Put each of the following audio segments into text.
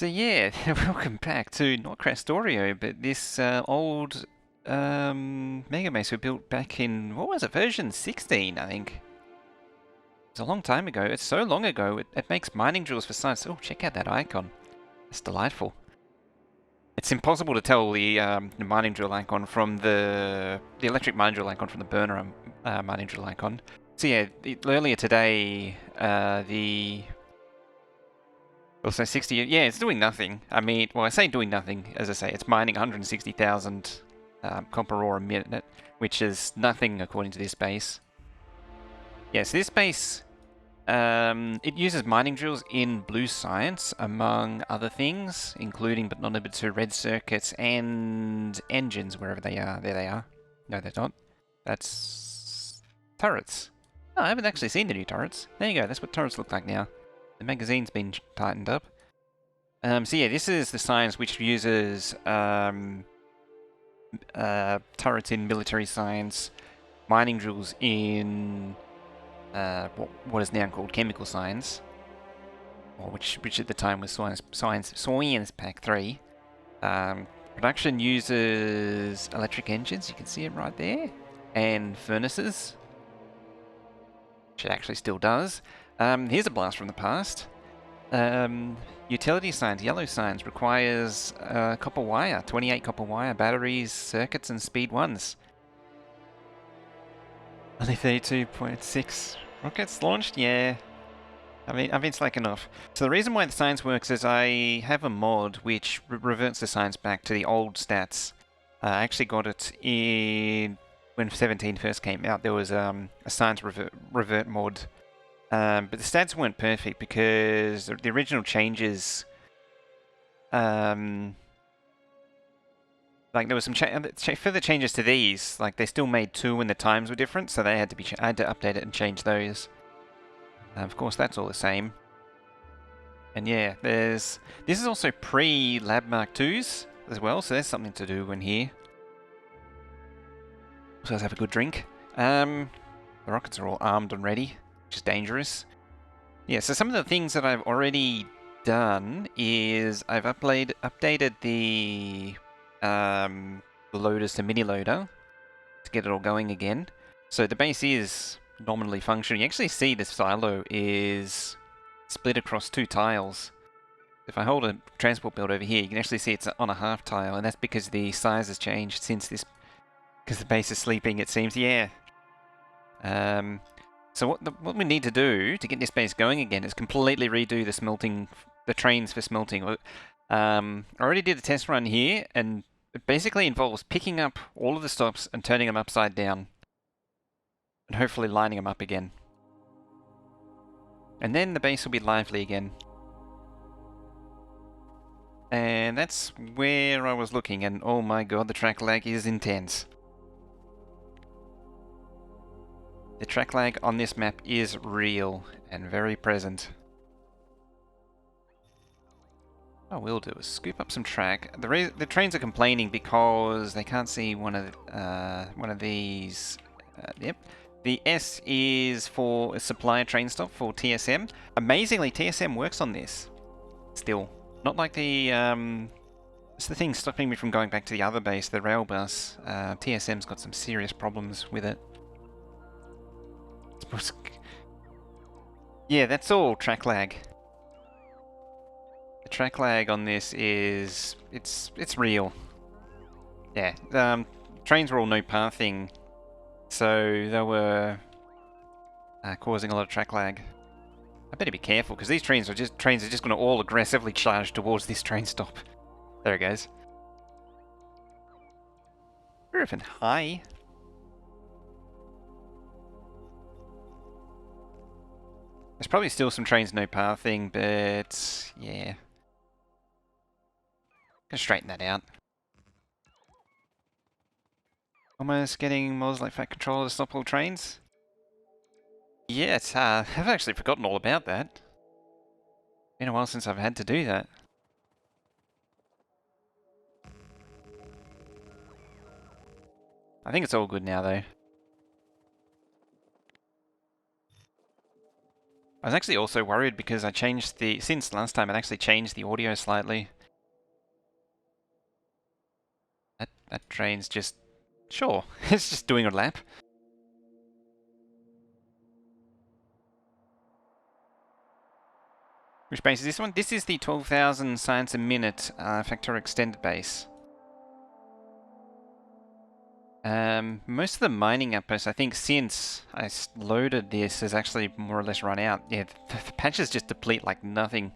So yeah, welcome back to not Factorio, but this old Megabase we built back in, what was it, version 16, I think. It's a long time ago. It's so long ago, it makes mining drills for science. Oh, check out that icon. It's delightful. It's impossible to tell the mining drill icon from the electric mining drill icon from the burner mining drill icon. So yeah, earlier today, also 60, yeah, it's doing nothing. I mean, well, I say doing nothing, as I say, it's mining 160,000 copper ore a minute, which is nothing according to this base. Yeah, so this base, it uses mining drills in blue science, among other things, including but not limited to red circuits and engines, wherever they are. There they are. No, they're not. That's turrets. Oh, I haven't actually seen the new turrets. There you go, that's what turrets look like now. The magazine's been tightened up. So yeah, this is the science which uses turrets in military science, mining drills in what is now called chemical science, or which at the time was Science Pack 3. Production uses electric engines, you can see it right there, and furnaces, which it actually still does. Here's a blast from the past. Utility science, yellow science, requires copper wire, 28 copper wire, batteries, circuits, and speed 1s. Only 32.6 rockets launched? Yeah. I've been slacking off. So the reason why the science works is I have a mod which reverts the science back to the old stats. I actually got it in when 17 first came out. There was a science revert mod. But the stats weren't perfect because the original changes, like there was some further changes to these. Like they still made 2 when the times were different, so they had to be. I had to update it and change those. Of course, that's all the same. And yeah, this is also pre-Lab Mark 2s as well, so there's something to do in here. So let's have a good drink. The rockets are all armed and ready, which is dangerous. Yeah, so some of the things that I've already done is I've updated the loaders to mini loader to get it all going again. So the base is nominally functioning. You actually see the silo is split across 2 tiles. If I hold a transport build over here, you can actually see it's on a half tile, and that's because the size has changed since this, because the base is sleeping, it seems. Yeah. So what we need to do to get this base going again is completely redo the trains for smelting. I already did a test run here, and it basically involves picking up all of the stops and turning them upside down, and hopefully lining them up again. And then the base will be lively again. And that's where I was looking, and oh my god, the track lag is intense. The track lag on this map is real and very present. What I will do is scoop up some track. The trains are complaining because they can't see one of these. Yep. The S is for a supplier train stop for TSM. Amazingly, TSM works on this still. Not like the it's the thing stopping me from going back to the other base, the rail bus. TSM's got some serious problems with it. Yeah, that's all track lag. The track lag on this is it's real. Yeah, trains were all no pathing, so they were causing a lot of track lag. I better be careful because these trains are just going to all aggressively charge towards this train stop. There it goes. Griffin, hi. There's probably still some trains no pathing, but yeah. Gonna straighten that out. Almost getting mods like Fat Controller to stop all trains. Yeah, I've actually forgotten all about that. Been a while since I've had to do that. I think it's all good now though. I was actually also worried because I changed since last time, I actually changed the audio slightly. That train's just, sure, it's just doing a lap. Which base is this one? This is the 12,000 science a minute Factorio extended base. Most of the mining outposts, I think, since I loaded this, has actually more or less run out. Yeah, the patches just deplete like nothing.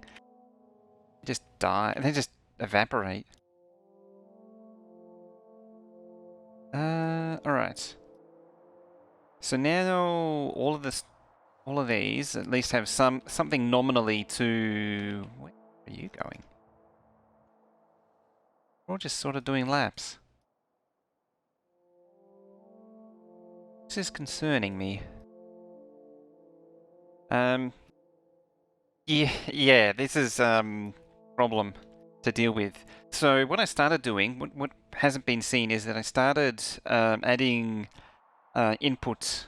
They just die, and they just evaporate. Alright. So now all of these at least have something nominally to... Where are you going? We're all just sort of doing laps. This is concerning me. Yeah, this is problem to deal with. So what I started doing, what hasn't been seen, is that I started adding input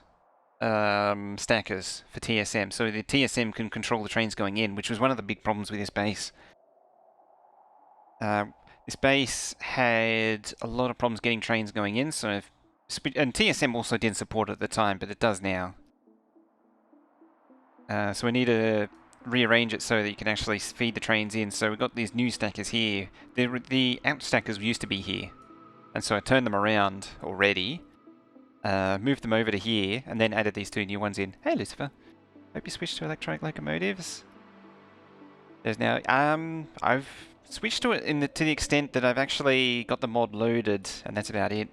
stackers for TSM, so the TSM can control the trains going in, which was one of the big problems with this base. This base had a lot of problems getting trains going in, and TSM also didn't support it at the time, but it does now. So we need to rearrange it so that you can actually feed the trains in. So we've got these new stackers here. The out stackers used to be here, and so I turned them around already, moved them over to here, and then added these two new ones in. Hey Lucifer, hope you switched to electronic locomotives. There's now I've switched to it to the extent that I've actually got the mod loaded, and that's about it.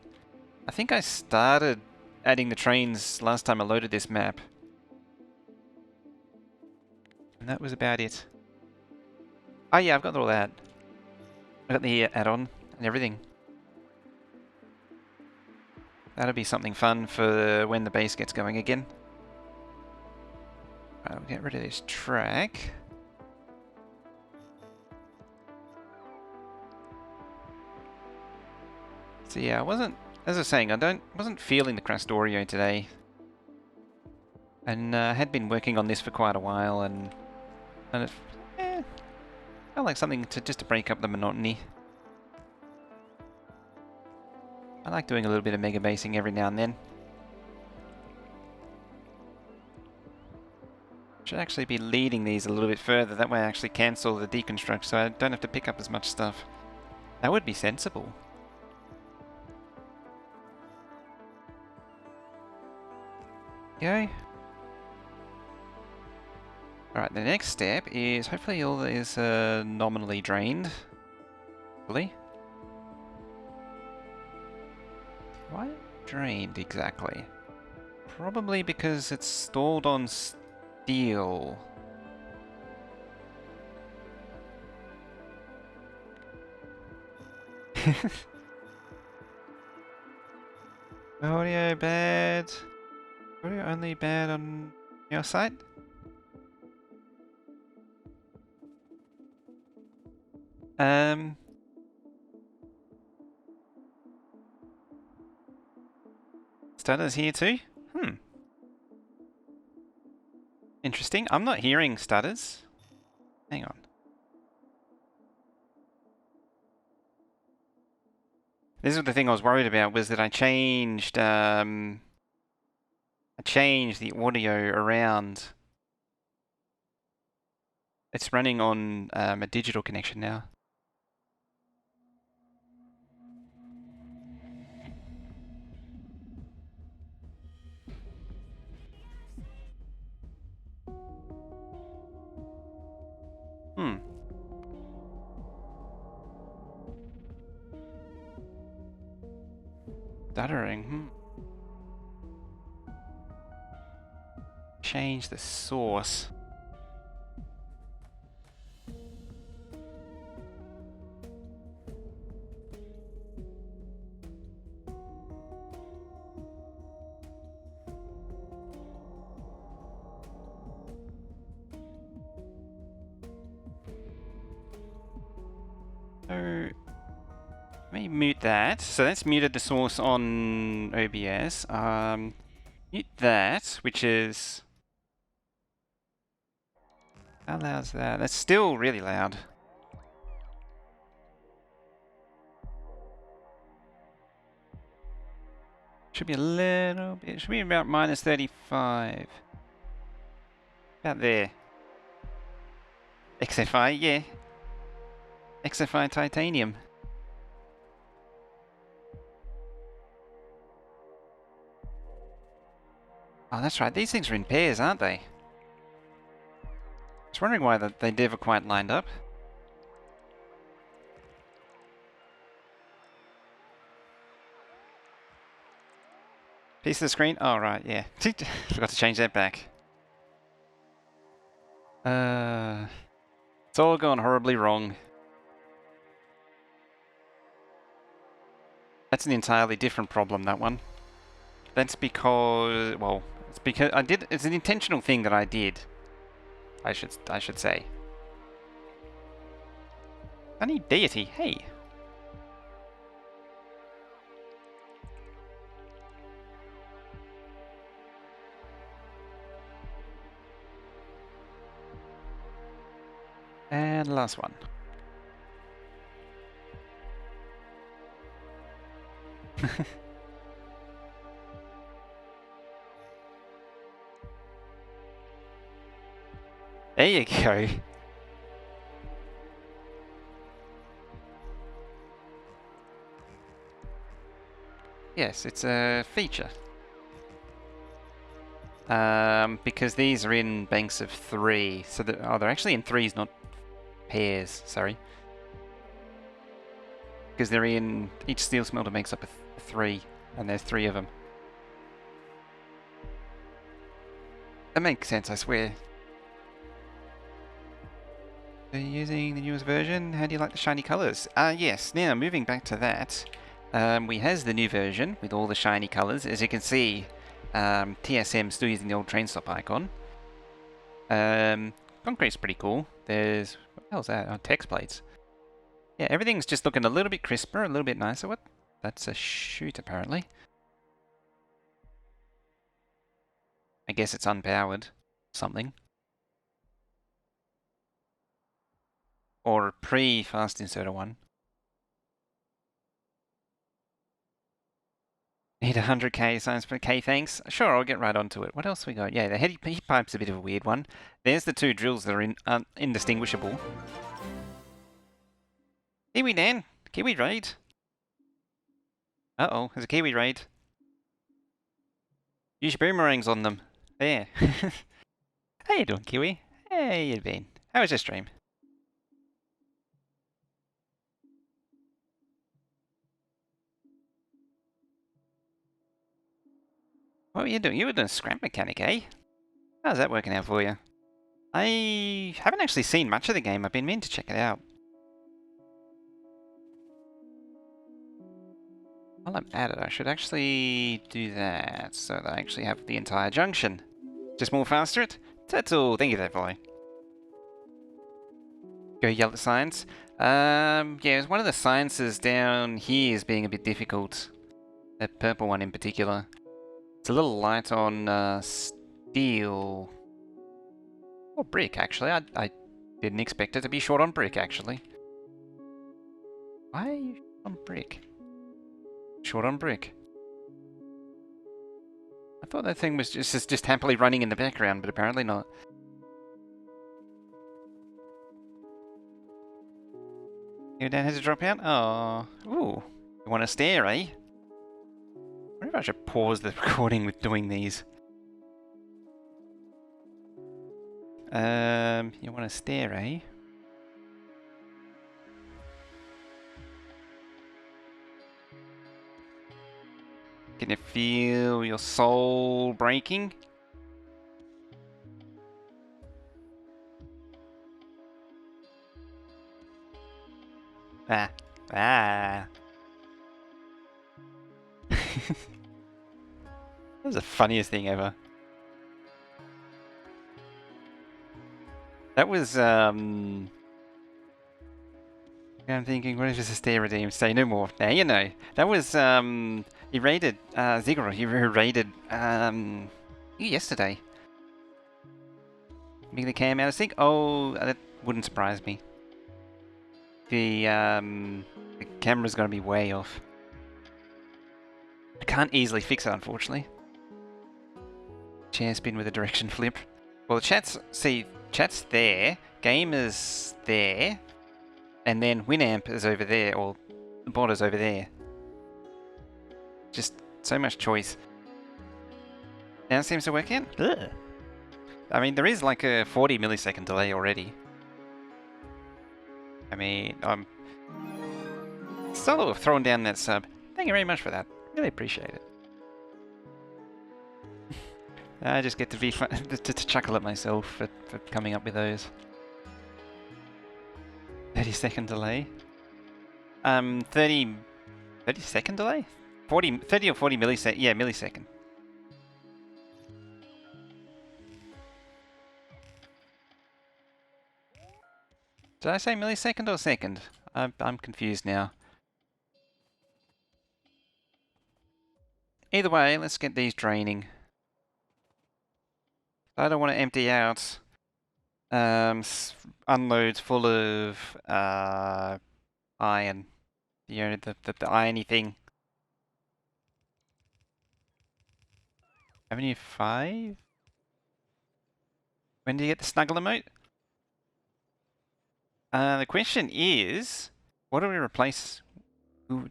I think I started adding the trains last time I loaded this map. And that was about it. Oh yeah, I've got all that. I got the add-on and everything. That'll be something fun for when the base gets going again. Right, we'll get rid of this track. So yeah, as I was saying, wasn't feeling the Crastorio today. And had been working on this for quite a while, and it felt like something just to break up the monotony. I like doing a little bit of megabasing every now and then. Should actually be leading these a little bit further, that way I actually cancel the deconstruct so I don't have to pick up as much stuff. That would be sensible. Okay. Alright, the next step is hopefully all is nominally drained. Hopefully. Why drained exactly? Probably because it's stalled on steel. Audio bad. Audio only bad on your side? Stutters here too? Interesting. I'm not hearing stutters. Hang on. This is the thing I was worried about, was that I changed the audio around. It's running on a digital connection now. Stuttering, Change the source. So, let me mute that. So that's muted the source on OBS. Mute that, which is How loud's that? That's still really loud. Should be a little bit, should be about minus 35. About there. XFI, yeah. XFI titanium. Oh, that's right. These things are in pairs, aren't they? I was wondering why they never quite lined up. Piece of the screen? Oh, right, yeah. Forgot to change that back. It's all gone horribly wrong. That's an entirely different problem, that one. That's because, well, it's because it's an intentional thing that I did. I should say. I need deity, hey. And last one. There you go. Yes, it's a feature. Because these are in banks of 3, so they're actually in 3s, not pairs. Sorry, because they're in each steel smelter makes up a 3, and there's 3 of them. That makes sense, I swear. Are you using the newest version? How do you like the shiny colours? Yes. Now moving back to that, we has the new version with all the shiny colours. As you can see, TSM still using the old train stop icon. Concrete's pretty cool. There's, what the hell's that? Oh, text plates. Yeah, everything's just looking a little bit crisper, a little bit nicer. What? That's a chute, apparently. I guess it's unpowered. Something. Or pre-fast inserter one. Need 100k science per K, thanks. Sure, I'll get right onto it. What else we got? Yeah, the heat pipe's a bit of a weird one. There's the 2 drills that are indistinguishable. Kiwi Dan! Kiwi raid! Uh-oh, there's a Kiwi raid. Use your boomerangs on them. There. How you doing, Kiwi? How you been? How was your stream? What were you doing? You were doing scrap mechanic, eh? How's that working out for you? I haven't actually seen much of the game. I've been meaning to check it out. While I'm at it, I should actually do that so that I actually have the entire junction. Just more faster it? That's all. Thank you, that boy. Go yell at science. Yeah, one of the sciences down here is being a bit difficult. That purple one in particular. It's a little light on steel. Or brick, actually. I didn't expect it to be short on brick, actually. Why are you short on brick? Short on brick. I thought that thing was just happily running in the background, but apparently not. Your dad has a drop out? Oh, ooh. You want to stare, eh? I wonder if I should pause the recording with doing these. You want to stare, eh? Can you feel your soul breaking? Ah. Ah. That was the funniest thing ever. That was, I'm thinking, what if it's a stay redeem? Say no more. Now you know. That was, he raided, Ziggurat, he raided, yesterday. Big the cam out of sync? Oh, that wouldn't surprise me. The camera's gonna be way off. I can't easily fix it, unfortunately. Chair spin with a direction flip. Well, chat's there, game is there, and then Winamp is over there, or the bot is over there. Just so much choice. Now it seems to work out. Ugh. I mean, there is like a 40 millisecond delay already. I mean, I'm so throwing down that sub. Thank you very much for that. Really appreciate it. I just get to be fun, to chuckle at myself for coming up with those. 30-second delay. 30-second delay? 30 or 40 millisecond. Yeah, millisecond. Did I say millisecond or second? I'm confused now. Either way, let's get these draining. I don't want to empty out unloads full of iron. You know, the irony thing. Avenue 5? When do you get the snuggle emote? The question is, what do we replace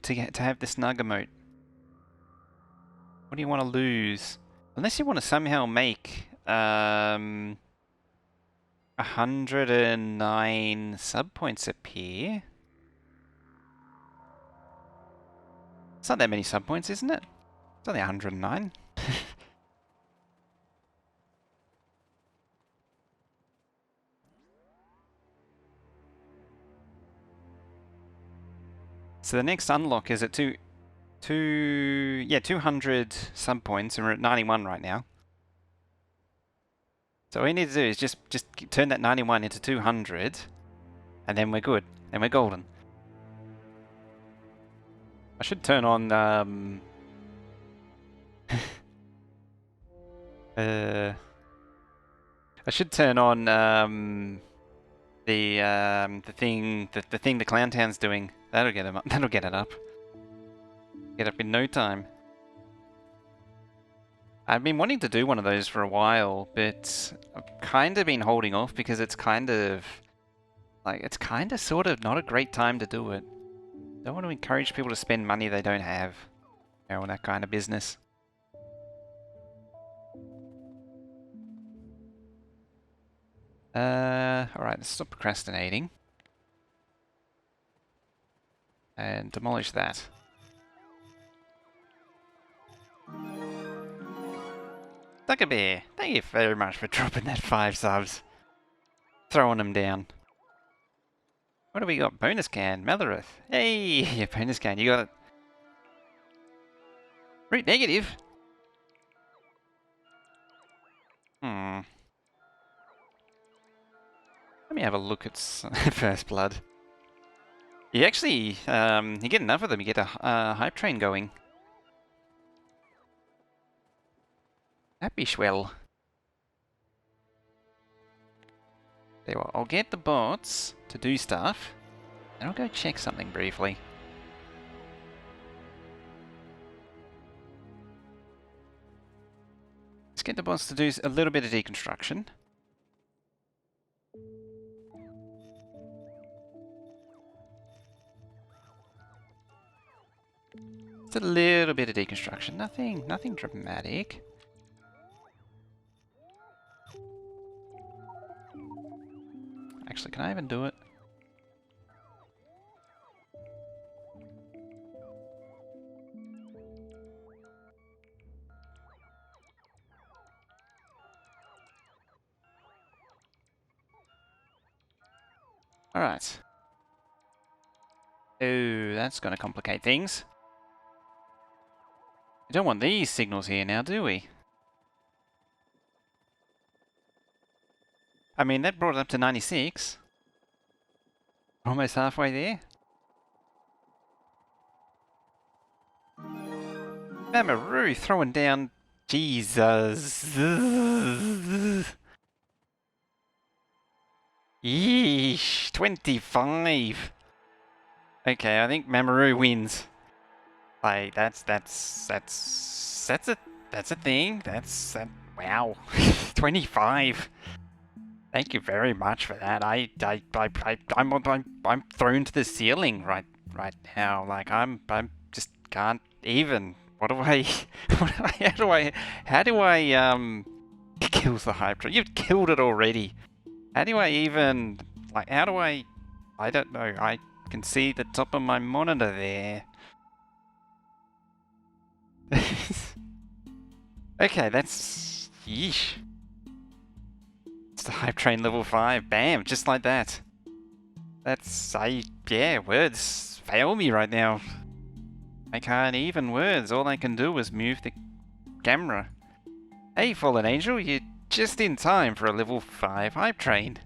to have the snug emote? What do you want to lose? Unless you want to somehow make 109 sub points appear. It's not that many sub points, isn't it? It's only 109. So the next unlock is at 200 sub points, and we're at 91 right now. So all we need to do is just turn that 91 into 200, and then we're good, and we're golden. I should turn on I should turn on the thing the Clown Town's doing. That'll get him up. That'll get it up. Get up in no time. I've been wanting to do one of those for a while, but I've kind of been holding off because it's kind of sort of not a great time to do it. Don't want to encourage people to spend money they don't have. You know, that kind of business. Alright, let's stop procrastinating. And demolish that. Duckabear, thank you very much for dropping that 5 subs. Throwing them down. What do we got? Bonus can, Malorith. Hey, yeah, bonus can, you got it. Root negative. Let me have a look at First Blood. You actually, you get enough of them, you get a hype train going. Happy Schwell. There, well, I'll get the bots to do stuff, and I'll go check something briefly. Let's get the bots to do a little bit of deconstruction. Just a little bit of deconstruction, nothing dramatic. Actually, can I even do it? Alright. Oh, that's going to complicate things. We don't want these signals here now, do we? I mean, that brought it up to 96. Almost halfway there. Mamaroo throwing down... Jesus. Yeesh, 25. Okay, I think Mamoru wins. Like that's a thing. Wow, 25. Thank you very much for that. I'm thrown to the ceiling right now. Like I'm just can't even. What do I? How do I kills the hype train? You've killed it already. How do I even like? How do I? I don't know. I can see the top of my monitor there. Okay, that's yeesh. It's the hype train level 5. Bam, just like that. Yeah, words fail me right now. I can't even words. All I can do is move the camera. Hey, Fallen Angel, you're just in time for a level 5 hype train.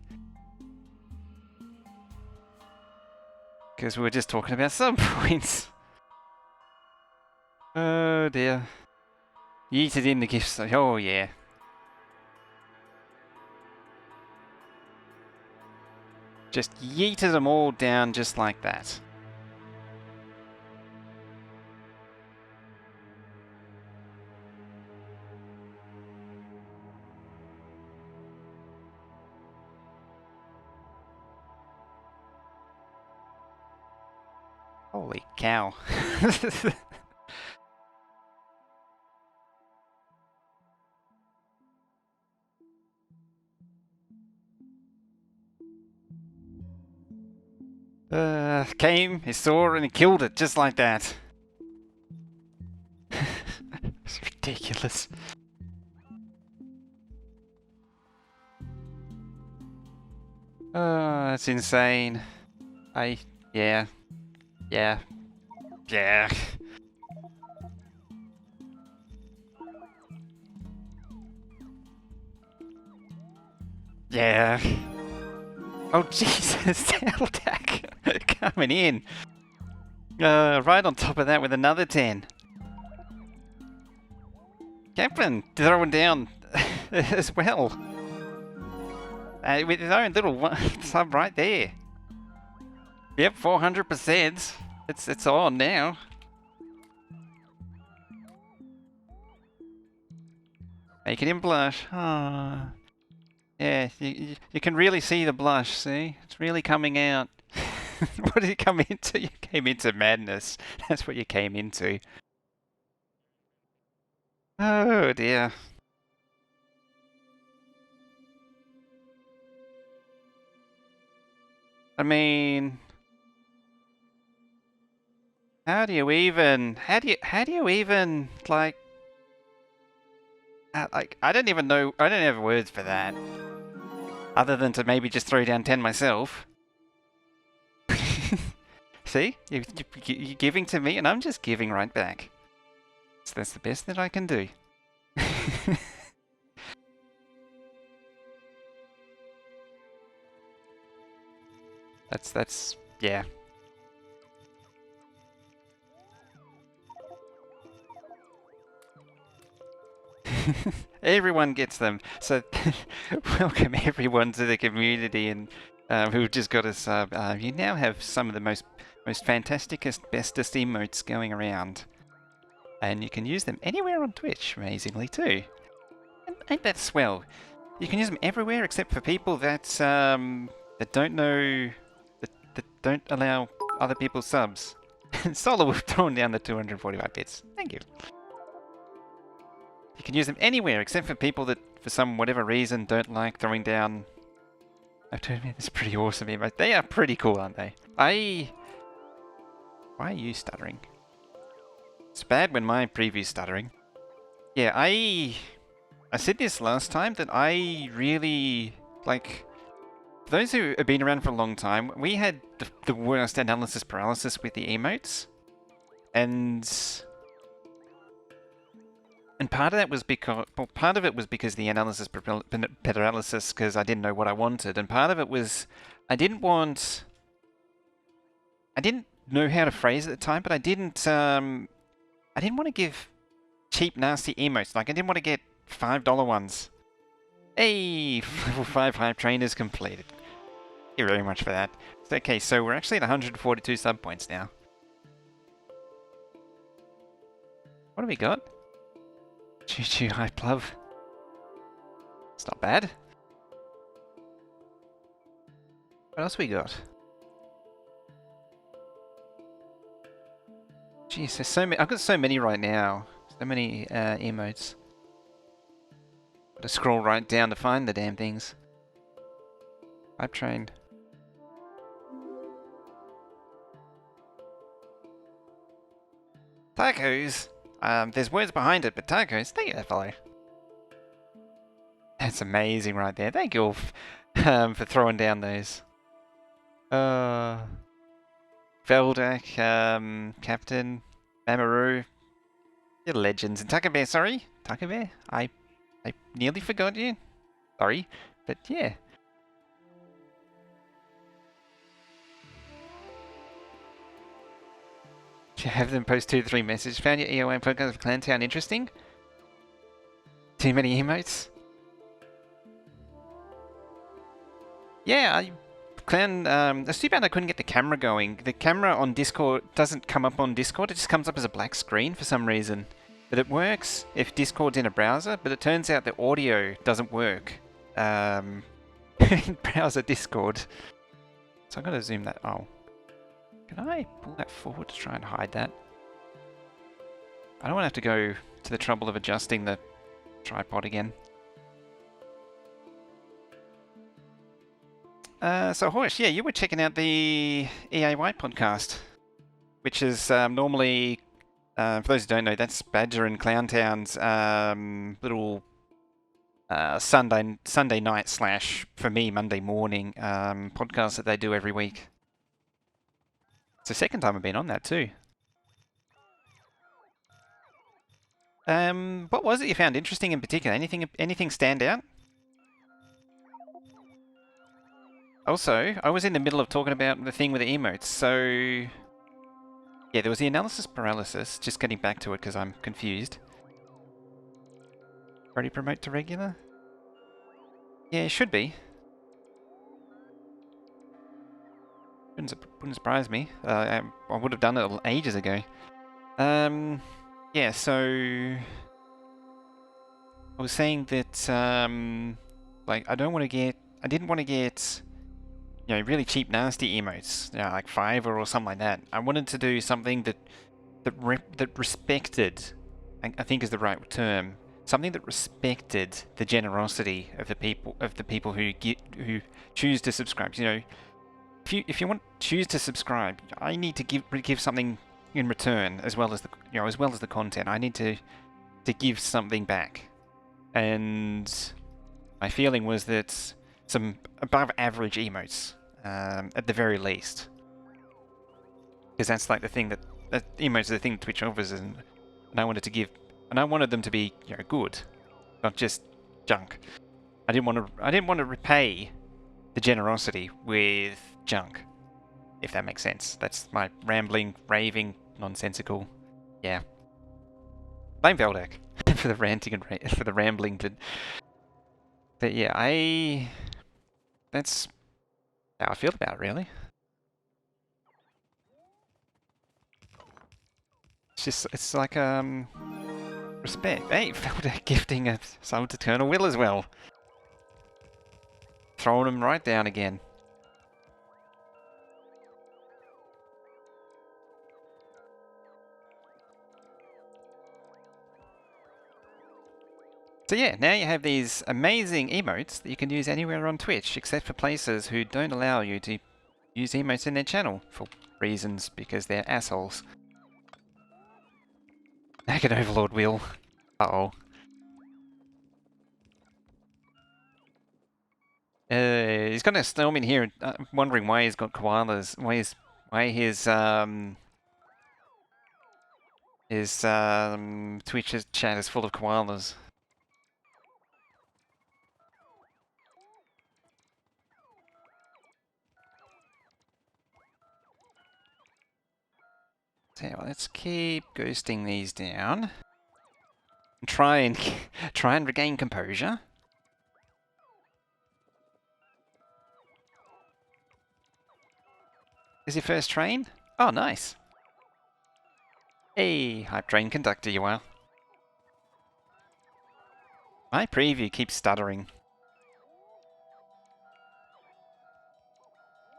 Because we were just talking about sub points. Oh dear. Yeeted in the gifts. Oh yeah. Just yeeted them all down just like that. Holy cow. Came, he saw, and he killed it just like that. It's ridiculous. That's insane. Yeah. Yeah. Yeah. Yeah. Oh, Jesus, Tailtack coming in. Right on top of that with another 10. Captain throwing down as well. With his own little sub right there. Yep, 400%. It's on now. Making him blush. Ah. Yeah, you can really see the blush, see? It's really coming out. What did you come into? You came into madness. That's what you came into. Oh dear. I mean, how do you even like I don't even know. I don't have words for that. Other than to maybe just throw down 10 myself. See? You're giving to me and I'm just giving right back. So that's the best that I can do. Yeah. Everyone gets them. So welcome everyone to the community and who just got a sub. You now have some of the most fantasticest, bestest emotes going around. And you can use them anywhere on Twitch, amazingly too. And ain't that swell? You can use them everywhere except for people that don't know, that don't allow other people's subs. Solo, we've thrown down the 245 bits. Thank you. You can use them anywhere except for people that, for some whatever reason, don't like throwing down. It's pretty awesome emotes. They are pretty cool, aren't they? Why are you stuttering? It's bad when my preview's stuttering. Yeah, I said this last time that I really like. For those who have been around for a long time, we had the worst analysis paralysis with the emotes, and part of that was because, well, part of it was because the analysis paralysis, because I didn't know what I wanted, and part of it was I didn't know how to phrase it at the time, but I didn't want to give cheap, nasty emotes. Like I didn't want to get $5 ones. Hey, level 5 hype train is completed. you very much for that. Okay, so we're actually at 142 sub points now. What have we got? Choo choo hype love. It's not bad. What else we got? Jeez, there's so many. I've got so many right now. So many emotes. Gotta scroll right down to find the damn things. Hype train. Tacos. There's words behind it, but tacos. Thank you, that fellow. That's amazing right there. Thank you all for throwing down those. Veldak, Captain, Mamoru. You're legends. And Taka Bear, sorry? Taka Bear? I nearly forgot you. Sorry. But yeah. You have them post 2 to 3 messages. Found your EOM podcast of Clantown interesting? Too many emotes? Yeah, it's too bad I couldn't get the camera going. The camera on Discord doesn't come up on Discord, it just comes up as a black screen for some reason. But it works if Discord's in a browser, but it turns out the audio doesn't work in browser Discord. So I'm gonna zoom that. Oh. Can I pull that forward to try and hide that? I don't want to have to go to the trouble of adjusting the tripod again. So Horsh, yeah, you were checking out the EA White podcast, which is normally, for those who don't know, that's Badger and Clowntown's little Sunday night / for me Monday morning podcast that they do every week. It's the second time I've been on that too. What was it you found interesting in particular? Anything stand out? Also, I was in the middle of talking about the thing with the emotes, so... Yeah, there was the analysis paralysis, just getting back to it because I'm confused. Already promote to regular? Yeah, it should be. Wouldn't surprise me. I would have done it ages ago. Yeah, so... I was saying that, like, I didn't want to get... You know, really cheap, nasty emotes, you know, like Fiverr or something like that. I wanted to do something that respected, I think is the right term, something that respected the generosity of the people who choose to subscribe. You know, if you want choose to subscribe, I need to give something in return as well as the content. I need to give something back, and my feeling was that some above average emotes, at the very least, because that's like the thing that emotes are the thing that Twitch offers, and I wanted them to be, you know, good, not just junk. I didn't want to repay the generosity with junk, if that makes sense. That's my rambling, raving, nonsensical, yeah. Blame Veldak for the ranting and for the rambling, but yeah, that's how I feel about it, really. It's like, respect. Hey, Veldak gifting a soul to Eternal Will as well. Throwing them right down again. So yeah, now you have these amazing emotes that you can use anywhere on Twitch, except for places who don't allow you to use emotes in their channel, for reasons because they're assholes. Naked Overlord Will. Uh-oh. He's got a storm in here, wondering why he's got koalas, why his Twitch chat is full of koalas. So let's keep ghosting these down. And try and regain composure. Is your first train? Oh, nice. Hey, hype train conductor you are. My preview keeps stuttering.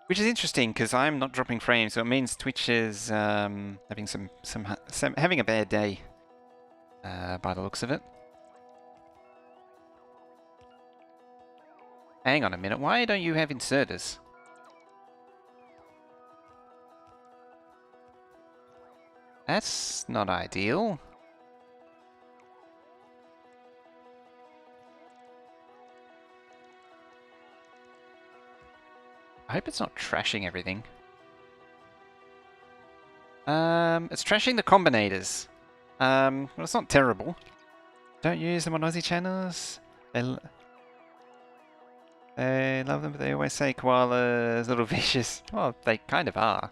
Which is interesting because I'm not dropping frames, so it means Twitch is having having a bad day by the looks of it. Hang on a minute, why don't you have inserters? That's not ideal. I hope it's not trashing everything. It's trashing the combinators. Well, it's not terrible. Don't use them on Aussie channels. They love them, but they always say koalas, little vicious. Well, they kind of are.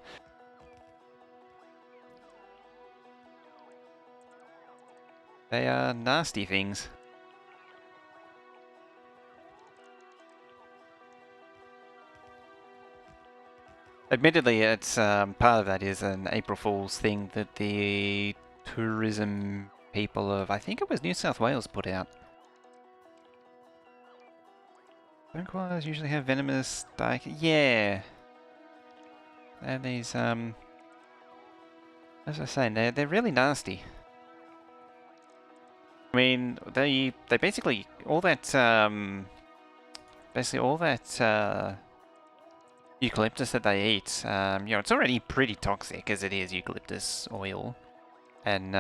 They are nasty things. Admittedly, it's part of that is an April Fool's thing that the tourism people of, I think it was New South Wales, put out. Don't koalas usually have venomous yeah. And these, as I was saying, they're really nasty. I mean, they basically all that eucalyptus that they eat, you know, it's already pretty toxic as it is eucalyptus oil, and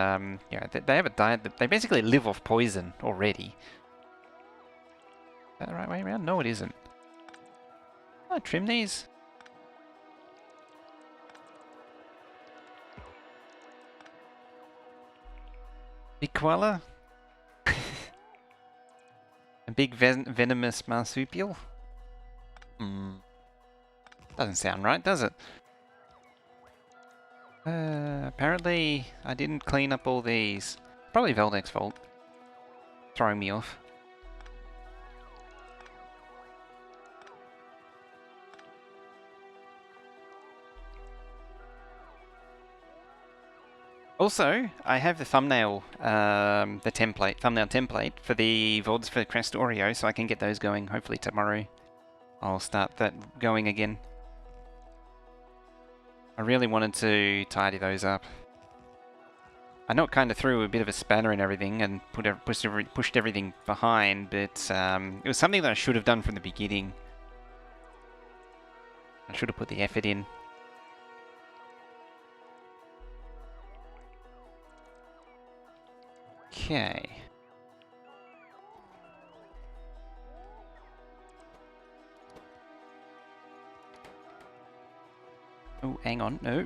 you know, they have a diet that they basically live off poison already. Is that the right way around? No, it isn't. Oh, trim these. Big koala. A big venomous marsupial. Doesn't sound right, does it? Apparently I didn't clean up all these. Probably Veldek's fault. Throwing me off. Also, I have the thumbnail, thumbnail template for the VODs for Crestorio, so I can get those going hopefully tomorrow. I'll start that going again. I really wanted to tidy those up. I know it kind of threw a bit of a spanner in everything and pushed everything behind, but it was something that I should have done from the beginning. I should have put the effort in. Okay. Oh, hang on. No.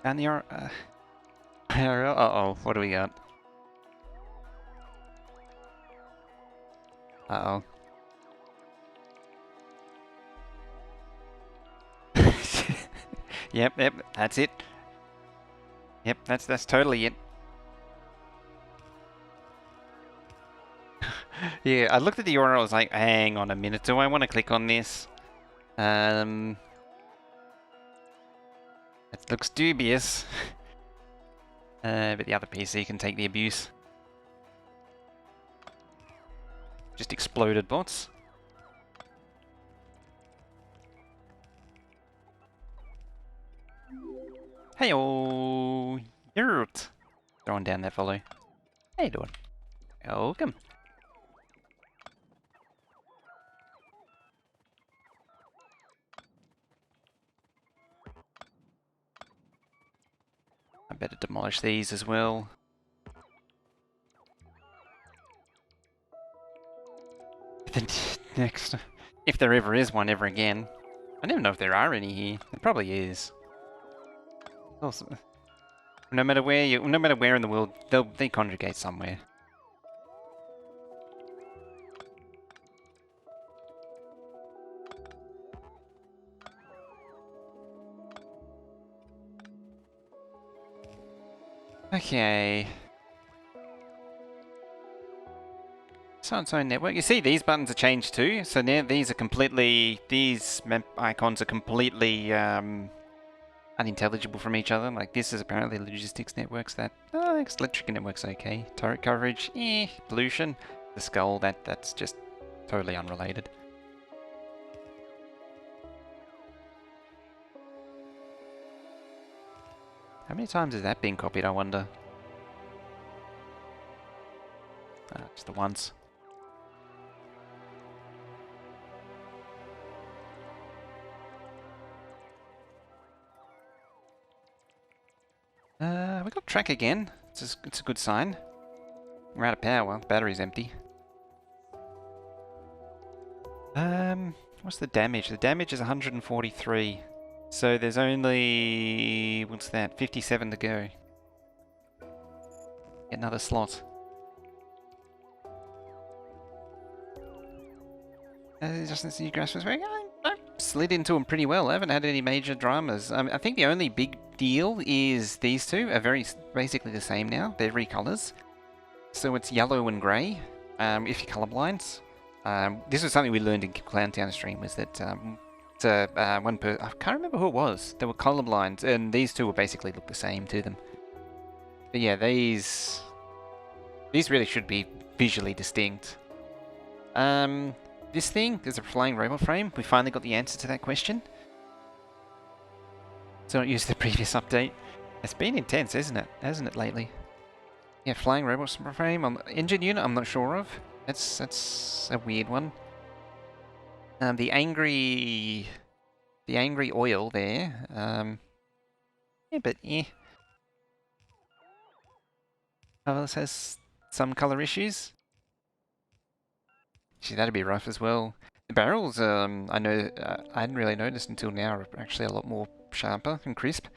Down the uh-oh, what do we got? Uh-oh. Yep, that's it. Yep, that's totally it. Yeah, I looked at the URL, I was like, hang on a minute, do I want to click on this? It looks dubious. But the other PC can take the abuse. Just exploded bots. Hey-oh! Yurt! Throwing down that follow. How you doing? Welcome. I better demolish these as well. The next, if there ever is one ever again. I don't even know if there are any here. There probably is. Also, no matter where in the world, they congregate somewhere. Okay. It's on its own network. You see these buttons are changed too, so now these are completely, these icons are completely unintelligible from each other. Like this is apparently logistics networks that, electric networks okay. Turret coverage, pollution. The skull, that's just totally unrelated. How many times has that been copied, I wonder? Just the once. We got track again. It's a good sign. We're out of power. The battery's empty. What's the damage? The damage is 143. So there's only, what's that, 57 to go. Get another slot. Just as you grasp I slid into them pretty well. I haven't had any major dramas. I think the only big deal is these two are basically the same now. They're recolours. So it's yellow and grey, if you're colourblind. This was something we learned in Clowntown stream, was that I can't remember who it was. They were colourblind, and these two will basically look the same to them. But yeah, these really should be visually distinct. This thing is a flying robot frame. We finally got the answer to that question. So don't use the previous update. It's been intense, isn't it? Hasn't it lately? Yeah, flying robot frame. Engine unit, I'm not sure of. That's a weird one. The angry oil there. Yeah, but yeah. Oh, this has some color issues. Gee, that'd be rough as well. The barrels, I know, I hadn't really noticed until now, are actually a lot more sharper and crisp.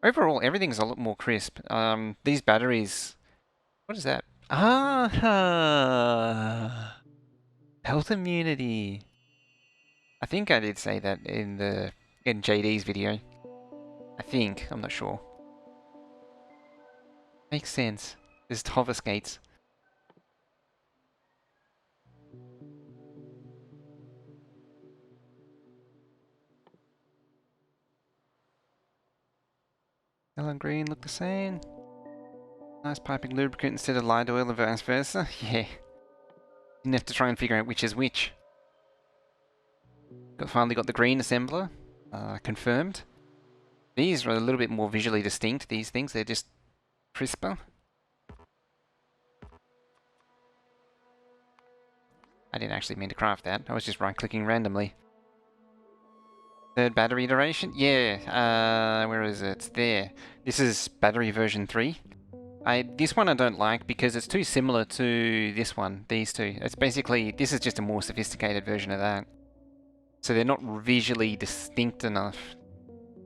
Overall, everything's a lot more crisp. These batteries, what is that? Health immunity. I think I did say that in JD's video. I think, I'm not sure. Makes sense. There's hover skates. Yellow and green look the same. Nice piping lubricant instead of light oil and vice versa. Yeah. Didn't have to try and figure out which is which. Finally got the green assembler. Confirmed. These are a little bit more visually distinct, these things. They're just crisper. I didn't actually mean to craft that. I was just right-clicking randomly. Third battery iteration? Yeah, where is it? It's there. This is battery version 3. This one I don't like because it's too similar to this one, these two. It's basically, this is just a more sophisticated version of that. So they're not visually distinct enough,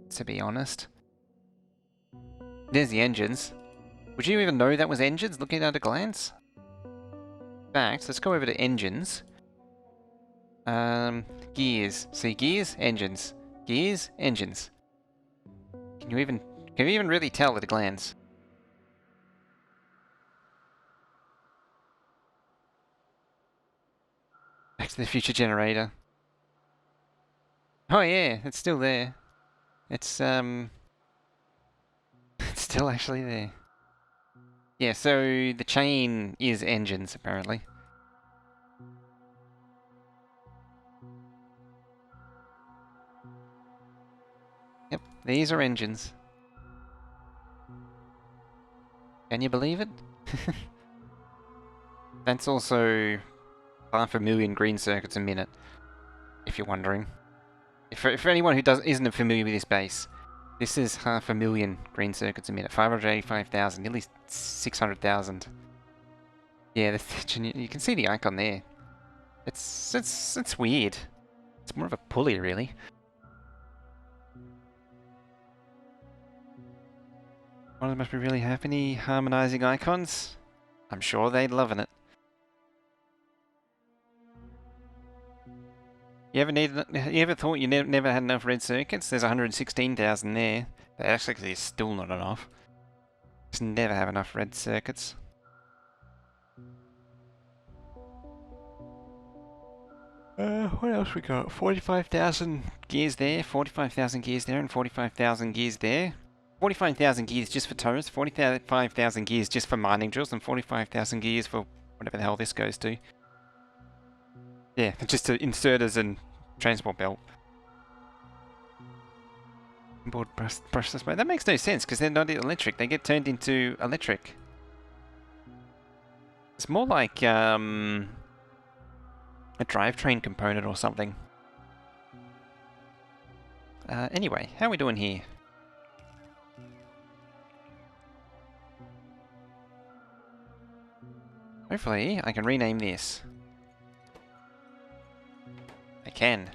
to be honest. There's the engines. Would you even know that was engines, looking at a glance? In fact, let's go over to engines. Gears. See, gears, engines. Gears, engines. Can you even really tell at a glance? Back to the Future generator. Oh yeah, it's still there. It's it's still actually there. Yeah, so the chain is engines apparently. Yep, these are engines. Can you believe it? That's also 500,000 green circuits a minute, if you're wondering. For anyone who isn't familiar with this base, this is 500,000 green circuits a minute. 585,000, nearly 600,000. Yeah, you can see the icon there. It's weird. It's more of a pulley, really. One of them must be really happy harmonizing icons. I'm sure they'd loving it. You ever thought you never had enough red circuits? There's 116,000 there. But actually, it's still not enough. Just never have enough red circuits. What else we got? 45,000 gears there, 45,000 gears there, and 45,000 gears there. 45,000 gears just for tows, 45,000 gears just for mining drills, and 45,000 gears for whatever the hell this goes to. Yeah, just to inserters and transport belt. Board brush display. That makes no sense because they're not electric. They get turned into electric. It's more like a drivetrain component or something. Anyway, how are we doing here? Hopefully, I can rename this. I can.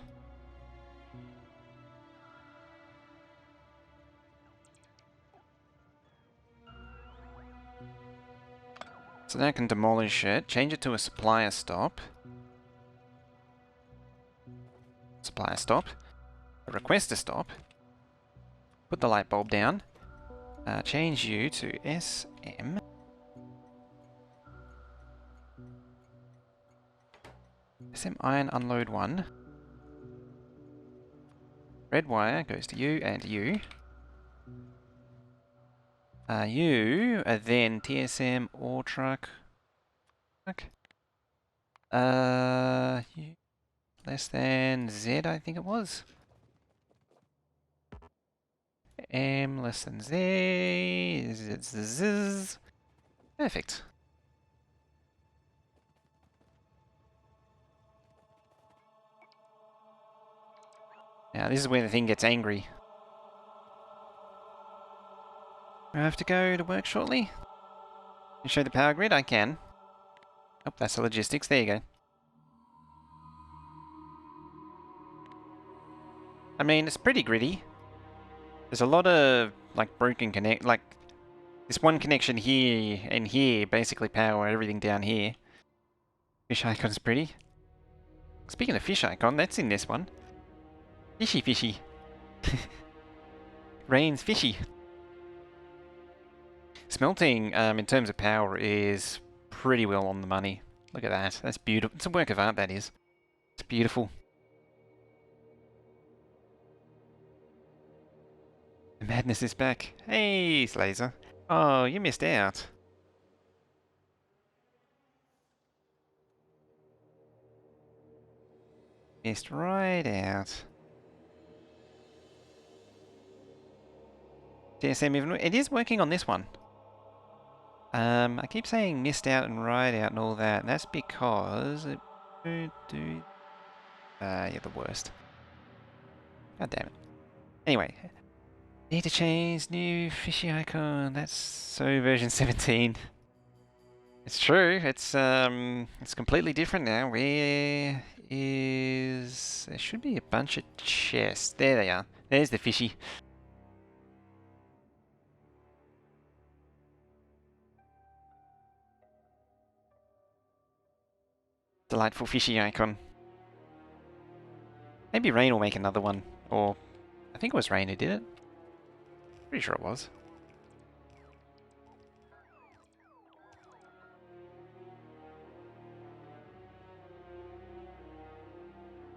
So now I can demolish it, change it to a supplier stop. Supplier stop. A requester stop. Put the light bulb down. Change you to SM. SM iron unload 1. Red wire goes to you and you. You are then TSM ore truck. Less than Z, I think it was. M less than Z. Z. Perfect. Now this is where the thing gets angry. I have to go to work shortly. Can you show the power grid? I can. Oh, that's the logistics. There you go. I mean, it's pretty gritty. There's a lot of, like, broken like, this one connection here and here basically power everything down here. Fish icon's pretty. Speaking of fish icon, that's in this one. Fishy fishy. Rain's fishy. Smelting, in terms of power, is pretty well on the money. Look at that. That's beautiful. It's a work of art, that is. It's beautiful. The madness is back. Hey, Slazer. Oh, you missed out. Missed right out. TSM even... It is working on this one. I keep saying missed out and right out and all that, and that's because it won't do... you're the worst. God damn it. Anyway, need to change new fishy icon. That's so version 17. It's true. It's completely different now. Where is... There should be a bunch of chests. There they are. There's the fishy. Delightful fishy icon. Maybe Rain will make another one. Or, I think it was Rain who did it. Pretty sure it was.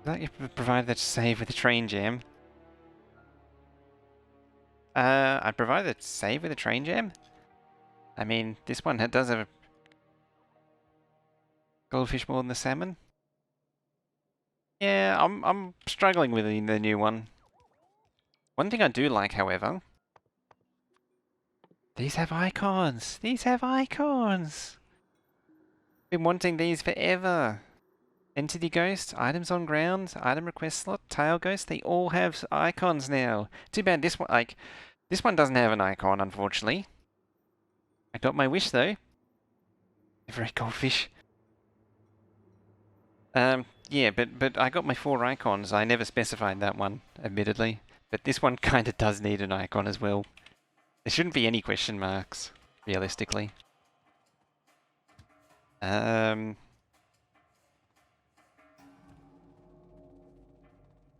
That you provide that save with a train jam. I provided save with a train jam? I mean, this one does have a goldfish more than the salmon. Yeah, I'm struggling with the new one. One thing I do like, however, these have icons. These have icons. Been wanting these forever. Entity Ghost, items on ground, item request slot, tail ghost, they all have icons now. Too bad this one, like, this one doesn't have an icon, unfortunately. I got my wish though. Every goldfish. Yeah, but I got my 4 icons. I never specified that one, admittedly. But this one kind of does need an icon as well. There shouldn't be any question marks, realistically.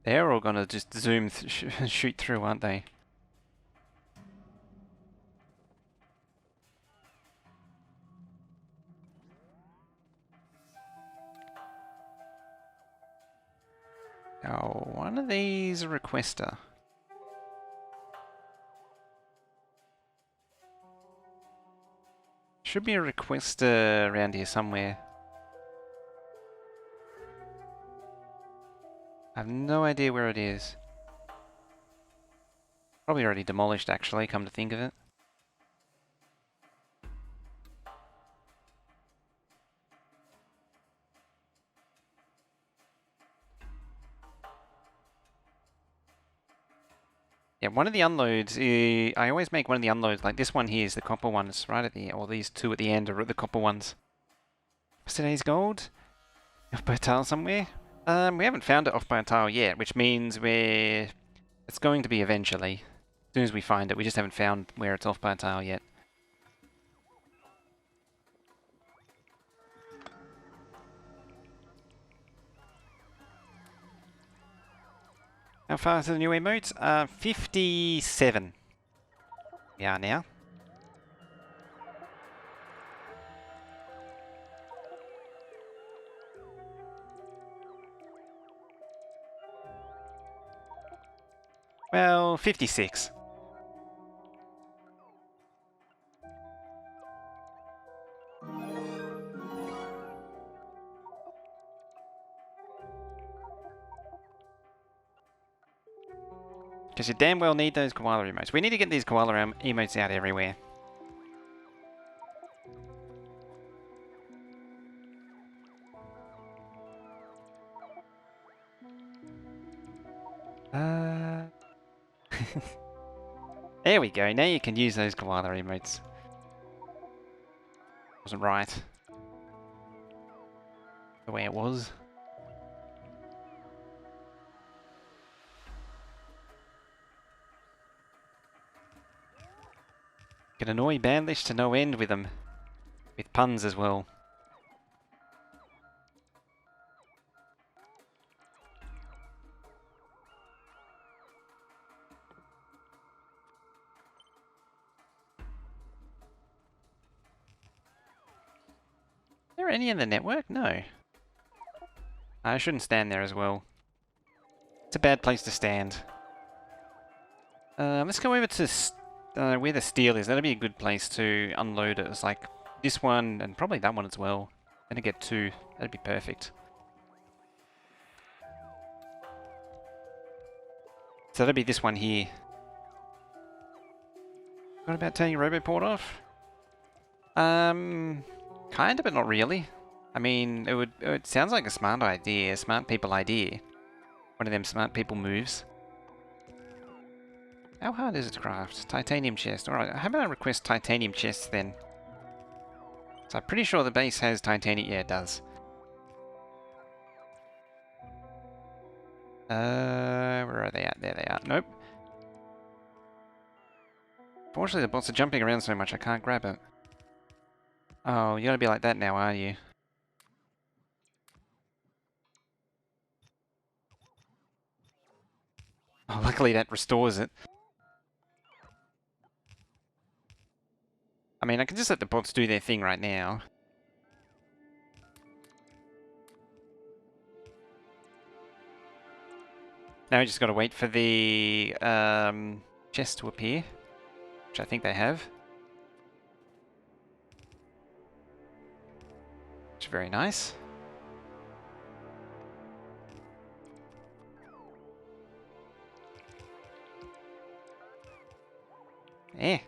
They're all gonna just zoom, shoot through, aren't they? Oh, one of these a requester. Should be a requester around here somewhere. I have no idea where it is. Probably already demolished actually, come to think of it. Yeah, one of the unloads, I always make one of the unloads, like this one here is the copper one, it's right at the, or these two at the end are the copper ones. What's today's gold? Off by a tile somewhere? We haven't found it off by a tile yet, which means it's going to be eventually. As soon as we find it, we just haven't found where it's off by a tile yet. How far to the new emotes? 57. We are now. Well, 56. Because you damn well need those koala emotes. We need to get these koala emotes out everywhere. There we go, now you can use those koala emotes. Wasn't right. The way it was. Can annoy Bandlish to no end with them. With puns as well. Is there any in the network? No. I shouldn't stand there as well. It's a bad place to stand. Let's go over to where the steel is. That'd be a good place to unload it. It's like this one and probably that one as well. Gonna get two. That'd be perfect. So that'd be this one here. What about turning Roboport off? Kind of, but not really. I mean, it sounds like a smart idea, a smart people idea. One of them smart people moves. How hard is it to craft? Titanium chest. Alright, how about I request titanium chests then? So I'm pretty sure the base has titanium. Yeah, it does. Where are they at? There they are. Nope. Fortunately, the bots are jumping around so much I can't grab it. Oh, you're gonna be like that now, are you? Oh, luckily that restores it. I mean, I can just let the bots do their thing right now. Now we just gotta wait for the chest to appear, which I think they have. Which is very nice. Eh.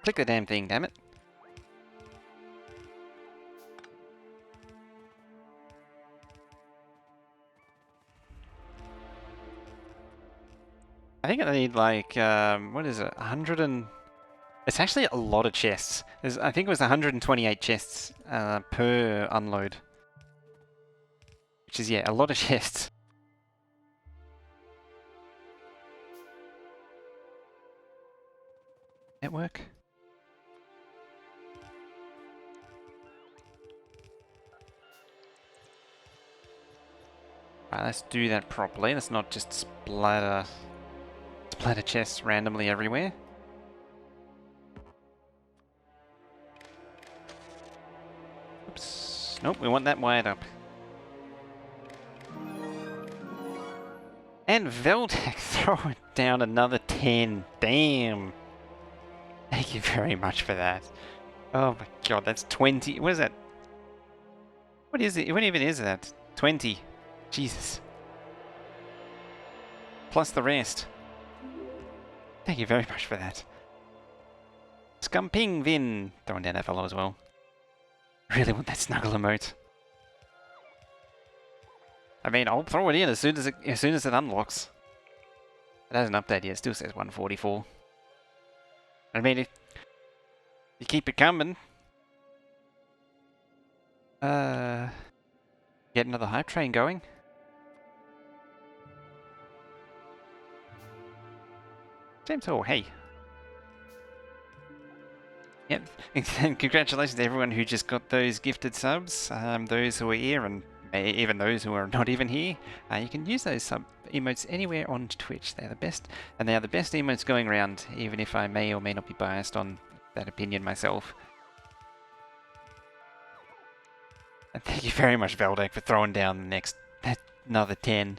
Click the damn thing, damn it. I think I need like, what is it, 100 and... It's actually a lot of chests. I think it was 128 chests per unload. Which is, yeah, a lot of chests. Network? Right, let's do that properly. Let's not just splatter chests randomly everywhere. Oops. Nope, we want that wired up. And Veltec throwing down another 10. Damn. Thank you very much for that. Oh my god, that's 20. What is that? What is it? What even is that? 20. Jesus. Plus the rest. Thank you very much for that. Scumping Vin. Throwing down that fellow as well. Really want that snuggle emote. I mean, I'll throw it in as soon as it unlocks. It hasn't updated yet. It still says 144. I mean, if you keep it coming, get another hype train going. James Hall, hey. Yep, and congratulations to everyone who just got those gifted subs, those who are here and even those who are not even here. You can use those sub emotes anywhere on Twitch. They're the best, and they are the best emotes going around, even if I may or may not be biased on that opinion myself. And thank you very much, Veldek, for throwing down the next another 10.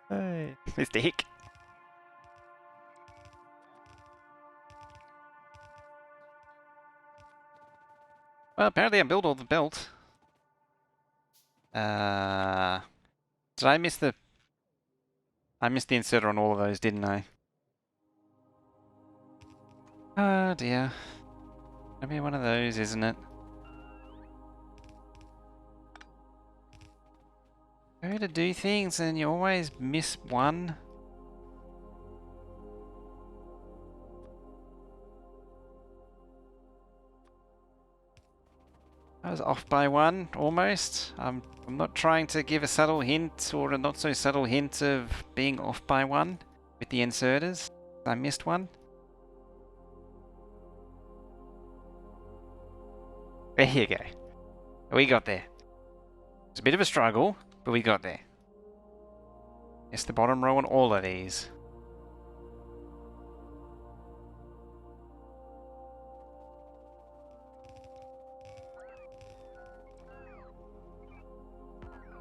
Hey, Mr. Hick. Well, apparently I built all the belt. Did I miss the... I missed the inserter on all of those, didn't I? Oh dear. Maybe one of those, isn't it? Go to do things and you always miss one. I was off by one, almost. I'm not trying to give a subtle hint or a not so subtle hint of being off by one with the inserters. I missed one. There you go. We got there. It's a bit of a struggle, but we got there. It's the bottom row on all of these.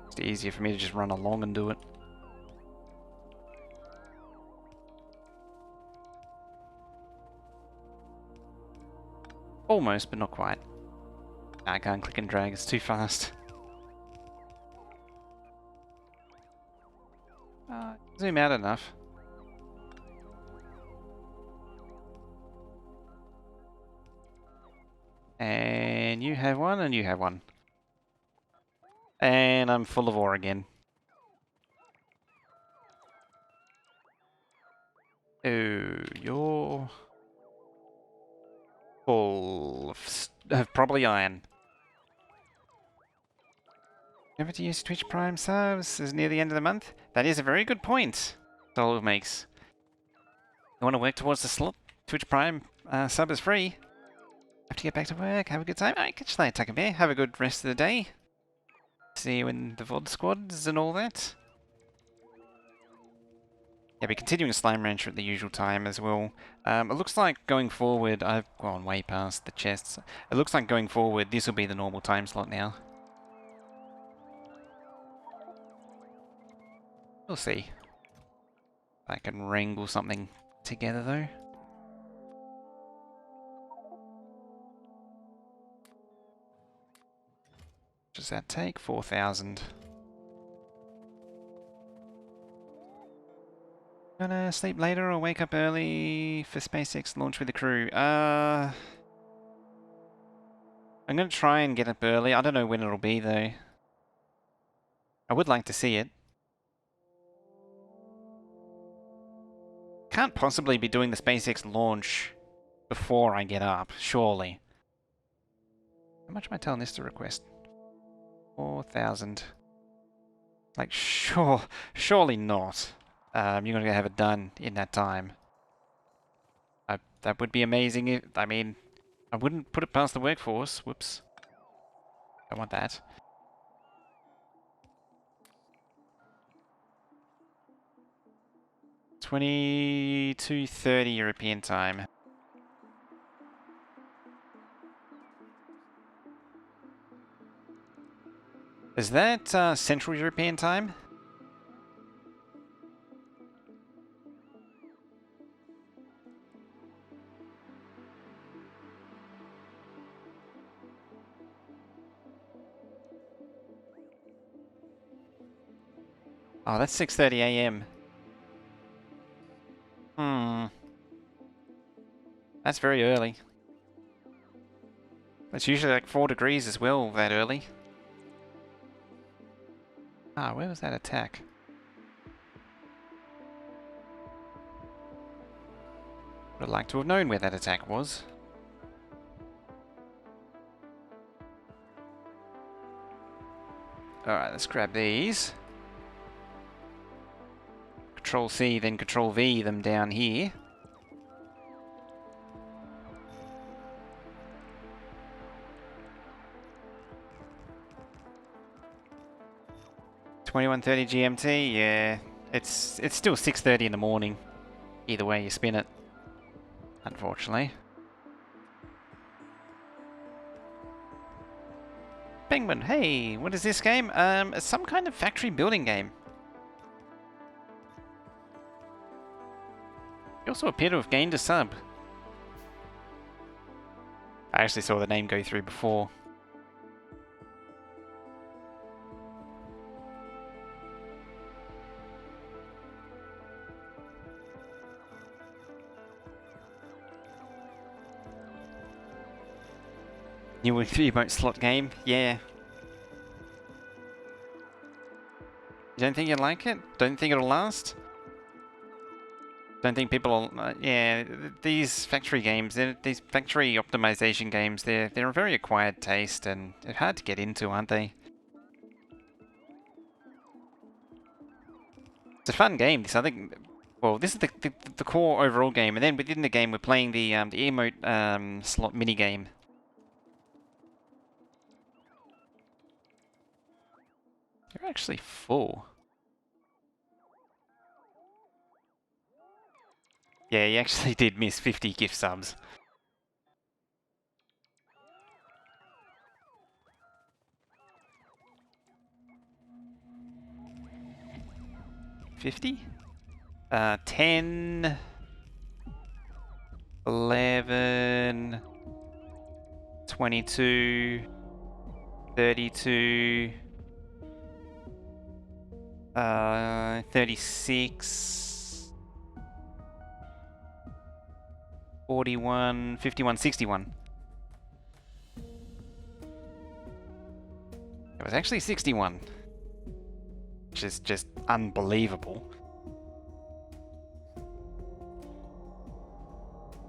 It's easier for me to just run along and do it. Almost, but not quite. I can't click and drag, it's too fast. Zoom out enough. And you have one, and you have one. And I'm full of ore again. Oh, you're full of probably iron. Remember to use Twitch Prime subs as near the end of the month? That is a very good point. Soul makes. You want to work towards the slot? Twitch Prime sub is free. Have to get back to work. Have a good time. Alright, catch you later, Tucker Bear. Have a good rest of the day. See you in the VOD squads and all that. Yeah, we're continuing Slime Rancher at the usual time as well. It looks like going forward, I've gone way past the chests. It looks like going forward, this will be the normal time slot now. We'll see. I can wrangle something together though. Does that take? 4,000. Gonna sleep later or wake up early for SpaceX launch with the crew? I'm gonna try and get up early. I don't know when it'll be though. I would like to see it. Can't possibly be doing the SpaceX launch before I get up, surely. How much am I telling this to request? 4,000. Like, surely not. You're gonna have it done in that time. That would be amazing if, I mean, I wouldn't put it past the workforce. Whoops. Don't want that. 22:30 European time. Is that Central European time? Oh, that's 6:30 a.m. That's very early. It's usually like 4 degrees as well that early. Ah, where was that attack? Would have liked to have known where that attack was. Alright, let's grab these. Control C, then Control V them down here. $21:30 GMT, yeah. It's still 6:30 in the morning. Either way you spin it. Unfortunately. Penguin, hey, what is this game? It's some kind of factory building game. You also appear to have gained a sub. I actually saw the name go through before. New emote slot game? Yeah. You don't think you'd like it? Don't think it'll last? Don't think people will... yeah, these factory games, these factory optimization games, they're a very acquired taste and they're hard to get into, aren't they? It's a fun game. This, I think... Well, this is the core overall game, and then within the game we're playing the emote slot mini game. You're actually full. Yeah, you actually did miss 50 gift subs. $50? 10... 11... 22... 32... 36... 41... 51... 61. It was actually 61. Which is just unbelievable.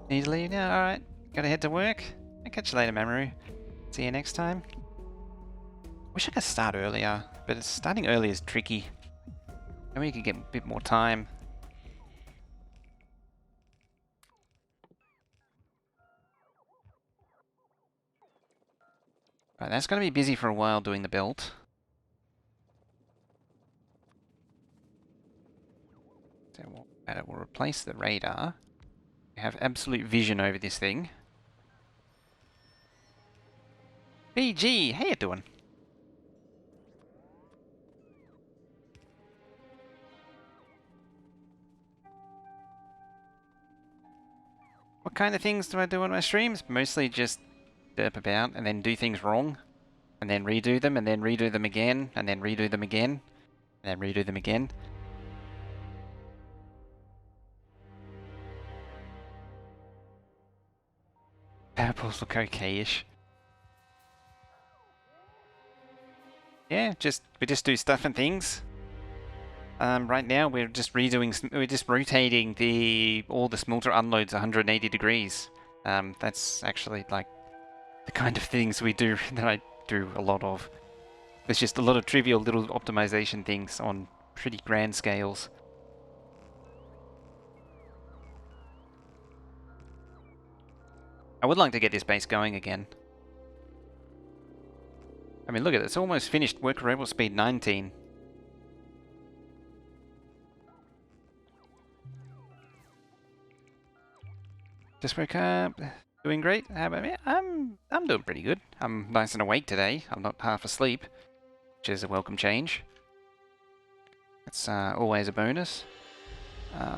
Need to leave now? Alright. Gotta head to work. I'll catch you later, Mamoru. See you next time. Wish I could start earlier, but starting early is tricky. Maybe you could get a bit more time. Right, that's gonna be busy for a while doing the belt. So we'll replace the radar. We have absolute vision over this thing. BG, how you doing? What kind of things do I do on my streams? Mostly just derp about and then do things wrong. And then redo them, and then redo them again, and then redo them again, and then redo them again. Purples look okay-ish. Yeah, we just do stuff and things. Right now we're just rotating all the smelter unloads 180 degrees. That's actually like the kind of things we do that I do a lot of. There's just a lot of trivial little optimization things on pretty grand scales. I would like to get this base going again. I mean, look at it, it's almost finished. Worker rebel speed 19. Just woke up. Doing great. How about me? I'm doing pretty good. I'm nice and awake today. I'm not half asleep, which is a welcome change. It's always a bonus.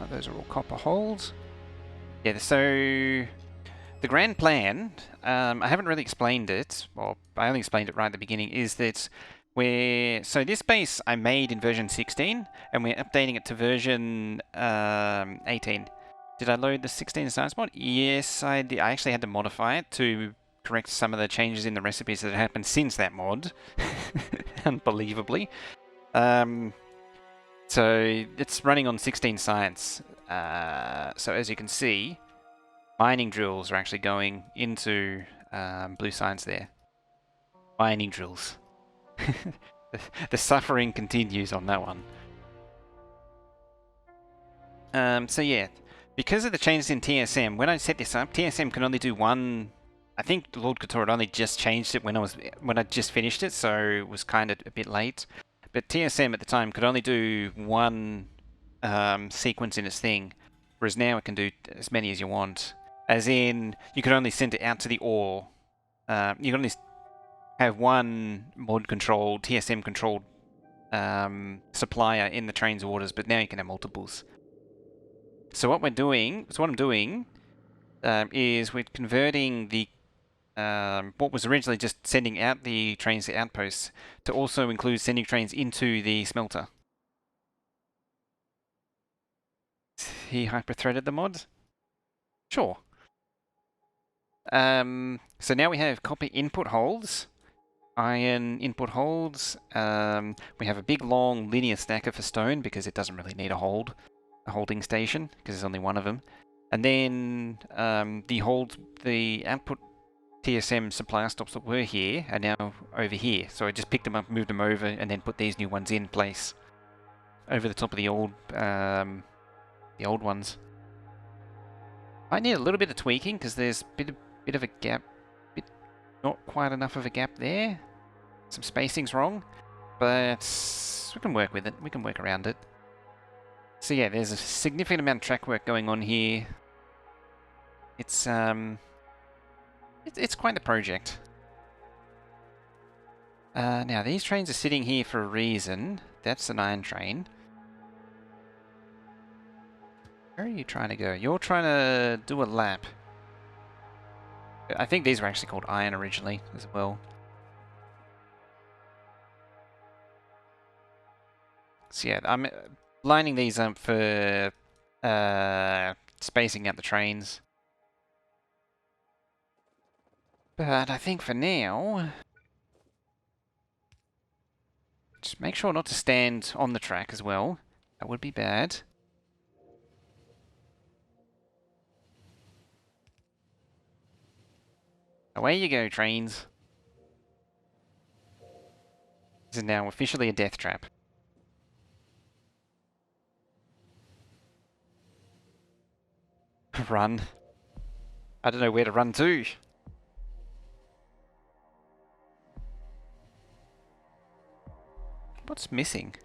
Those are all copper holes. Yeah, so the grand plan, I haven't really explained it, or I only explained it right at the beginning, is that so this base I made in version 16, and we're updating it to version 18. Did I load the 16 science mod? Yes, I did. I actually had to modify it to correct some of the changes in the recipes that have happened since that mod, unbelievably. So it's running on 16 science. So as you can see, mining drills are actually going into blue science there. Mining drills. The suffering continues on that one. So yeah, because of the changes in TSM, when I set this up, TSM can only do one. I think Lord Couture had only just changed it when I just finished it, so it was kind of a bit late. But TSM at the time could only do one sequence in its thing, whereas now it can do as many as you want. As in, you can only send it out to the ore. You can only have one mod-controlled, TSM-controlled supplier in the train's orders, but now you can have multiples. So what I'm doing is we're converting the what was originally just sending out the trains to outposts to also include sending trains into the smelter. He hyper-threaded the mod? Sure. So now we have copper input holes, iron input holes. We have a big long linear stacker for stone because it doesn't really need a holding station because there's only one of them. And then the output TSM supplier stops that were here are now over here. So I just picked them up, moved them over, and then put these new ones in place over the top of the old ones. I need a little bit of tweaking because there's a bit of a gap, not quite enough of a gap there. Some spacing's wrong, but we can work with it. We can work around it. So yeah, there's a significant amount of track work going on here. It's quite the project. Now these trains are sitting here for a reason. That's an iron train. Where are you trying to go? You're trying to do a lap. I think these were actually called iron originally as well. So yeah, I'm lining these up for spacing out the trains. But I think for now, just make sure not to stand on the track as well. That would be bad. Away you go, trains. This is now officially a death trap. Run. I don't know where to run to. What's missing?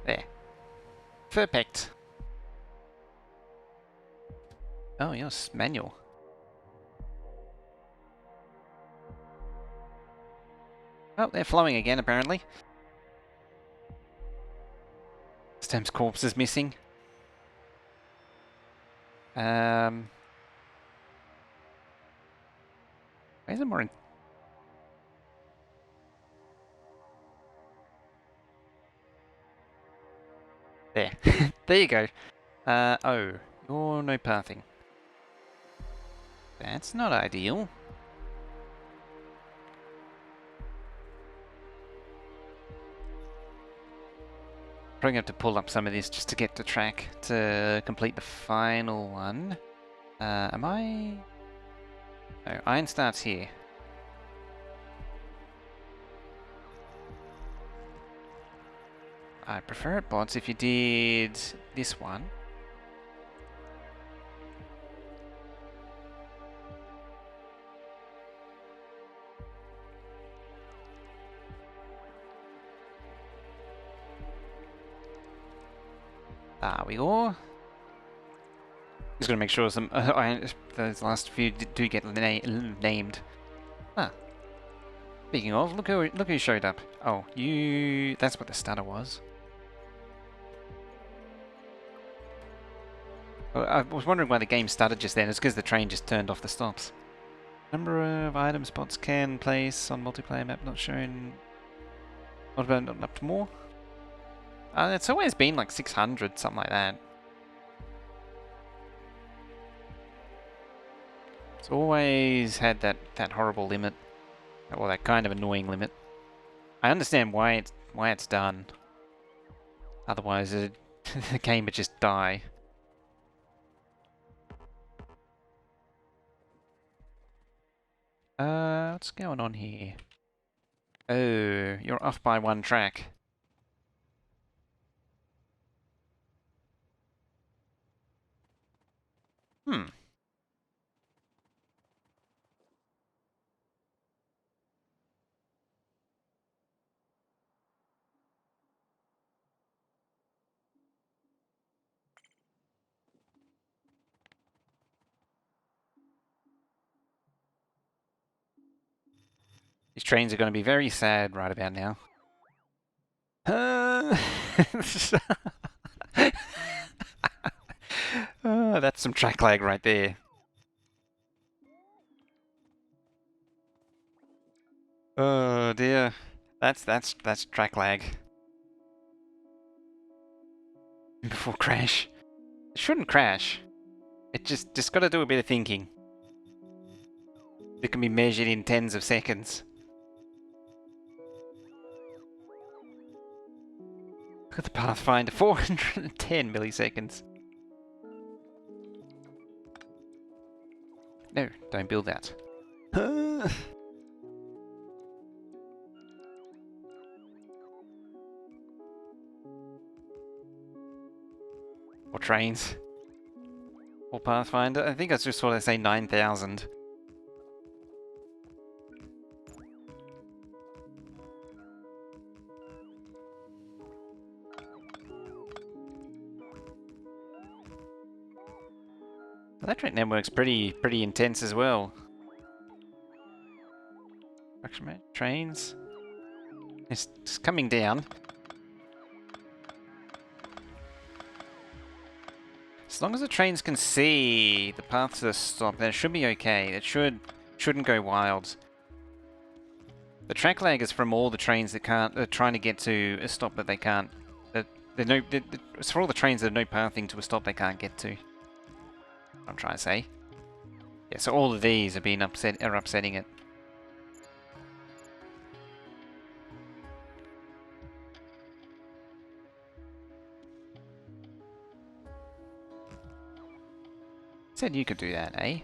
There. Perfect. Oh, yes, manual. Oh, they're flowing again, apparently. Stem's corpse is missing. Where's the more... There. There you go. Oh, you're no pathing. That's not ideal. Probably have to pull up some of this just to get the track to complete the final one. Am I... No, iron starts here. I prefer it, bots, if you did this one. There we go. Just gonna make sure some those last few do get named. Ah, speaking of, look who showed up. Oh, you. That's what the stutter was. I was wondering why the game started just then. It's because the train just turned off the stops. Number of item spots can place on multiplayer map not shown. Not up to more. It's always been like 600, something like that. It's always had that horrible limit, or that kind of annoying limit. I understand why it's done. Otherwise, the game would just die. What's going on here? Oh, you're off by one track. Hmm. These trains are going to be very sad right about now. Oh, that's some track lag right there. Oh dear, that's track lag. Before crash. It shouldn't crash. It just got to do a bit of thinking. It can be measured in tens of seconds. Look at the Pathfinder, 410 milliseconds. No, don't build that. Or trains. Or Pathfinder. I think I just saw they say 9,000. Electric network's pretty intense as well. Trains. It's coming down. As long as the trains can see the path to the stop, then it should be okay. It shouldn't go wild. The track lag is from all the trains that are trying to get to a stop that they can't. It's for all the trains that are no pathing to a stop they can't get to. I'm trying to say. Yeah, so all of these are upsetting it. Said you could do that, eh?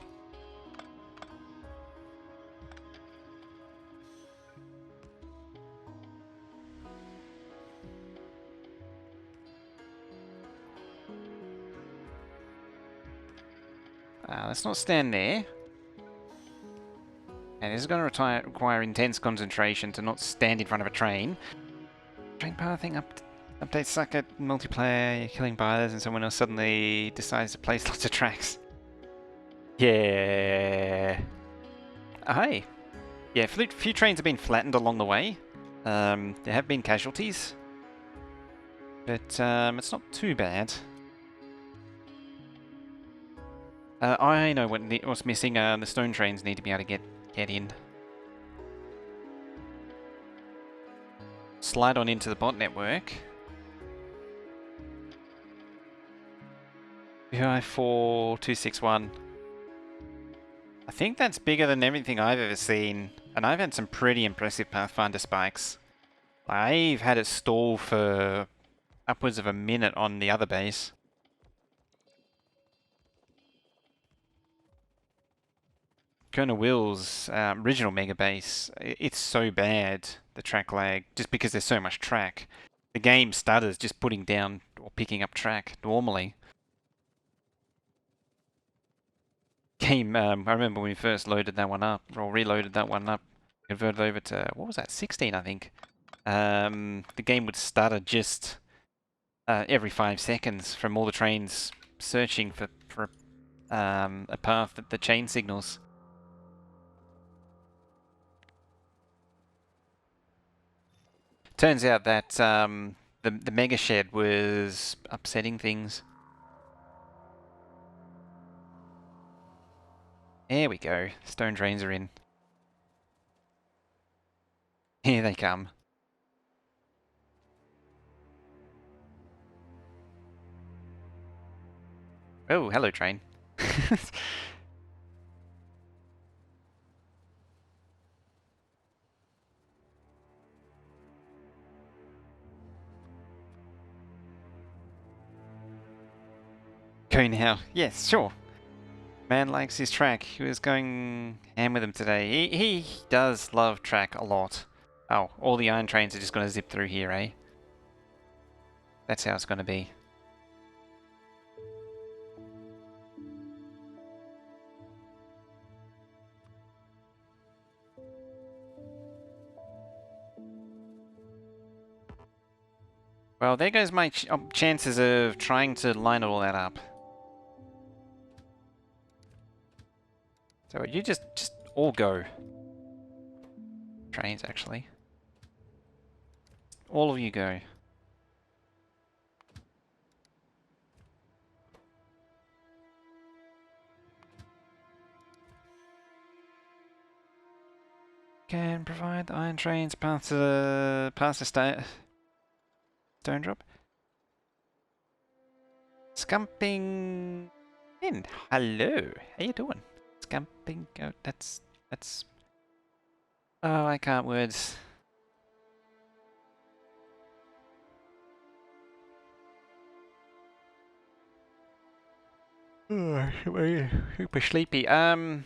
Let's not stand there. And this is going to require intense concentration to not stand in front of a train. Train pathing update suck at multiplayer, you're killing buyers, and someone else suddenly decides to place lots of tracks. Yeah. Hi. Yeah, a few trains have been flattened along the way. There have been casualties. But it's not too bad. I know what's missing. The stone trains need to be able to get in. Slide on into the bot network. VI4261. I think that's bigger than everything I've ever seen, and I've had some pretty impressive Pathfinder spikes. I've had it stall for upwards of a minute on the other base. Colonel Will's original Megabase, it's so bad, the track lag, just because there's so much track. The game stutters just putting down or picking up track normally. I remember when we first loaded that one up, or reloaded that one up, converted over to, what was that, 16 I think. The game would stutter just every 5 seconds from all the trains searching for a path that the chain signals. Turns out that the mega shed was upsetting things. There we go. Stone drains are in. Here they come. Oh, hello train. Go now. Yes, sure. Man likes his track. He was going ham with him today. He does love track a lot. Oh, all the iron trains are just going to zip through here, eh? That's how it's going to be. Well, there goes my chances of trying to line all that up. So you just all go. Trains, actually. All of you go. Can provide the iron trains past the stone drop. Scumping in. Hello. How you doing? Scumping goat. That's. Oh, I can't words. Super sleepy. They're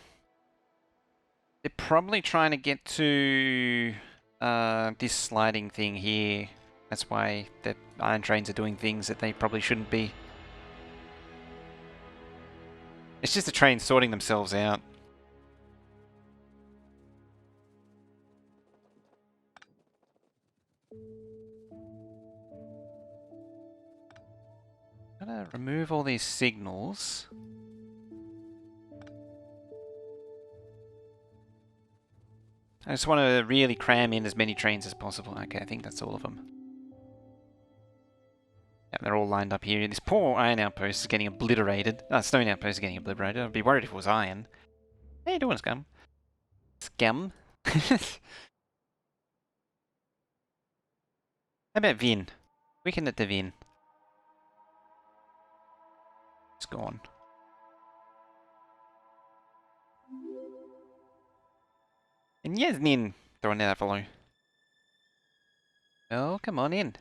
probably trying to get to this sliding thing here. That's why the iron trains are doing things that they probably shouldn't be. It's just the trains sorting themselves out. I'm gonna remove all these signals. I just want to really cram in as many trains as possible. Okay, I think that's all of them. Yeah, they're all lined up here. This poor iron outpost is getting obliterated. Stone outpost is getting obliterated. I'd be worried if it was iron. How you doing, Scum? Scum? How about Vin? Weekend at the Vin. It's gone. And Yasmin throwing that follow. Oh, come on in.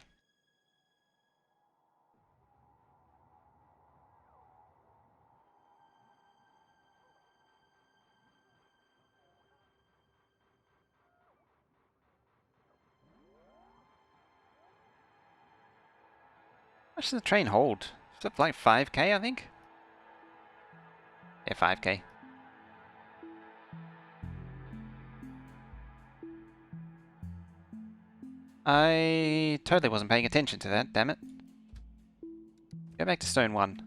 How much does the train hold? Is it like 5k, I think? Yeah, 5k. I totally wasn't paying attention to that, damn it. Go back to stone 1.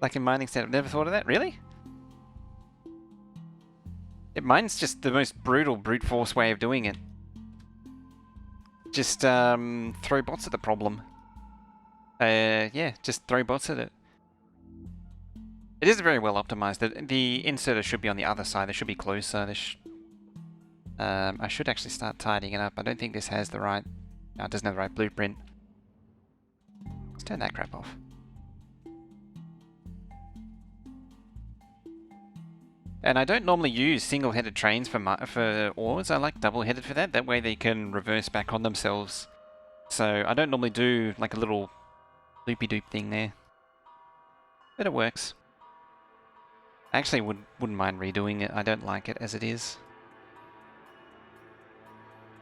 Like in mining stand, I've never thought of that. Really? Mine's just the most brutal brute force way of doing it. Just throw bots at the problem. Yeah, just throw bots at it. It is very well optimized. The inserter should be on the other side. They should be closer. I should actually start tidying it up. I don't think this has the right... No, it doesn't have the right blueprint. Let's turn that crap off. And I don't normally use single-headed trains for ores. I like double-headed for that. That way they can reverse back on themselves. So I don't normally do like a little loopy-doop thing there. But it works. I actually wouldn't mind redoing it. I don't like it as it is.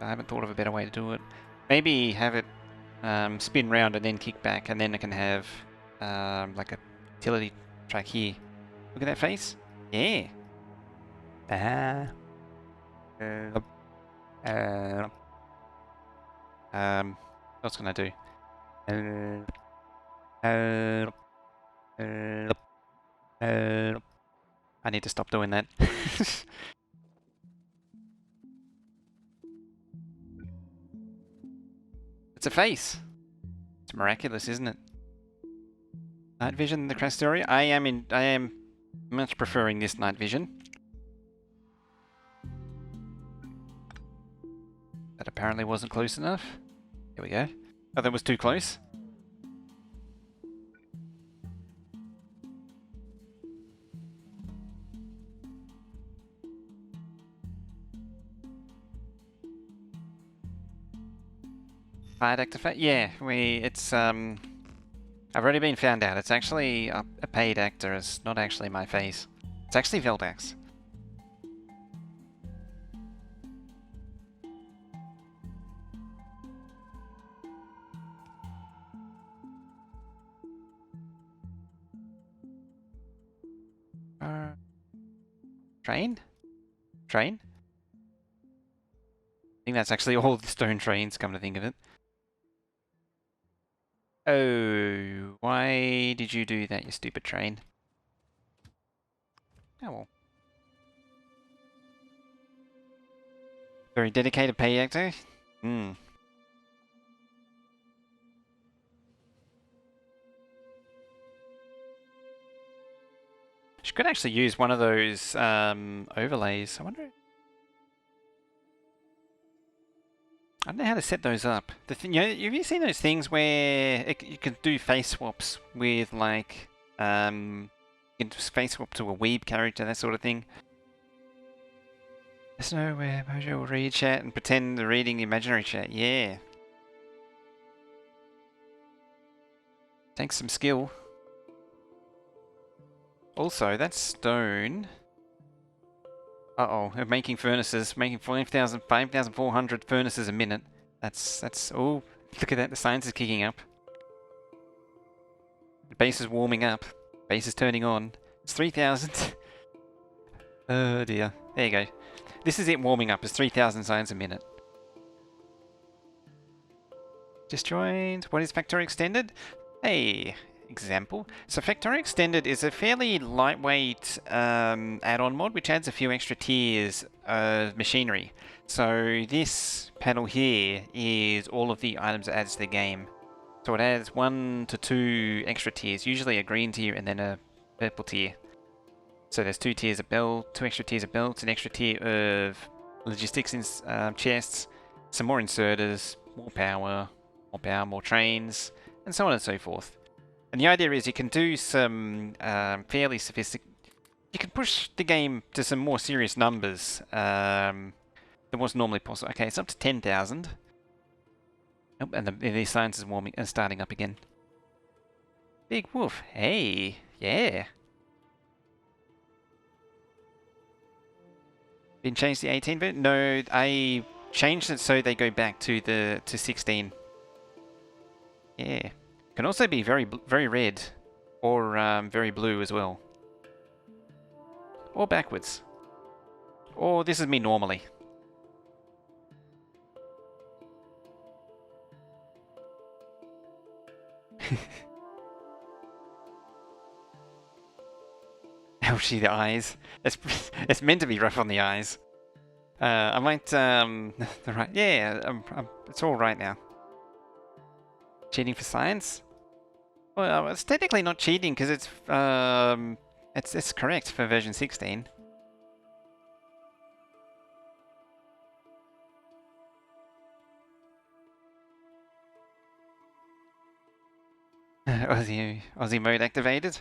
I haven't thought of a better way to do it. Maybe have it spin round and then kick back, and then I can have like a utility track here. Look at that face. Yeah. What's can I do? I need to stop doing that. It's a face. It's miraculous, isn't it? Night vision, the Factorio. I am much preferring this night vision. That apparently wasn't close enough. Here we go. Oh, that was too close. Fired activate? Yeah, I've already been found out. It's actually a paid actor. It's not actually my face. It's actually Veldax. Train? Train? I think that's actually all the stone trains, come to think of it. Oh, why did you do that, you stupid train? Oh well. Very dedicated pay actor? Hmm. She could actually use one of those overlays. I don't know how to set those up. The thing, have you seen those things where you can do face swaps with like, you can just face swap to a weeb character, that sort of thing? There's nowhere Mojo will read chat and pretend they're reading the imaginary chat. Yeah. Takes some skill. Also, that stone... Uh-oh, making furnaces, making 5,400 furnaces a minute. That's, oh, look at that, the science is kicking up. The base is warming up. Base is turning on. It's 3,000. Oh dear. There you go. This is it warming up. It's 3,000 science a minute. Disjoint. What is Factorio Extended? Hey, example. So Factorio Extended is a fairly lightweight add-on mod which adds a few extra tiers of machinery. So this panel here is all of the items it adds to the game. So it adds 1 to 2 extra tiers, usually a green tier and then a purple tier. So there's 2 tiers of belt, 2 extra tiers of belts, an extra tier of logistics in chests, some more inserters, more power, more trains, and so on and so forth. And the idea is you can do some fairly sophisticated... You can push the game to some more serious numbers than what's normally possible. Okay, it's up to 10,000. Oh, and the science is starting up again. Big Wolf, hey, yeah. Didn't change the 18 bit? No, I changed it so they go back to 16. Yeah. Can also be very red, or very blue as well. Or backwards. Or this is me normally. Ouchie, the eyes. It's meant to be rough on the eyes. I might, right, yeah, it's all right now. Cheating for science? Well, it's technically not cheating because it's correct for version 16. Aussie mode activated.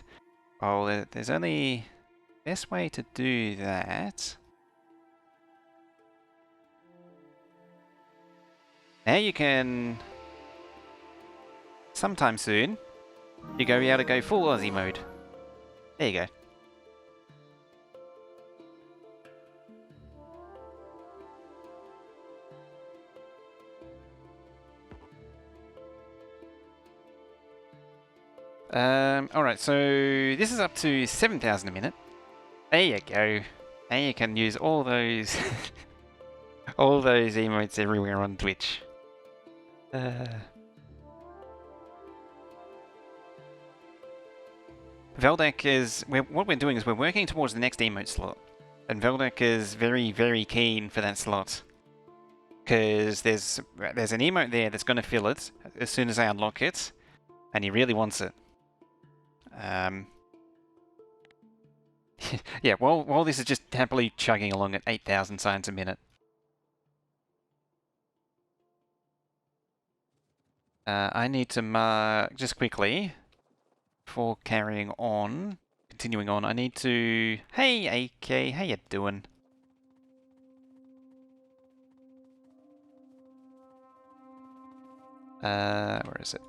Oh, there's only best way to do that. Now you can sometime soon you're going to be able to go full Aussie mode. There you go. Alright, so this is up to 7,000 a minute. There you go. Now you can use all those all those emotes everywhere on Twitch. Veldak is... what we're doing is we're working towards the next emote slot. And Veldak is very, very keen for that slot. Because there's an emote there that's going to fill it as soon as I unlock it. And he really wants it. Yeah, while this is just happily chugging along at 8,000 signs a minute. I need to mark, just quickly, before carrying on, continuing on, I need to... Hey, AK, how you doing? Where is it?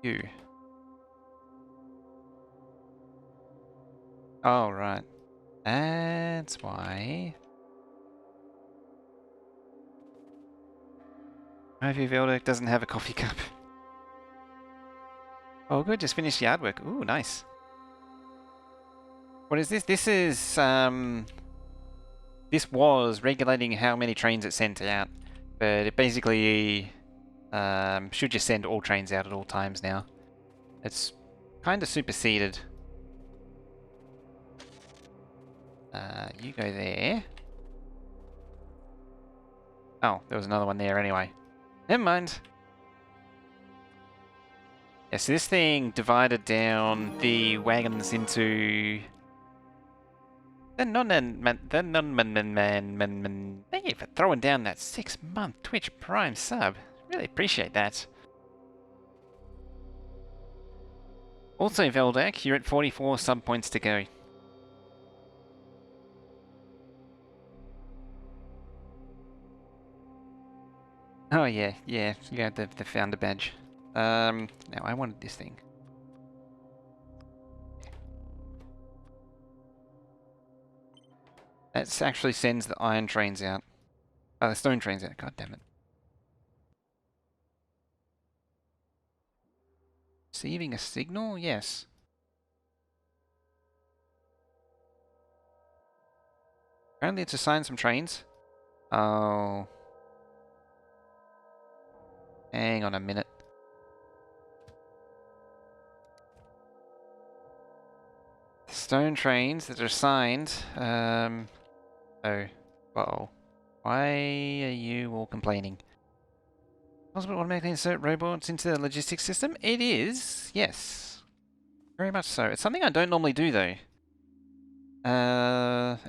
You. Oh, right. That's why. Ivy Veldak doesn't have a coffee cup. Oh, good, just finished the artwork. Ooh, nice. What is this? This is, this was regulating how many trains it sent out. But it basically, should just send all trains out at all times now. It's kind of superseded. You go there. Oh, there was another one there anyway. Never mind. Yeah, so this thing divided down the wagons into... Thank you for throwing down that 6-month Twitch Prime sub. Really appreciate that. Also, Veldak, you're at 44 sub points to go. Oh yeah, you got the founder badge. Now I wanted this thing. That actually sends the iron trains out. Oh, the stone trains out, god damn it. Receiving a signal? Yes. Apparently it's assigned some trains. Oh. Hang on a minute. Stone trains that are assigned. Oh. Uh-oh. Why are you all complaining? Possible to automatically insert robots into the logistics system? It is, yes. Very much so. It's something I don't normally do, though.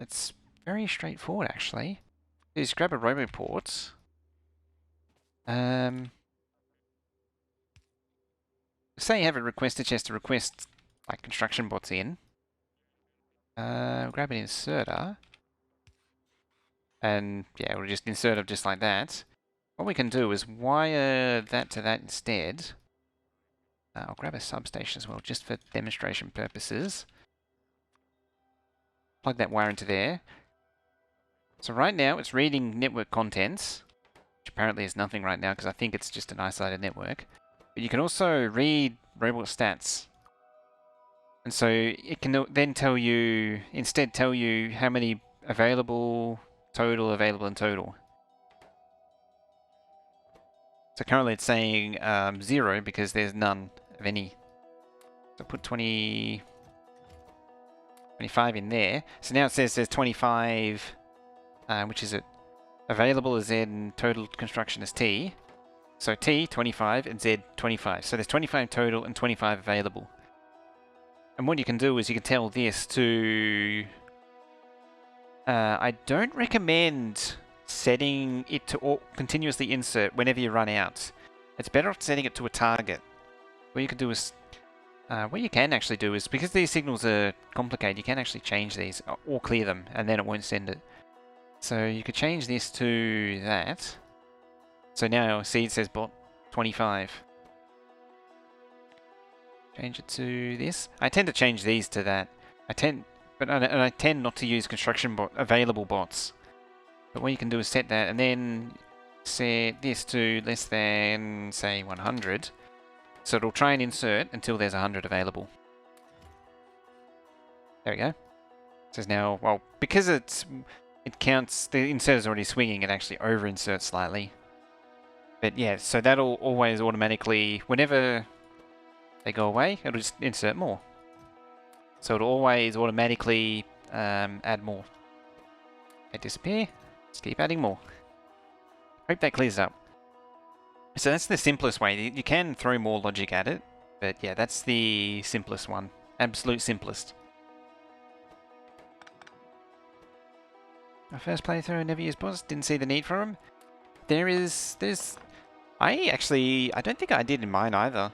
It's very straightforward, actually. You just grab a roboport. Say you have a requester chest to request, like, construction bots in. Grab an inserter. And, yeah, we'll just insert it just like that. What we can do is wire that to that instead. I'll grab a substation as well, just for demonstration purposes. Plug that wire into there. So right now, it's reading network contents, which apparently is nothing right now, because I think it's just an isolated network. But you can also read robot stats. And so it can then tell you, instead tell you how many available, available, and total. So currently it's saying 0 because there's none of any. So put 25 in there. So now it says there's 25, which is it? Available is Z and total construction is T. So T, 25, and Z, 25. So there's 25 total and 25 available. And what you can do is you can tell this to... I don't recommend setting it to continuously insert whenever you run out. It's better off setting it to a target. What you can do is... what you can actually do is, because these signals are complicated, you can actually change these or clear them, and then it won't send it. So you could change this to that. So now, see, it says bot 25. Change it to this. I tend to change these to that. I tend not to use construction available bots. But what you can do is set that, and then set this to less than, say, 100. So it'll try and insert until there's 100 available. There we go. It says now, well, because it counts, the insert is already swinging, it actually over-inserts slightly. But yeah, so that'll always automatically, whenever they go away, it'll just insert more. So it'll always automatically add more. They disappear, just keep adding more. Hope that clears up. So that's the simplest way. You can throw more logic at it, but yeah, that's the simplest one. Absolute simplest. My first playthrough, I never used bots, didn't see the need for them. There's... I don't think I did in mine either.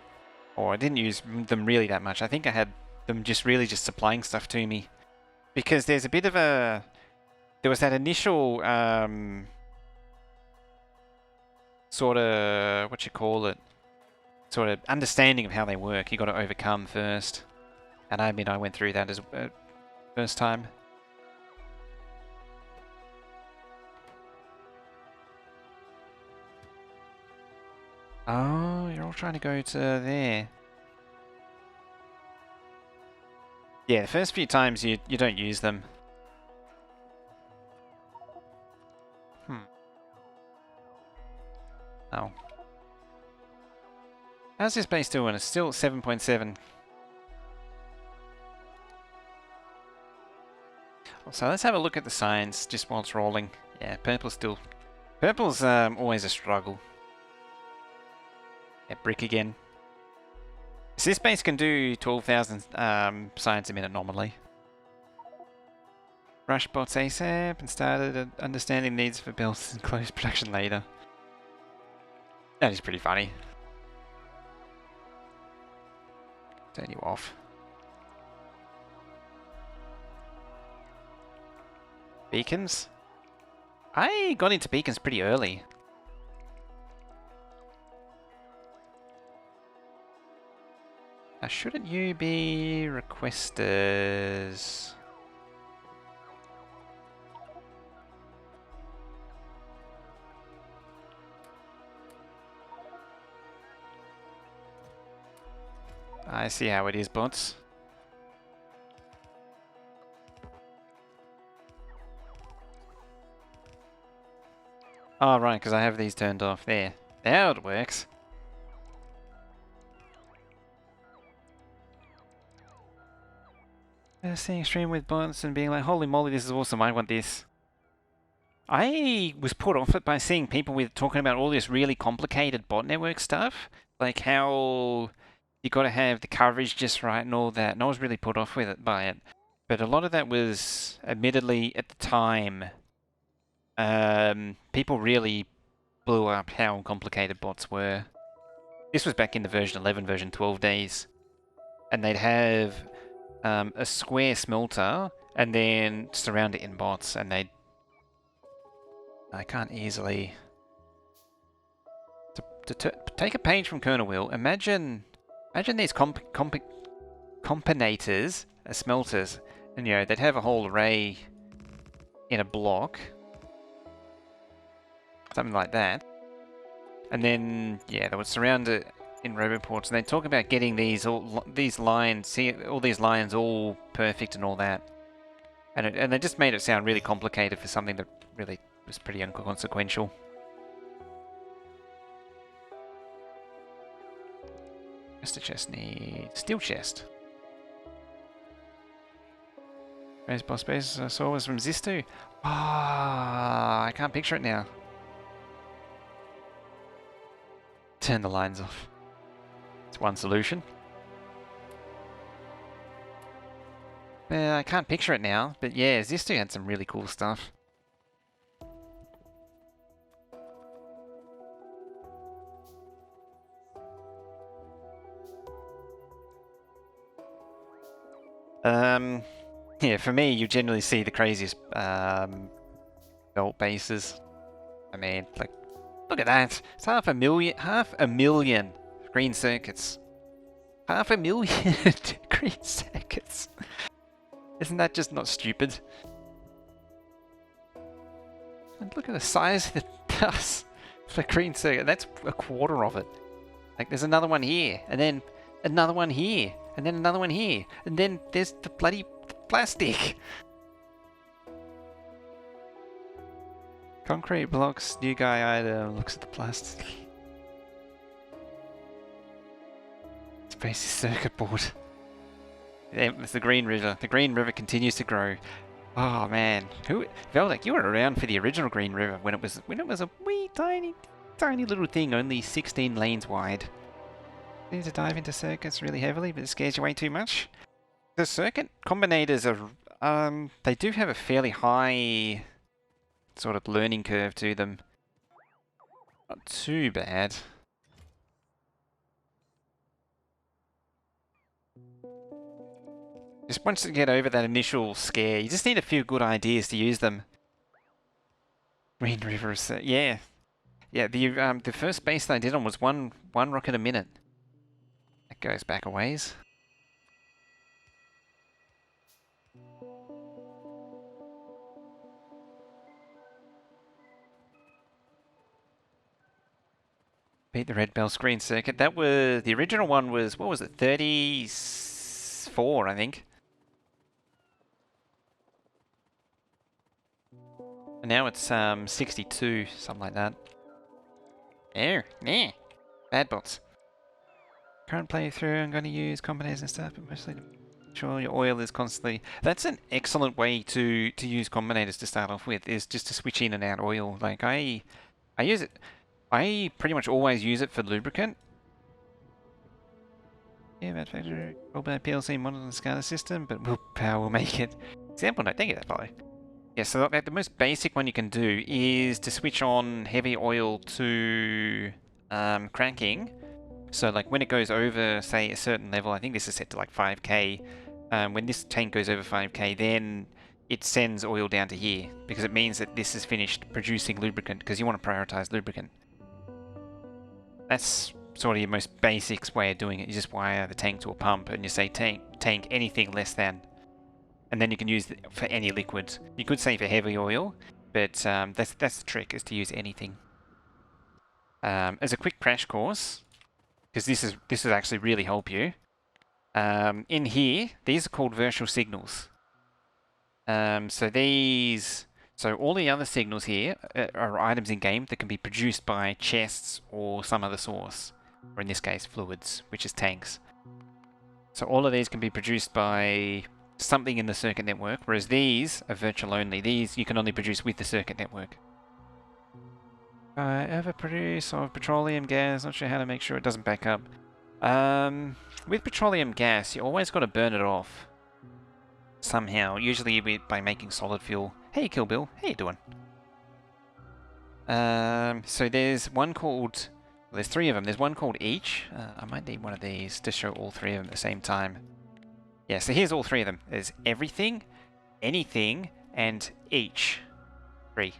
Or I didn't use them really that much. I think I had them just really just supplying stuff to me. Because there's a bit of a... There was that initial... sort of... What you call it? Sort of understanding of how they work. You got to overcome first. And I admit I went through that as first time. Oh, you're all trying to go to there. Yeah, the first few times you don't use them. Oh. How's this base doing? It's still 7.7. So let's have a look at the signs just while it's rolling. Yeah, purple's still... Purple's always a struggle. Yeah, brick again. So this base can do 12,000 signs a minute normally. Rush bots ASAP and started understanding needs for builds and close production later. That is pretty funny. Turn you off. Beacons? I got into beacons pretty early. Now, shouldn't you be requesters? I see how it is, bots. Oh, right, because I have these turned off. There. Now it works. Seeing stream with bots and being like, holy moly, this is awesome, I want this. I was put off it by seeing people with talking about all this really complicated bot network stuff. Like how you got to have the coverage just right and all that. And I was really put off with it by it. But a lot of that was, admittedly, at the time, people really blew up how complicated bots were. This was back in the version 11, version 12 days. And they'd have a square smelter and then surround it in bots, and they'd... I can't easily... To take a page from Colonel Will, imagine these componators, smelters, and you know, they'd have a whole array in a block. Something like that. And then, yeah, they would surround it in roboports, and they talk about getting these lines, see all these lines all perfect and all that. And they just made it sound really complicated for something that really was pretty inconsequential. Mr. Chest needs steel chest. Raised boss base I saw was from Zistu. Ah, I can't picture it now. Turn the lines off. It's one solution. I can't picture it now, but yeah, Zistu had some really cool stuff. Yeah, for me, you generally see the craziest belt bases. I mean, like, look at that. It's half a million green circuits. 500,000 green circuits. Isn't that just not stupid? And look at the size of the dust for green circuit. That's a quarter of it. Like, there's another one here, and then another one here, and then another one here, and then there's the bloody plastic. Concrete blocks, new guy item, looks at the plastic. Megabase circuit board. It's the Green River. The Green River continues to grow. Oh man, Veldak, you were around for the original Green River when it was a wee tiny little thing, only 16 lanes wide. Need to dive into circuits really heavily, but it scares you way too much. The circuit combinators are they do have a fairly high sort of learning curve to them. Not too bad. Just once you get over that initial scare, you just need a few good ideas to use them. Green River, yeah. Yeah, the first base that I did on was one rocket a minute. That goes back a ways. Beat the red bell screen circuit. That was the original one was, what was it, 34, I think. And now it's 62, something like that. There, nah. Bad bots. Current playthrough, I'm going to use combinators and stuff, but mostly to make sure your oil is constantly... That's an excellent way to use combinators to start off with, is just to switch in and out oil. Like, I use it... I pretty much always use it for lubricant. Yeah, that Factorio rolled by PLC monitor the SCADA system, but willpower will make it. Example note, thank you, that follow. Yeah, so the most basic one you can do is to switch on heavy oil to cranking. So like when it goes over, say, a certain level, I think this is set to like 5k, when this tank goes over 5k, then it sends oil down to here, because it means that this is finished producing lubricant, because you want to prioritize lubricant. That's sort of your most basic way of doing it. You just wire the tank to a pump, and you say tank anything less than. And then you can use it for any liquids. You could say for heavy oil, but that's the trick, is to use anything. As a quick crash course, because this is actually really help you. In here, these are called virtual signals. So all the other signals here are items in game that can be produced by chests or some other source, or in this case, fluids, which is tanks. So all of these can be produced by something in the circuit network, whereas these are virtual only. These you can only produce with the circuit network. Overproduce of petroleum gas, not sure how to make sure it doesn't back up. With petroleum gas, you always got to burn it off. Somehow, usually by making solid fuel. Hey Kill Bill, how you doing? So there's one called... Well, there's three of them. There's one called each. I might need one of these to show all three of them at the same time. Yeah, so here's all three of them. There's everything, anything, and each. Three.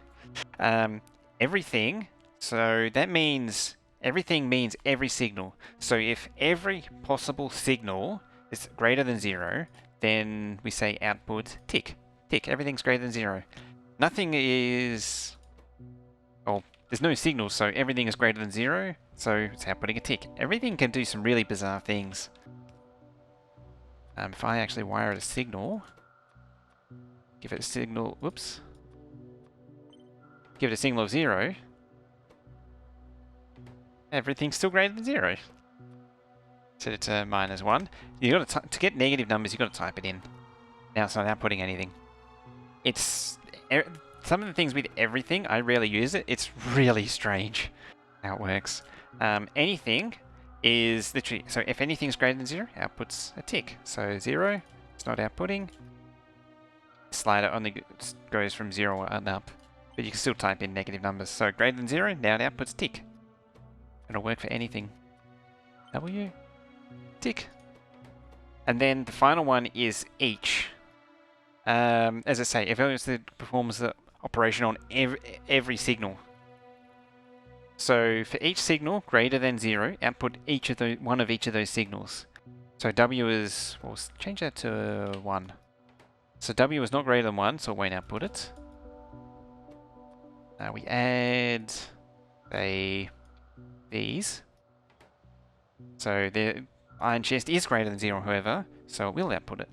Everything, so that means... Everything means every signal. So if every possible signal is greater than 0, then we say output tick. Tick, everything's greater than 0. Nothing is... Oh, there's no signals, so everything is greater than 0, so it's outputting a tick. Everything can do some really bizarre things. If I actually wire it a signal... Give it a signal... Whoops. Give it a signal of 0... Everything's still greater than 0. Set it to -1. You got to get negative numbers. You got to type it in. Now it's not outputting anything. It's some of the things with everything. I rarely use it. It's really strange how it works. Anything is literally so. If anything's greater than 0, outputs a tick. So 0, it's not outputting. Slider only goes from 0 and up, but you can still type in negative numbers. So greater than 0, now it outputs tick. It'll work for anything. W. Tick. And then the final one is each. As I say, if it performs the operation on every signal. So for each signal greater than 0, output one of each of those signals. So W is... Well, change that to 1. So W is not greater than 1, so it won't output it. We add... these. So the iron chest is greater than 0, however, so it will output it.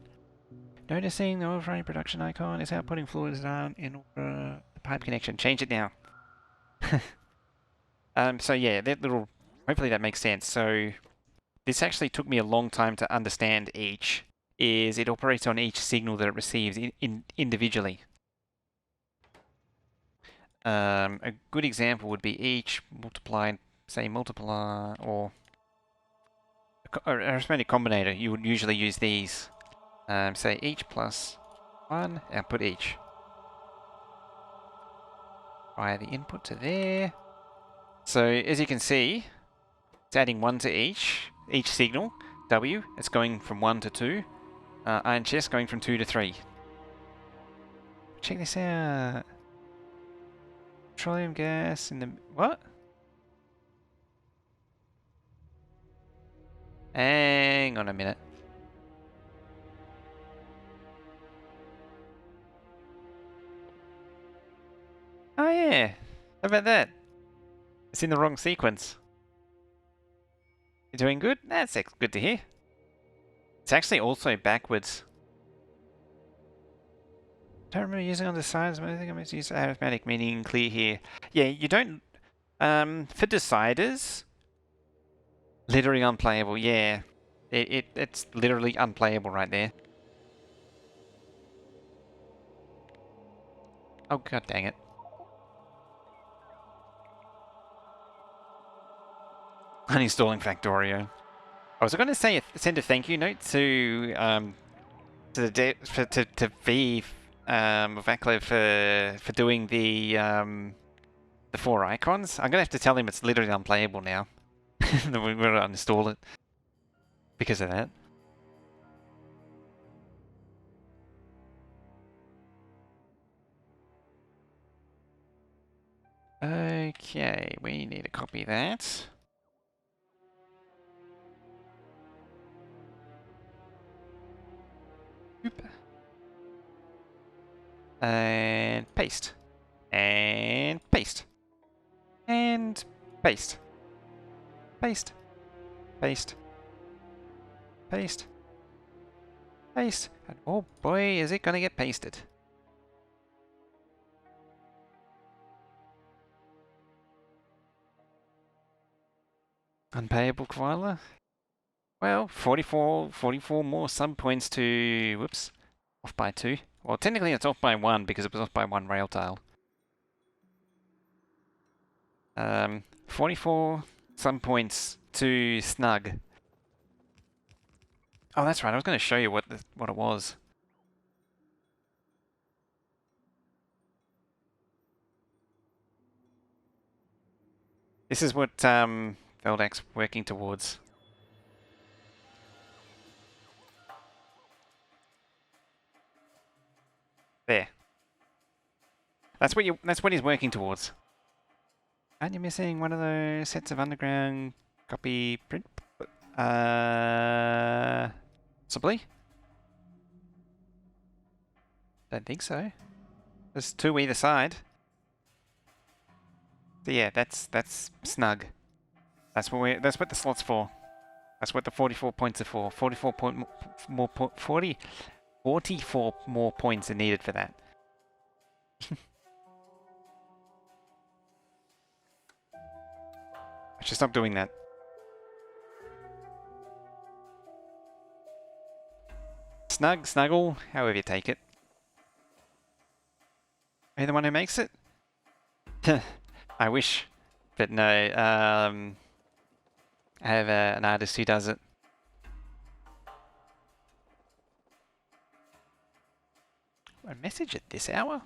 Noticing the oil frame production icon is outputting fluids down in the pipe connection. Change it now. So yeah, that little... Hopefully that makes sense. So this actually took me a long time to understand each, is it operates on each signal that it receives individually. A good example would be each multiplied, say multiply, or an arithmetic combinator. You would usually use these. Say each plus 1, output each. Via the input to there. So as you can see, it's adding 1 to each signal, W. It's going from 1 to 2. Iron chest going from 2 to 3. Check this out. Petroleum gas in the... What? Hang on a minute. Oh yeah. How about that? It's in the wrong sequence. You're doing good? That's good to hear. It's actually also backwards. Don't remember using on the sides. I think I'm going to use arithmetic meaning clear here. Yeah, you don't... for deciders... Literally unplayable, yeah. It's literally unplayable right there. Oh god dang it. Uninstalling Factorio. I was going to say send a thank you note to V Vaclav for doing the 4 icons. I'm gonna have to tell him it's literally unplayable now. We're gonna uninstall it because of that. Okay, we need to copy that. Oop. And paste. And paste. And paste. Paste. Paste. Paste. Paste. And oh boy, is it gonna get pasted. Unpayable koala? Well, 44 more sub points to... Whoops. Off by 2. Well, technically it's off by 1 because it was off by 1 rail tile. 44 sub points to snug. Oh, that's right. I was going to show you what it was. This is what Veldak's working towards. There. That's what he's working towards. And you're missing one of those sets of underground copy print. Possibly? Don't think so. There's 2 either side. So yeah, that's snug. That's what the slot's for. That's what the 44 points are for. 44 more points are needed for that. I should stop doing that. Snug, snuggle, however you take it. Are you the one who makes it? I wish, but no. I have an artist who does it. A message at this hour?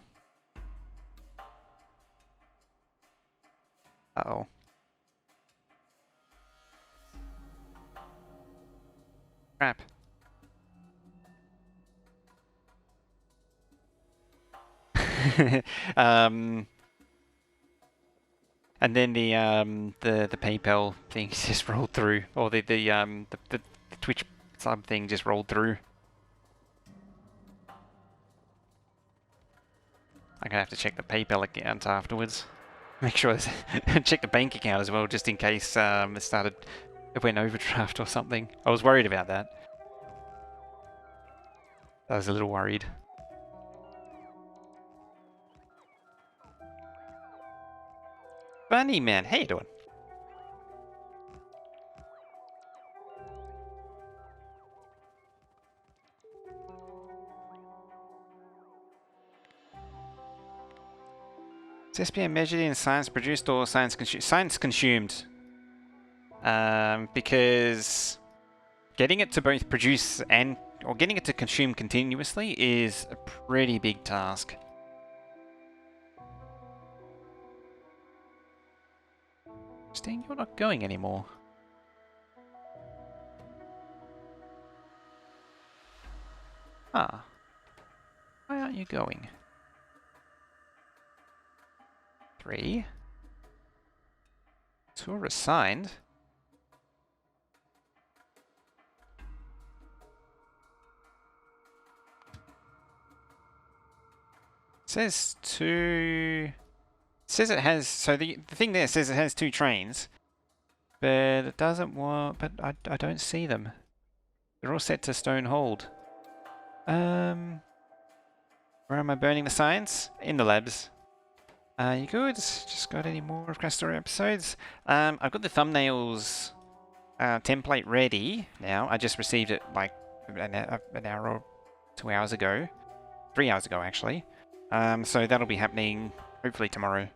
Uh-oh. Crap. And then the PayPal thing just rolled through, or the Twitch sub thing just rolled through. I'm gonna have to check the PayPal account afterwards. Make sure check the bank account as well, just in case it went overdraft or something. I was worried about that. I was a little worried. Bunny man, how you doing? Is SPM measured in science produced or science consumed? Science consumed. Because getting it to both produce and or getting it to consume continuously is a pretty big task. Sting, you're not going anymore. Ah. Why aren't you going? 3. Tour assigned. Says 2... Says it has... So the thing there says it has 2 trains. But it doesn't want... But I don't see them. They're all set to stone hold. Where am I burning the science? In the labs. You good? Just got any more of Crash Story episodes? I've got the thumbnails template ready now. I just received it like an hour or 2 hours ago. 3 hours ago, actually. So that'll be happening hopefully tomorrow.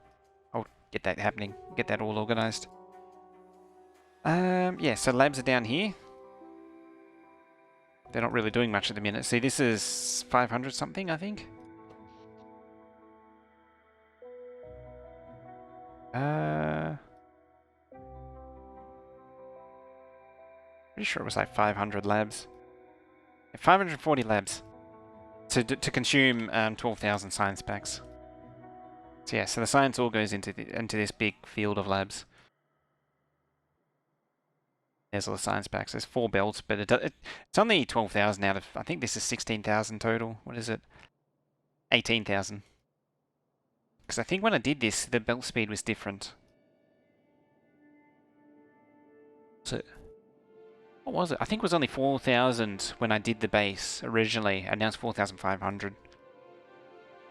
I'll get that happening. Get that all organized. Yeah, so labs are down here. They're not really doing much at the minute. See, this is 500 something, I think. Pretty sure it was like 500 labs. 540 labs to consume 12,000 science packs. So yeah, so the science all goes into this big field of labs. There's all the science packs. There's 4 belts, but it's only 12,000 out of, I think this is 16,000 total. What is it? 18,000. Because I think when I did this, the belt speed was different. So, what was it? I think it was only 4,000 when I did the base originally, and now it's 4,500.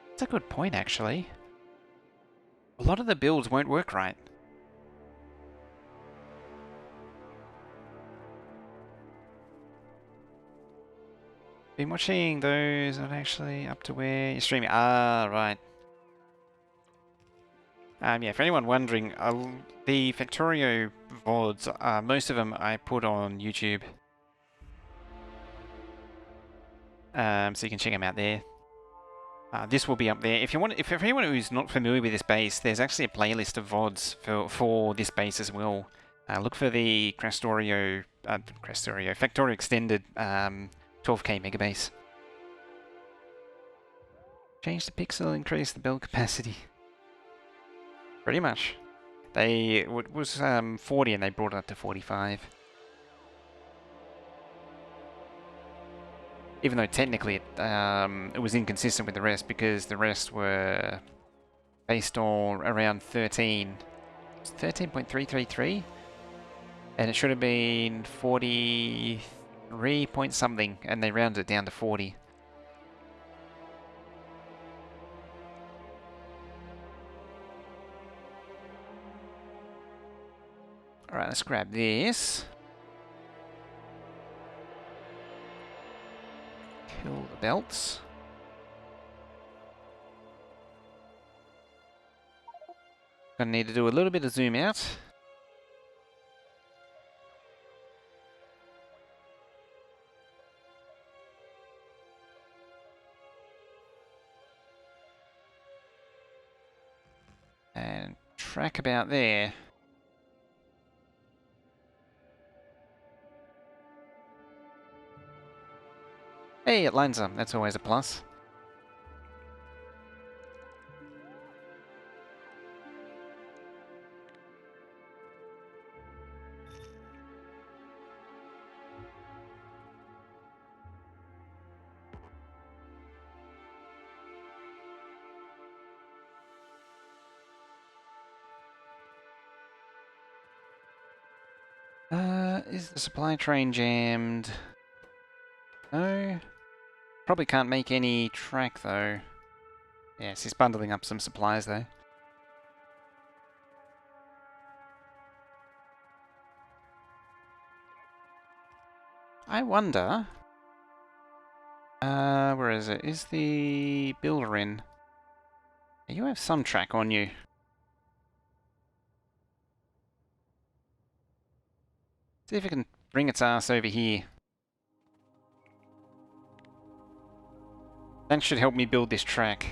That's a good point, actually. A lot of the builds won't work right. Been watching those, not actually up to where you're streaming. Ah, right. Yeah, for anyone wondering, the Factorio VODs, most of them I put on YouTube. So you can check them out there. This will be up there. If you want, if for anyone who's not familiar with this base, there's actually a playlist of VODs for this base as well. Look for the Factorio Extended 12K Megabase. Change the pixel, increase the build capacity. Pretty much. It was 40 and they brought it up to 45. Even though technically it was inconsistent with the rest because the rest were based on around 13. 13.333? And it should have been 43 point something and they rounded it down to 40. Alright, let's grab this. Kill the belts. Gonna need to do a little bit of zoom out. And track about there. Hey, it lines up. That's always a plus. Is the supply train jammed? No. Probably can't make any track though. Yes, he's bundling up some supplies though. I wonder... where is it? Is the builder in? You have some track on you. See if it can bring its ass over here. That should help me build this track.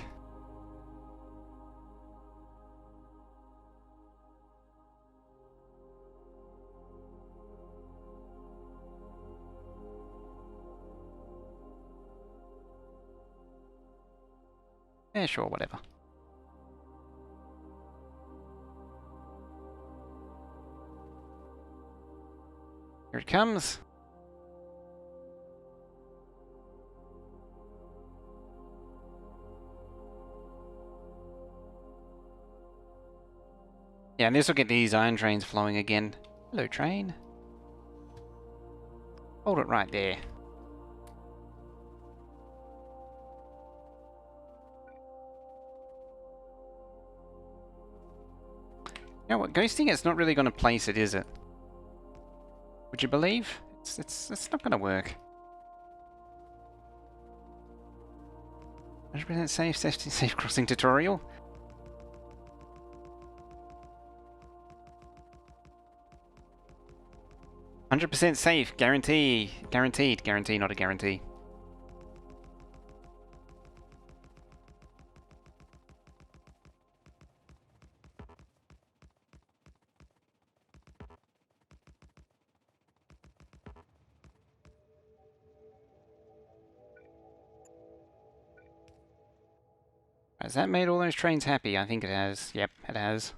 Yeah, sure, whatever. Here it comes. Yeah, and this will get these iron trains flowing again. Hello, train. Hold it right there. You know what, ghosting, it's not really going to place it, is it? Would you believe? It's not going to work. 100% safe crossing tutorial. "100% safe, guarantee, guaranteed, guarantee, not a guarantee." Has that made all those trains happy? I think it has. Yep, it has.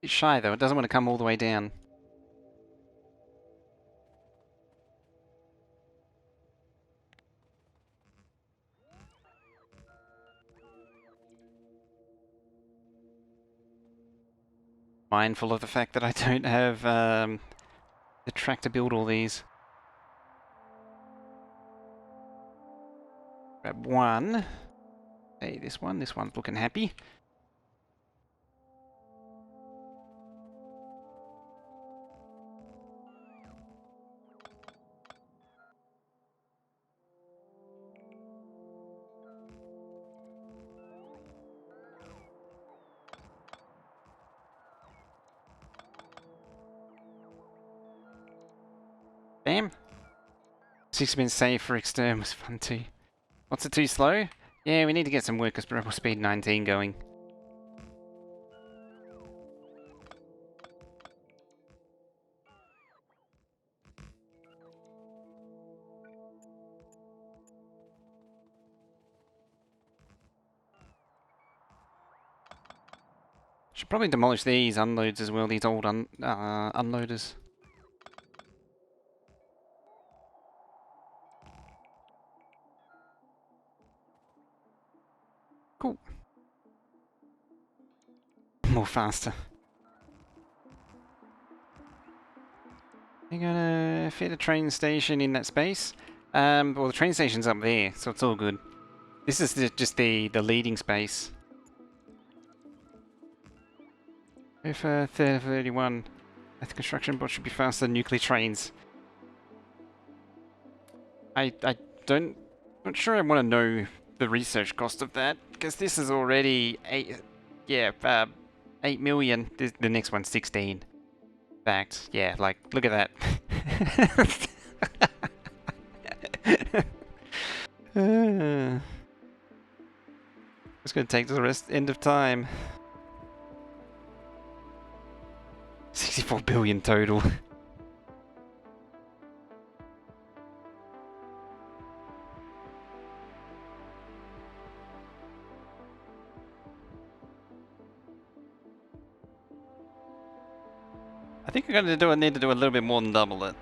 It's shy though, it doesn't want to come all the way down. Mindful of the fact that I don't have the track to build all these. Grab one. Hey, this one's looking happy. Bam. 6 safe for extern was fun too. What's it too slow? Yeah, we need to get some workers speed 19 going. Should probably demolish these unloads as well, these old unloaders. Cool. More faster. You're gonna fit a train station in that space. Well, the train station's up there, so it's all good. This is just the leading space. If 31, the construction bot should be faster than nuclear trains. I don't, not sure I want to know the research cost of that, because this is already 8 million. The next one's 16. Fact, yeah, like, look at that. It's gonna take to the end of time. 64 billion total. I think we're gonna need to do a little bit more than double it.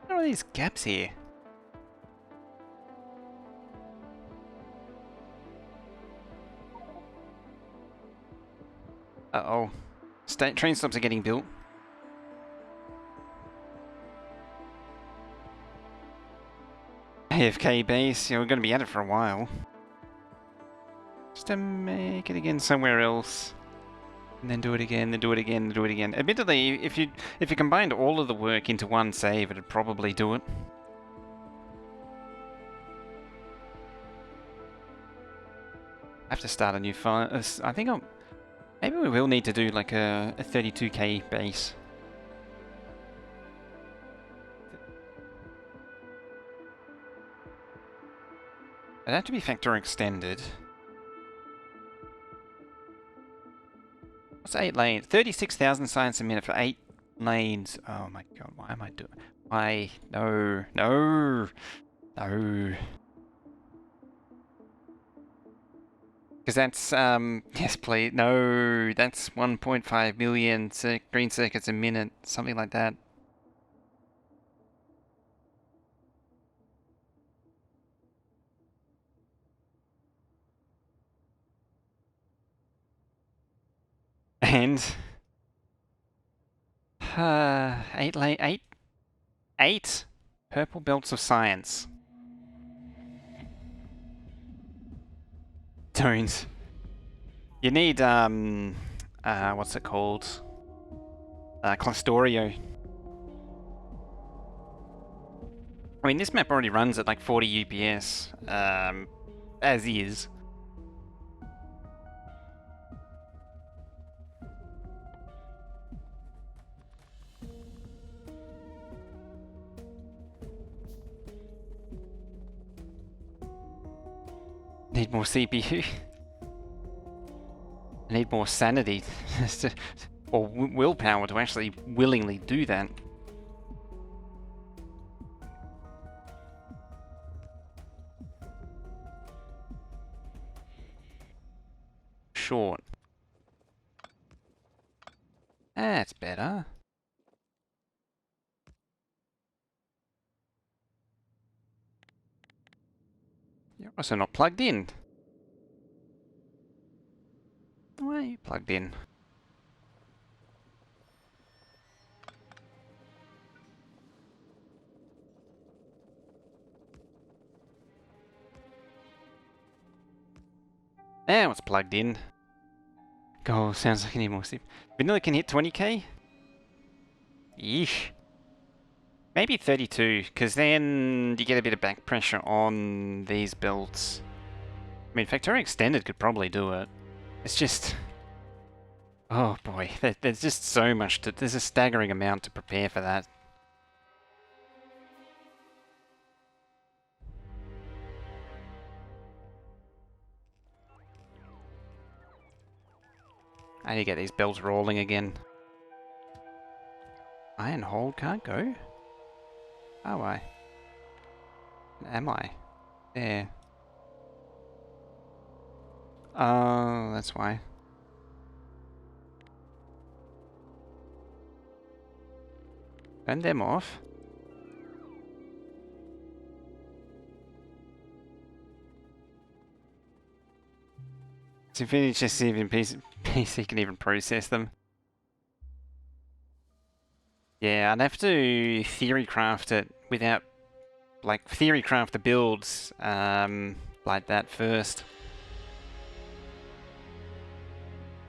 What are these gaps here? Uh-oh. Train stops are getting built. AFK base, yeah, we're gonna be at it for a while. Just to make it again somewhere else. And then do it again, then do it again, then do it again. Admittedly, if you combined all of the work into one save, it'd probably do it. I have to start a new file. I think maybe we will need to do like a 32K base. It'd have to be Factorio extended. What's 8 lanes? 36,000 science a minute for 8 lanes. Oh my god, why am I doing... Why? No, no, no. Because that's, yes please, no, that's 1.5 million green circuits a minute, something like that. And... eight purple belts of science. Don't. You need, what's it called? Factorio. I mean, this map already runs at like 40 UPS, as is. Need more CPU. I need more sanity, or willpower to actually willingly do that. Short. That's better. You're also not plugged in. Why are you plugged in? Now it's plugged in. Oh, sounds like I need more CPU. Vanilla can hit 20k? Yeesh. Maybe 32, because then you get a bit of back pressure on these builds. I mean, Factorio Extended could probably do it. It's just... Oh boy, there's just so much to... There's a staggering amount to prepare for that. I need to get these builds rolling again. Iron hold can't go? Oh, I? Am I? There. Oh, that's why. Turn them off. So if it's just even PC can even process them. Yeah, I'd have to theory craft it without, like, theory craft the builds, like that first.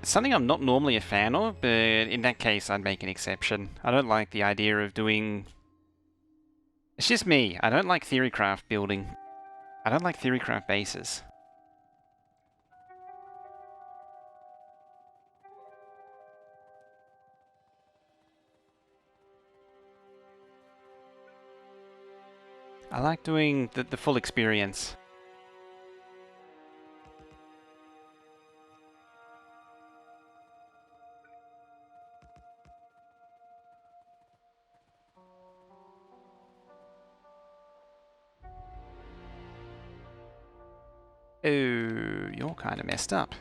It's something I'm not normally a fan of, but in that case I'd make an exception. I don't like the idea of doing... It's just me, I don't like theory craft building. I don't like theory craft bases. I like doing the full experience. Oh, you're kind of messed up.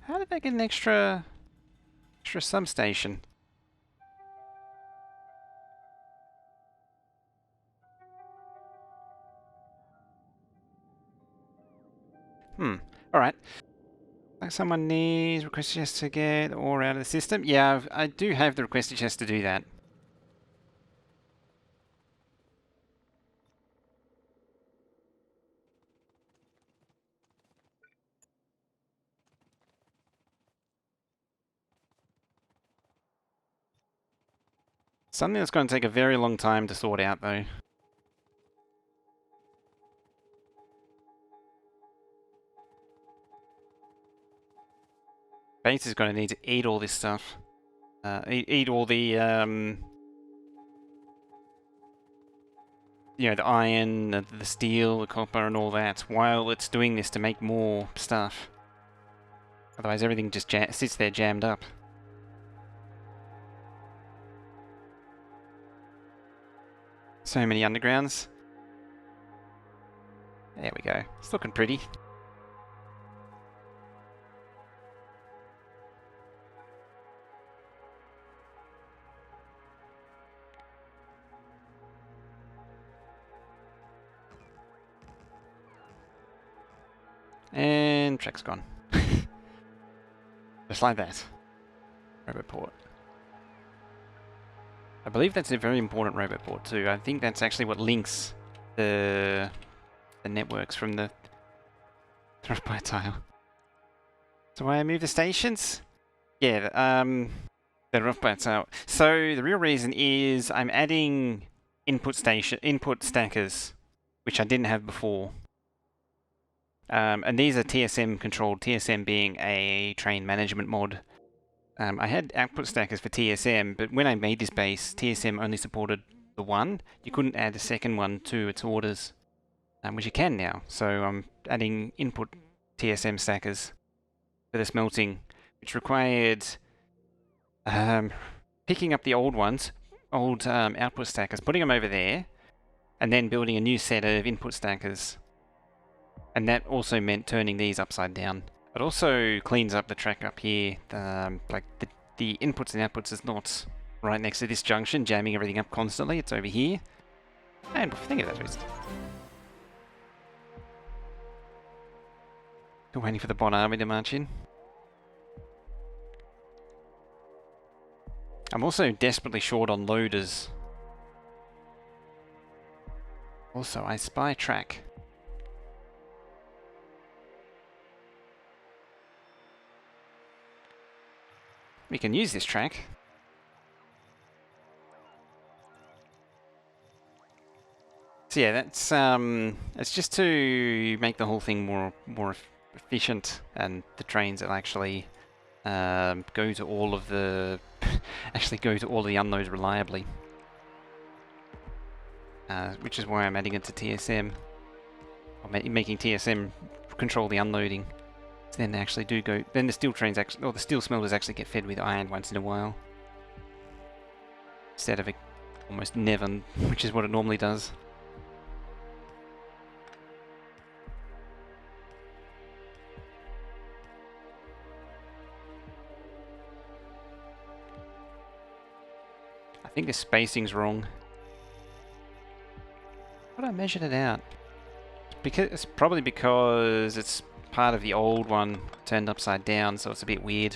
How did they get an extra substation? Alright. Like someone needs request chest to get ore out of the system. Yeah, I do have the request chest to do that. Something that's going to take a very long time to sort out, though. Base is going to need to eat all this stuff. Eat all the, you know, the iron, the steel, the copper, and all that, while it's doing this to make more stuff. Otherwise, everything just sits there jammed up. So many undergrounds. There we go. It's looking pretty. And track's gone. Just like that. Robot port. I believe that's a very important robot port too. I think that's actually what links the networks from the by tile. So why I move the stations? Yeah, the rough by tile. So the real reason is I'm adding input stackers, which I didn't have before. And these are TSM controlled, TSM being a train management mod. I had output stackers for TSM, but when I made this base, TSM only supported the one. You couldn't add a second one to its orders, which you can now. So I'm adding input TSM stackers for the smelting, which required picking up the old ones, output stackers, putting them over there, and then building a new set of input stackers. And that also meant turning these upside down. It also cleans up the track up here. Like the inputs and outputs is not right next to this junction, jamming everything up constantly. It's over here. And think of that twist. Still waiting for the Bond Army to march in. I'm also desperately short on loaders. Also, I spy track. We can use this track. So yeah, that's it's just to make the whole thing more efficient, and the trains that actually go to all of the unloads reliably. Which is why I'm adding it to TSM, or making TSM control the unloading. So then they actually do go. Then the steel trains actually, or the steel smelters actually get fed with iron once in a while, instead of almost never, which is what it normally does. I think the spacing's wrong. But I measured it out. It's probably because it's part of the old one turned upside down, so it's a bit weird.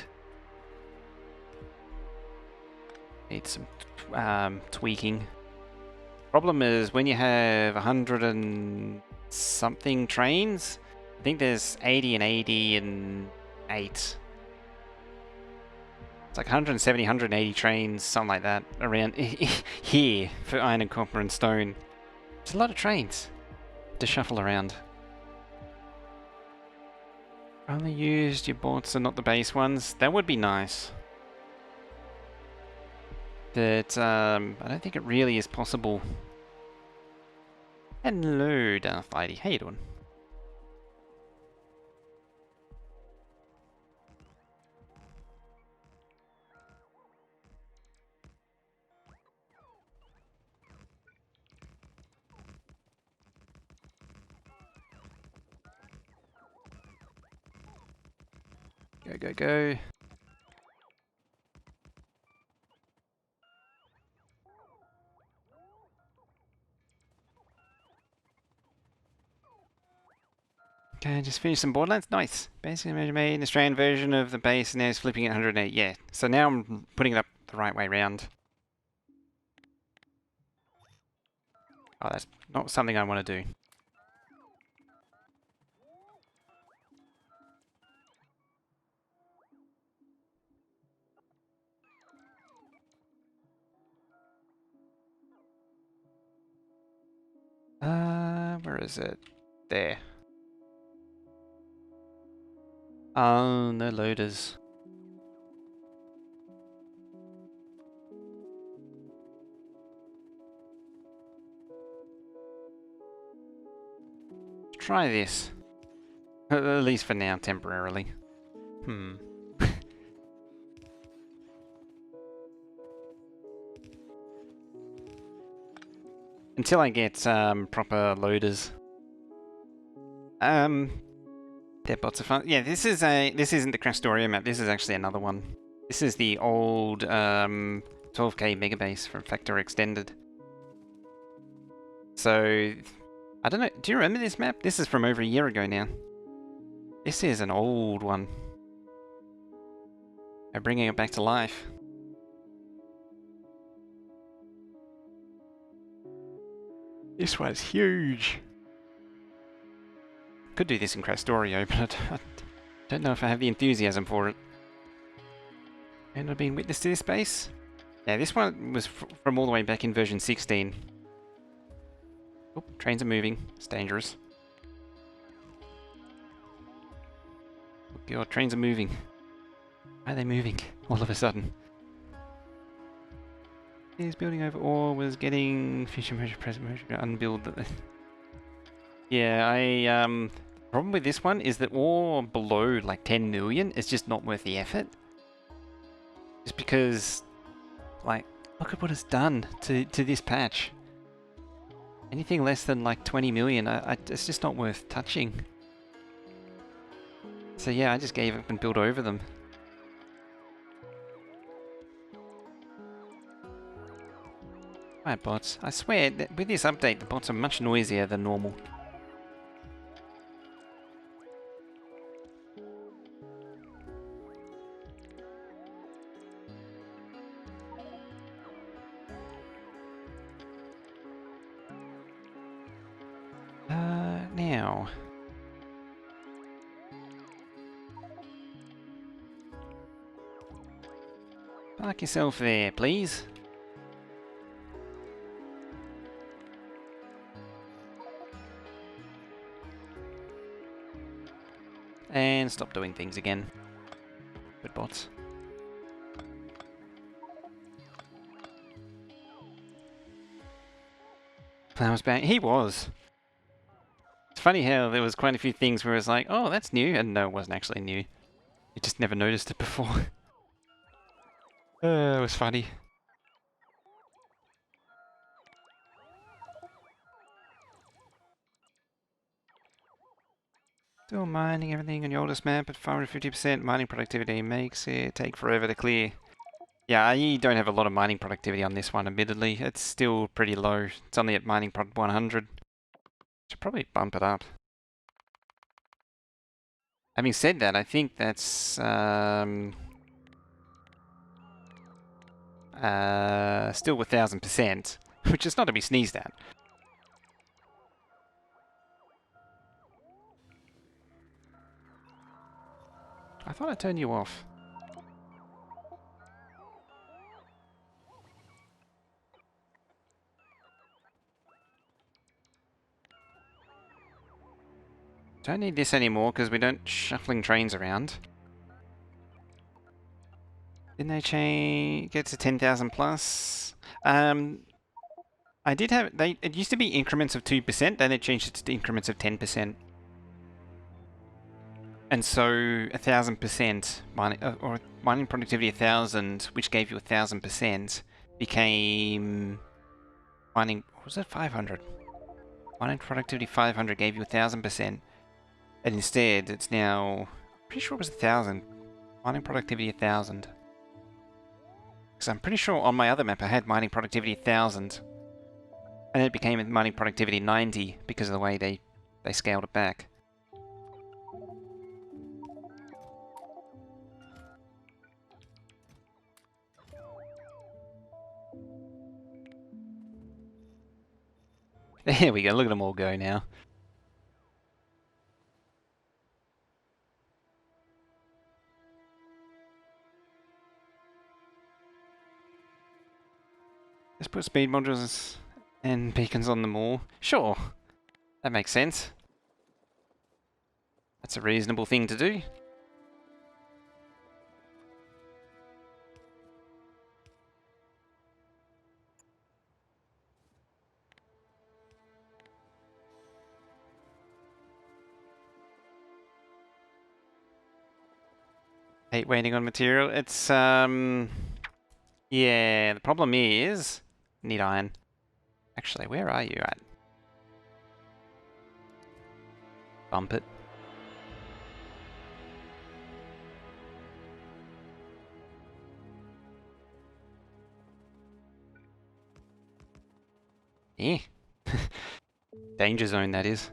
Needs some tweaking. Problem is when you have 100 and something trains, I think there's 80 and 80 and 8. It's like 170, 180 trains, something like that, around here for iron and copper and stone. It's a lot of trains to shuffle around. Only used your bots and not the base ones. That would be nice. But I don't think it really is possible. Hello, Darth Lady. How you doing? Go, go, go. Okay, just finish some Borderlands. Nice. Basically made an Australian version of the base and now it's flipping it 108. Yeah, so now I'm putting it up the right way around. Oh, that's not something I want to do. Where is it? There. Oh, no loaders. Try this. At least for now, temporarily. Until I get proper loaders. Their bots are fun. Yeah, this isn't the Factorio map. This is actually another one. This is the old 12K Megabase from Factorio Extended. So I don't know. Do you remember this map? This is from over a year ago now. This is an old one. They're bringing it back to life. This one's huge. Could do this in Factorio, but I don't know if I have the enthusiasm for it. And I've been witness to this base? Yeah, this one was from all the way back in version 16. Oh, trains are moving. It's dangerous. Oh god, trains are moving. Why are they moving all of a sudden? Is building over ore was getting future measure present measure unbuild. Yeah, problem with this one is that ore below like 10 million is just not worth the effort. Just because, like, look at what it's done to this patch. Anything less than like 20 million, it's just not worth touching. So yeah, I just gave up and built over them. Right, bots. I swear that with this update, the bots are much noisier than normal. Now. Park yourself there, please. And stop doing things again. Good bots. Flowers back. He was. It's funny how there was quite a few things where it's like, oh, that's new, and no, it wasn't actually new. You just never noticed it before. It was funny. Still mining everything on your oldest map at 550%. Mining productivity makes it take forever to clear. Yeah, I don't have a lot of mining productivity on this one, admittedly. It's still pretty low. It's only at mining prod 100. Should probably bump it up. Having said that, I think that's still 1000%, which is not to be sneezed at. I thought I turned you off. Don't need this anymore because we don't shuffling trains around. Didn't they change? Get to 10,000 plus. I did have it used to be increments of 2%, then they changed it to increments of 10%. And so 1000% mining or mining productivity 1000, which gave you 1000%, became mining. What was it? 500. Mining productivity 500 gave you 1000%, and instead it's now pretty sure it was 1000. Mining productivity 1000. Because I'm pretty sure on my other map I had mining productivity 1000. And it became mining productivity 90 because of the way they scaled it back. There we go, look at them all go now. Let's put speed modules and beacons on them all. Sure. That makes sense. That's a reasonable thing to do. Hate waiting on material. It's, yeah, the problem is... Need iron. Actually, where are you at? Bump it. Eh. Danger zone, that is.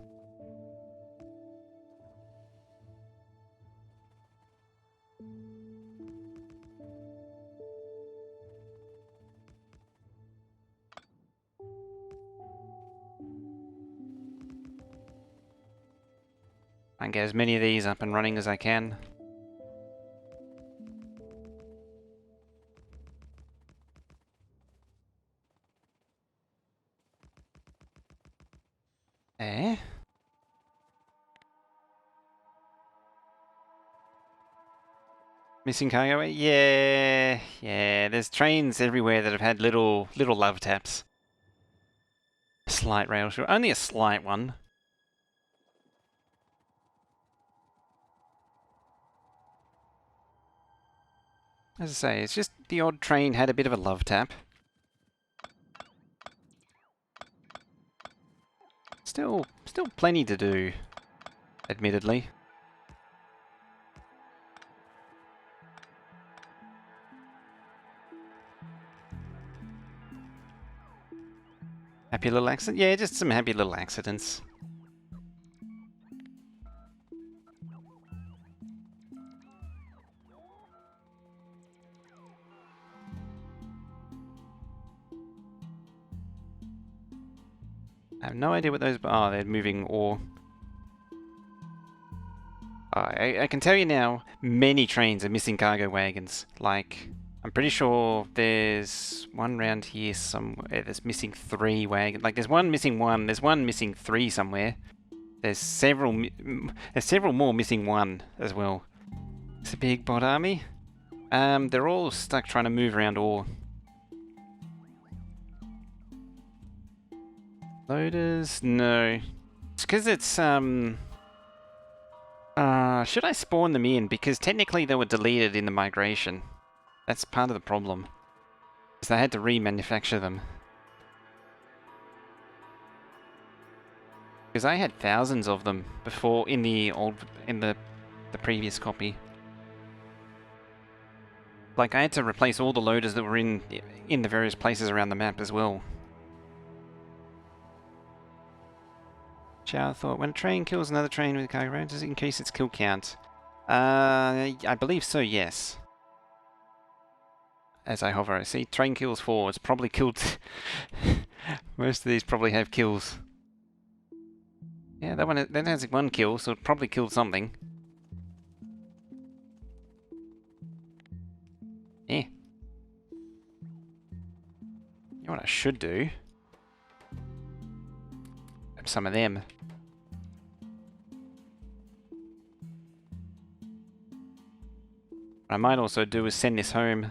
I can get as many of these up and running as I can. Eh? Missing cargo? Yeah, yeah. There's trains everywhere that have had little love taps. Slight rail short. Only a slight one. As I say, it's just the odd train had a bit of a love tap. Still plenty to do, admittedly. Happy little accident? Yeah, just some happy little accidents. I have no idea what those... Oh, they're moving ore. I can tell you now, many trains are missing cargo wagons. Like, I'm pretty sure there's one round here somewhere that's missing 3 wagons. Like, there's one missing 1, there's one missing 3 somewhere. There's several more missing 1 as well. It's a big bot army. They're all stuck trying to move around ore. Loaders? No. It's because it's, should I spawn them in? Because technically they were deleted in the migration. That's part of the problem. Because they had to remanufacture them. Because I had thousands of them before in the previous copy. Like, I had to replace all the loaders that were in the various places around the map as well. Chow thought, when a train kills another train with a cargo round, does it increase its kill count? I believe so, yes. As I hover, I see train kills 4. It's probably killed... Most of these probably have kills. Yeah, that has 1 kill, so it probably killed something. Yeah. You know what I should do? Grab some of them. What I might also do is send this home.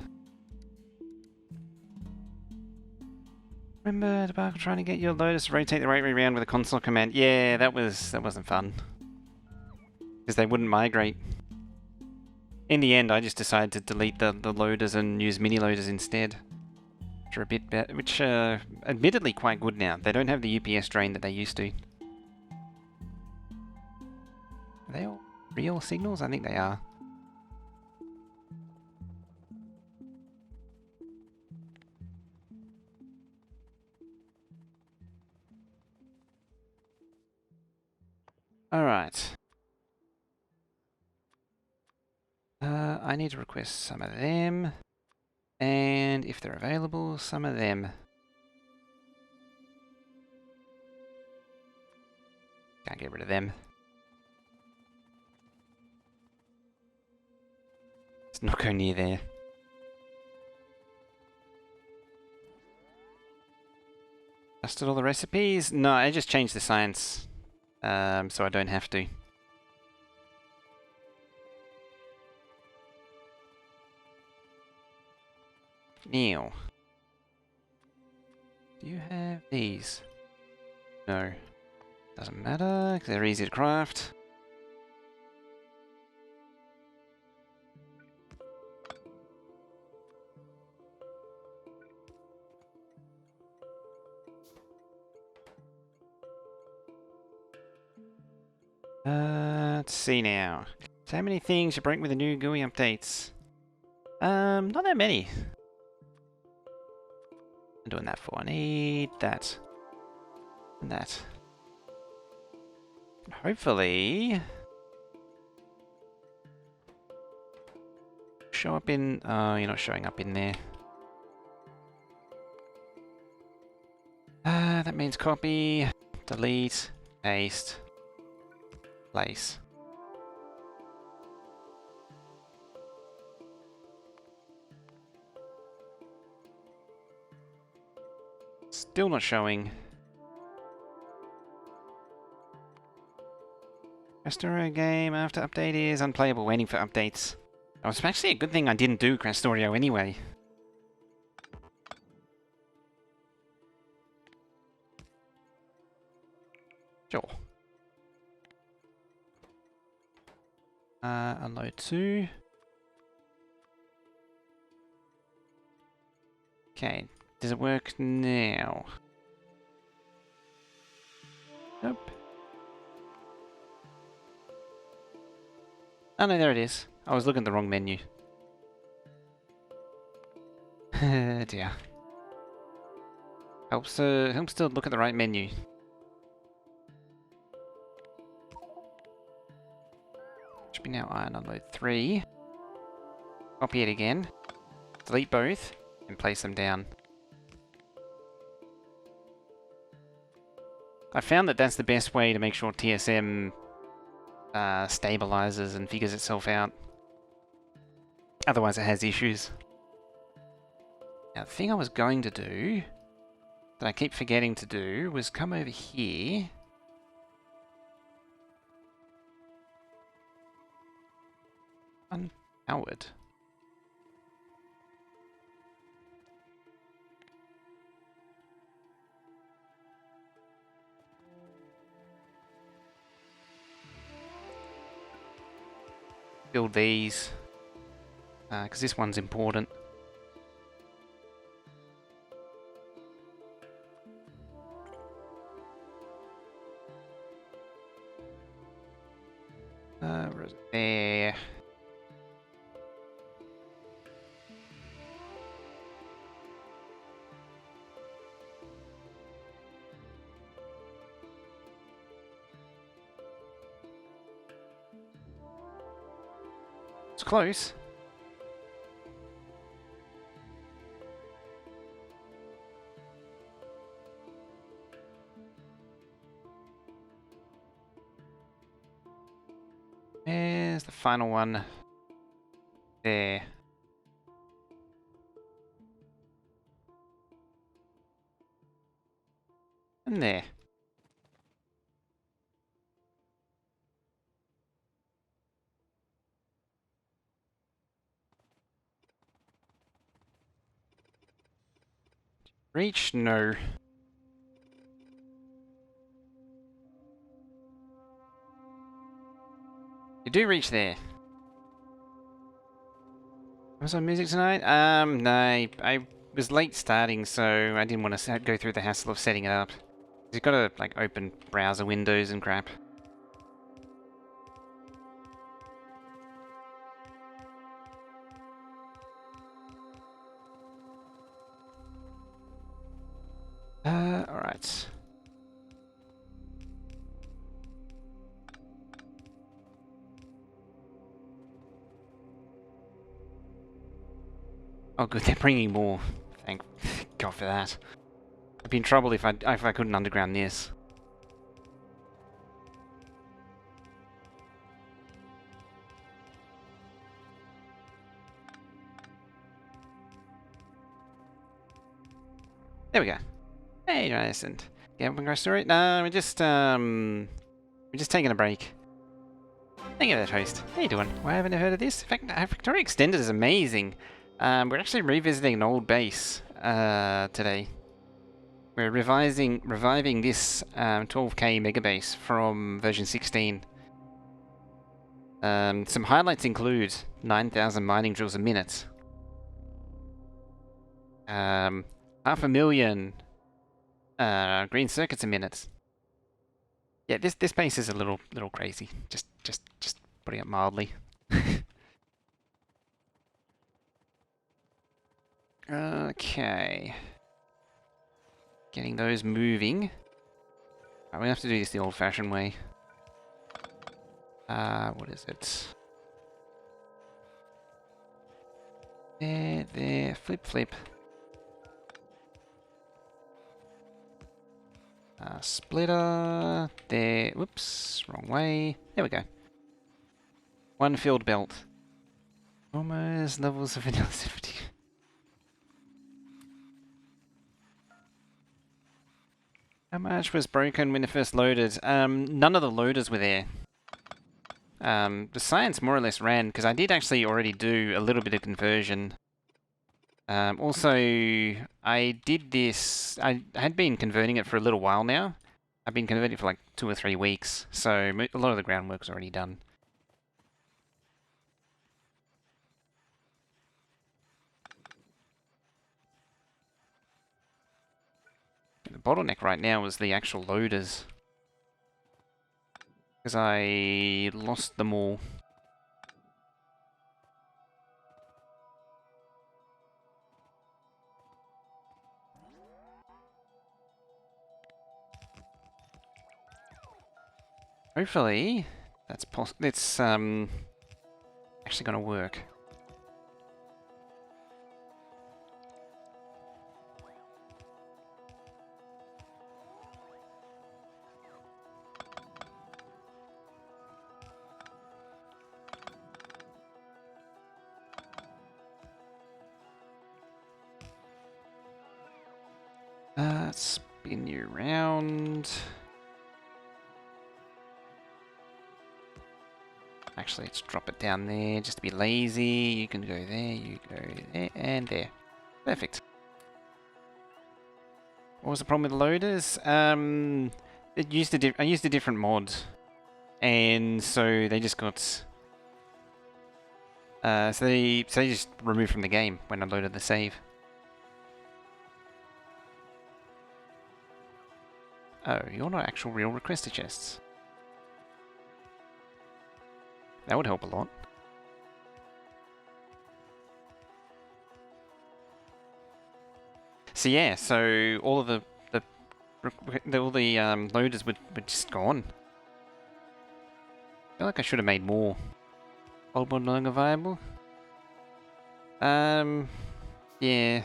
Remember the debacle trying to get your Lotus to rotate the right way around with a console command? Yeah, that wasn't fun. Because they wouldn't migrate. In the end, I just decided to delete the loaders and use mini loaders instead. Which are a bit better, which are admittedly quite good now. They don't have the UPS drain that they used to. Are they all real signals? I think they are. Alright. I need to request some of them. And if they're available, some of them. Can't get rid of them. Let's not go near there. Adjusted all the recipes? No, I just changed the science so I don't have to. Now, do you have these? No. Doesn't matter, because they're easy to craft. Let's see now. So how many things you break with the new GUI updates? Not that many. I'm doing that for. I need that. And that. Hopefully... show up in... oh, you're not showing up in there. That means copy, delete, paste, place. Still not showing. Factorio game after update is unplayable, waiting for updates. Oh, it's actually a good thing I didn't do Factorio anyway. Sure. Unload 2. Okay, does it work now? Nope. Oh no, there it is. I was looking at the wrong menu. Dear. Helps to look at the right menu. Should be now iron unload 3. Copy it again. Delete both. And place them down. I found that that's the best way to make sure TSM stabilizes and figures itself out. Otherwise it has issues. Now the thing I was going to do, that I keep forgetting to do, was come over here. Unpowered. Build these, because this one's important. Where is it? There. It's close. There's the final one. There. And there. Reach? No. You do reach there. Was on music tonight? No, I was late starting, so I didn't want to go through the hassle of setting it up. You've got to, like, open browser windows and crap. Alright. Oh good, they're bringing more. Thank God for that. I'd be in trouble if I couldn't underground this. There we go. Hey, nice and yeah, open our story. No, we just We're just taking a break. Thank you for that, host. How you doing? Why haven't I heard of this? In fact, Factorio Extended is amazing. We're actually revisiting an old base today. We're reviving this 12K Megabase from version 16. Some highlights include 9,000 mining joules a minute. 500,000 green circuits a minute. Yeah, this base is a little crazy. Just putting it mildly. Okay. Getting those moving. We have to do this the old-fashioned way. What is it? There, flip. Splitter, there, whoops, wrong way. There we go. One filled belt. Almost levels of vanilla 70. How much was broken when it first loaded? None of the loaders were there. The science more or less ran, because I did actually already do a little bit of conversion. Also, I did this, I had been converting it for a little while now. I've been converting it for like 2 or 3 weeks, so a lot of the groundwork's already done. The bottleneck right now is the actual loaders. Because I lost them all. Hopefully, it's actually going to work. Spin you around. Actually, let's drop it down there just to be lazy. You can go there, you go there, and there. Perfect. What was the problem with the loaders? I used a different mod, and so they just got. So they just removed from the game when I loaded the save. Oh, you're not actual real requester chests. That would help a lot. So yeah, so all of the loaders were just gone. I feel like I should have made more. Old mod no longer viable. Yeah.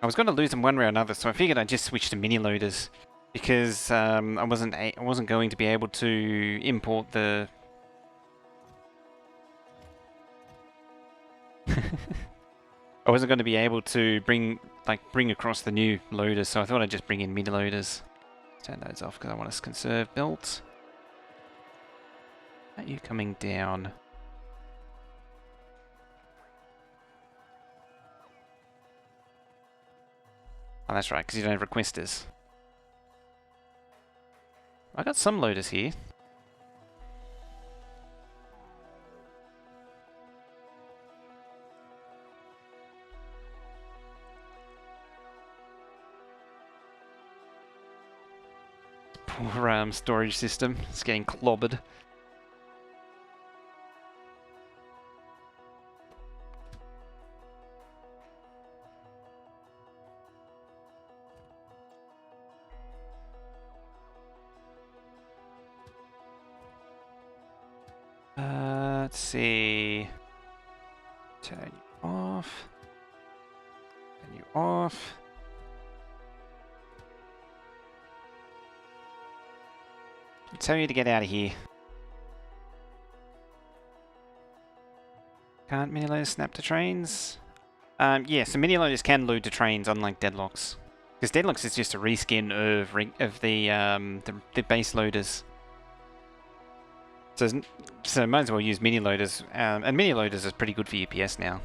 I was going to lose them one way or another, so I figured I'd just switch to mini loaders because I wasn't going to be able to import the. I wasn't going to be able to bring across the new loaders, so I thought I'd just bring in mini loaders. Turn those off because I want to conserve belt. Are you coming down? Oh, that's right, because you don't have requesters. I got some loaders here. Poor storage system. It's getting clobbered. Let's see. Turn you off. Turn you off. Tell you to get out of here. Can't mini loaders snap to trains? Yeah, so mini loaders can load to trains, unlike deadlocks. Because Deadlocks is just a reskin of the base loaders. So might as well use mini loaders, and mini loaders is pretty good for UPS now.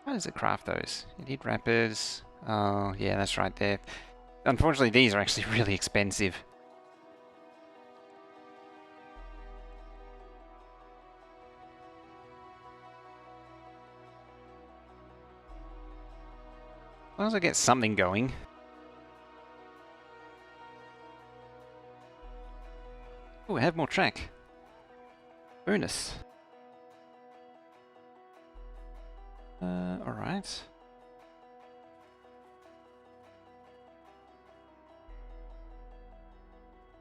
How does it craft those? You need wrappers. Oh, yeah, that's right there. Unfortunately, these are actually really expensive. As long as I get something going. Oh, I have more track. Bonus. Alright.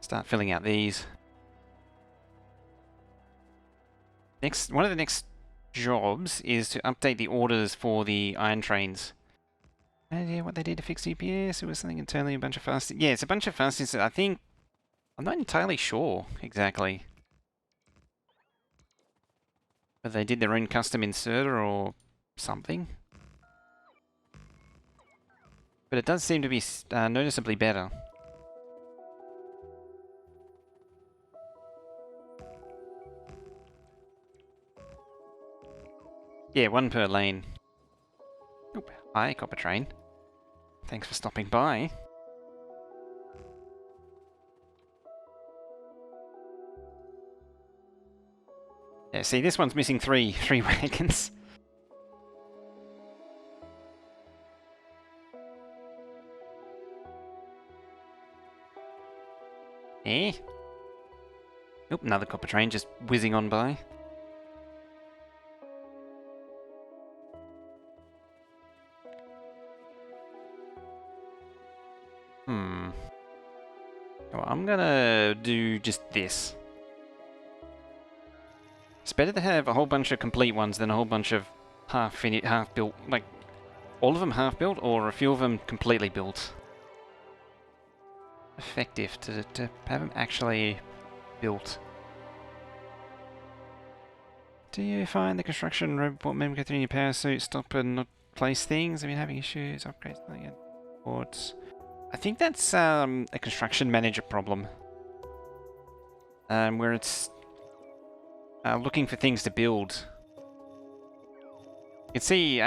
Start filling out these. One of the next jobs is to update the orders for the iron trains. No idea what they did to fix UPS. It was something internally, a bunch of fast. Yeah, it's a bunch of fastings. I think I'm not entirely sure exactly whether they did their own custom inserter or something. But it does seem to be noticeably better. Yeah, one per lane. Oop. Hi, Copper Train. Thanks for stopping by. Yeah, see, this one's missing three wagons. Eh? Oop, another Copper Train just whizzing on by. Well, I'm gonna do just this. It's better to have a whole bunch of complete ones than a whole bunch of half-built, like, all of them half-built, or a few of them completely built. Effective to have them actually built. Do you find the construction robot member go through your power suit, stop and not place things? Have you having issues? Upgrades, ports. I think that's a construction manager problem. Where it's looking for things to build. You can see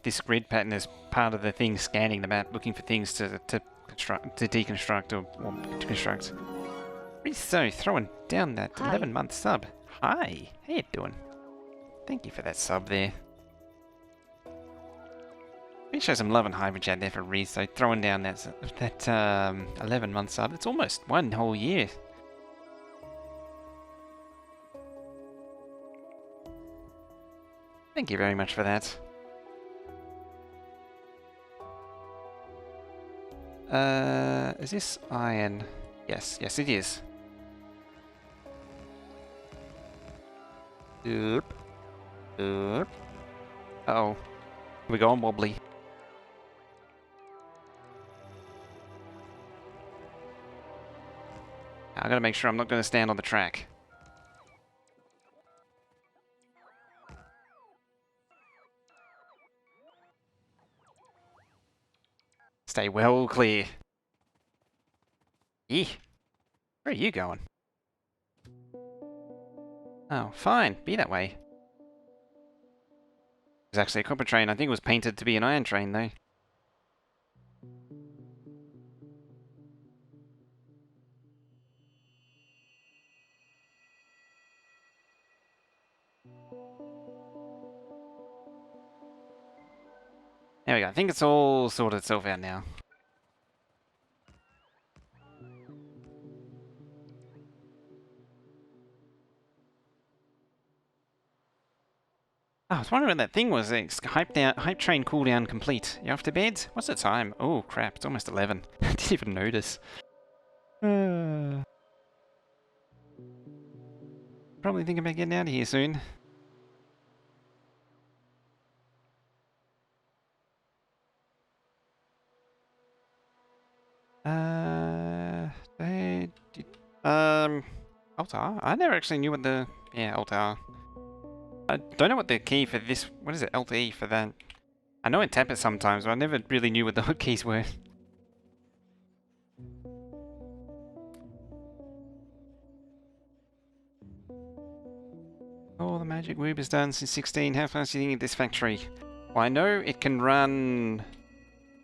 this grid pattern as part of the thing scanning the map, looking for things to deconstruct or to construct. So, throwing down that 11-month sub. Hi, how you doing? Thank you for that sub there. Let me show some love and hyper chat there for Reese. So throwing down that 11-month sub. It's almost one whole year. Thank you very much for that. Is this iron? Yes, yes it is. Oop. Oop. Uh-oh. We're going wobbly. I gotta make sure I'm not gonna stand on the track. Stay well clear. Eeh. Where are you going? Oh, fine. Be that way. It was actually a copper train. I think it was painted to be an iron train, though. There we go. I think it's all sorted itself out now. Oh, I was wondering what that thing was. It's hype train cooldown complete. You off to bed? What's the time? Oh crap, it's almost 11. I didn't even notice. Probably thinking about getting out of here soon. Altar? I never actually knew what the... Yeah, Altar. I don't know what the key for this... What is it? LTE for that? I know I tap it sometimes, but I never really knew what the hotkeys were. Oh, the magic whoop is done since 16. How fast do you think this factory? Well, I know it can run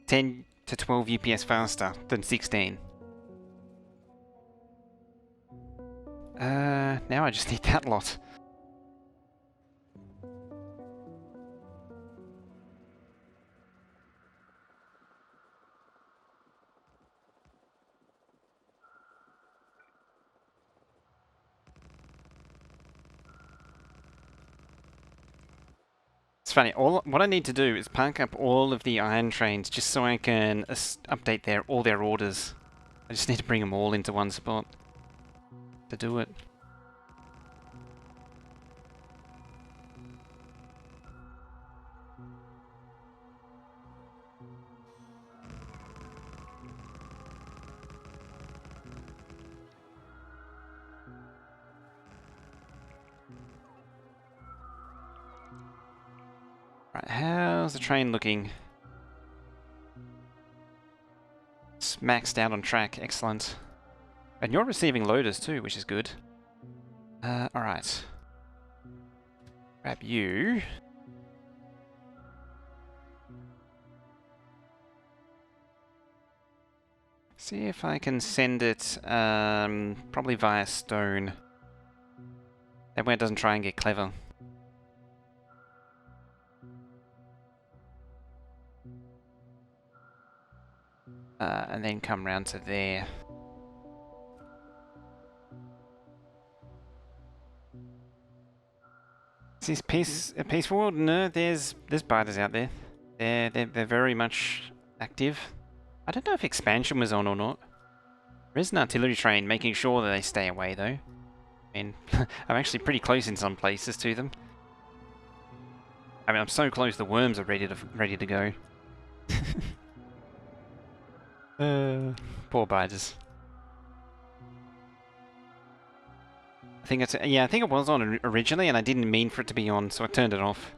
10 to 12 UPS faster than 16. Now I just need that lot. It's funny, what I need to do is park up all of the iron trains just so I can update all their orders. I just need to bring them all into one spot to do it. Right, how's the train looking? It's maxed out on track, excellent. And you're receiving loaders too, which is good. Alright. Grab you. See if I can send it, probably via stone. That way it doesn't try and get clever. And then come round to there. Is this a peaceful world? No, there's biters out there. They're very much active. I don't know if expansion was on or not. There is an artillery train making sure that they stay away though. I mean, I'm actually pretty close in some places to them. I mean, I'm so close the worms are ready to go. Poor biters. I think I think it was on originally, and I didn't mean for it to be on, so I turned it off.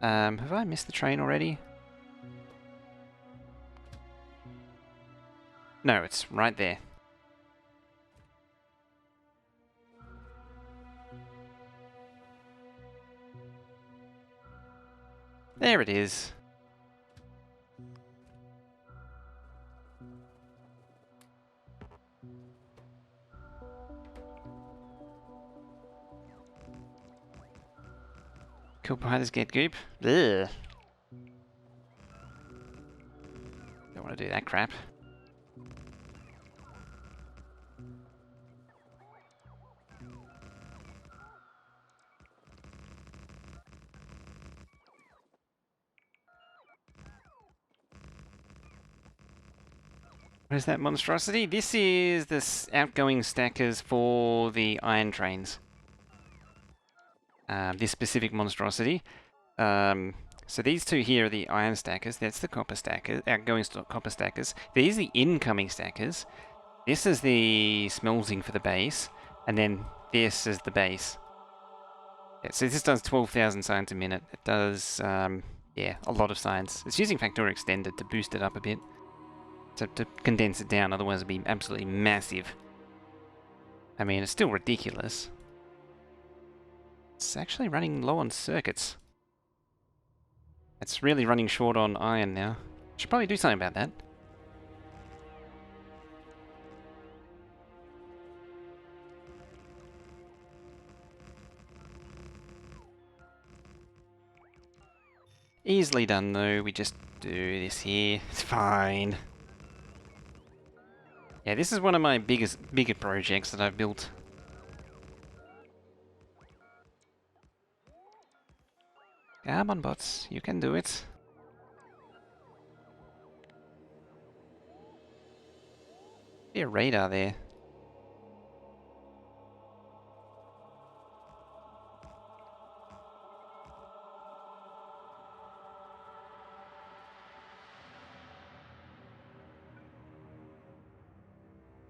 Have I missed the train already? No, it's right there. There it is. Kill biters get goop. Ugh. Don't want to do that crap. What is that monstrosity? This is the outgoing stackers for the iron trains. This specific monstrosity. So these two here are the iron stackers. That's the copper stackers, outgoing copper stackers. These are the incoming stackers. This is the smelting for the base, and then this is the base. Yeah, so this does 12,000 signs a minute. It does, yeah, a lot of signs. It's using Factorio Extended to boost it up a bit. To condense it down, otherwise it'd be absolutely massive. I mean, it's still ridiculous. It's actually running low on circuits. It's really running short on iron now. Should probably do something about that. Easily done though, we just do this here. It's fine. Yeah, this is one of my bigger projects that I've built. Come on, bots, you can do it. Be a radar there.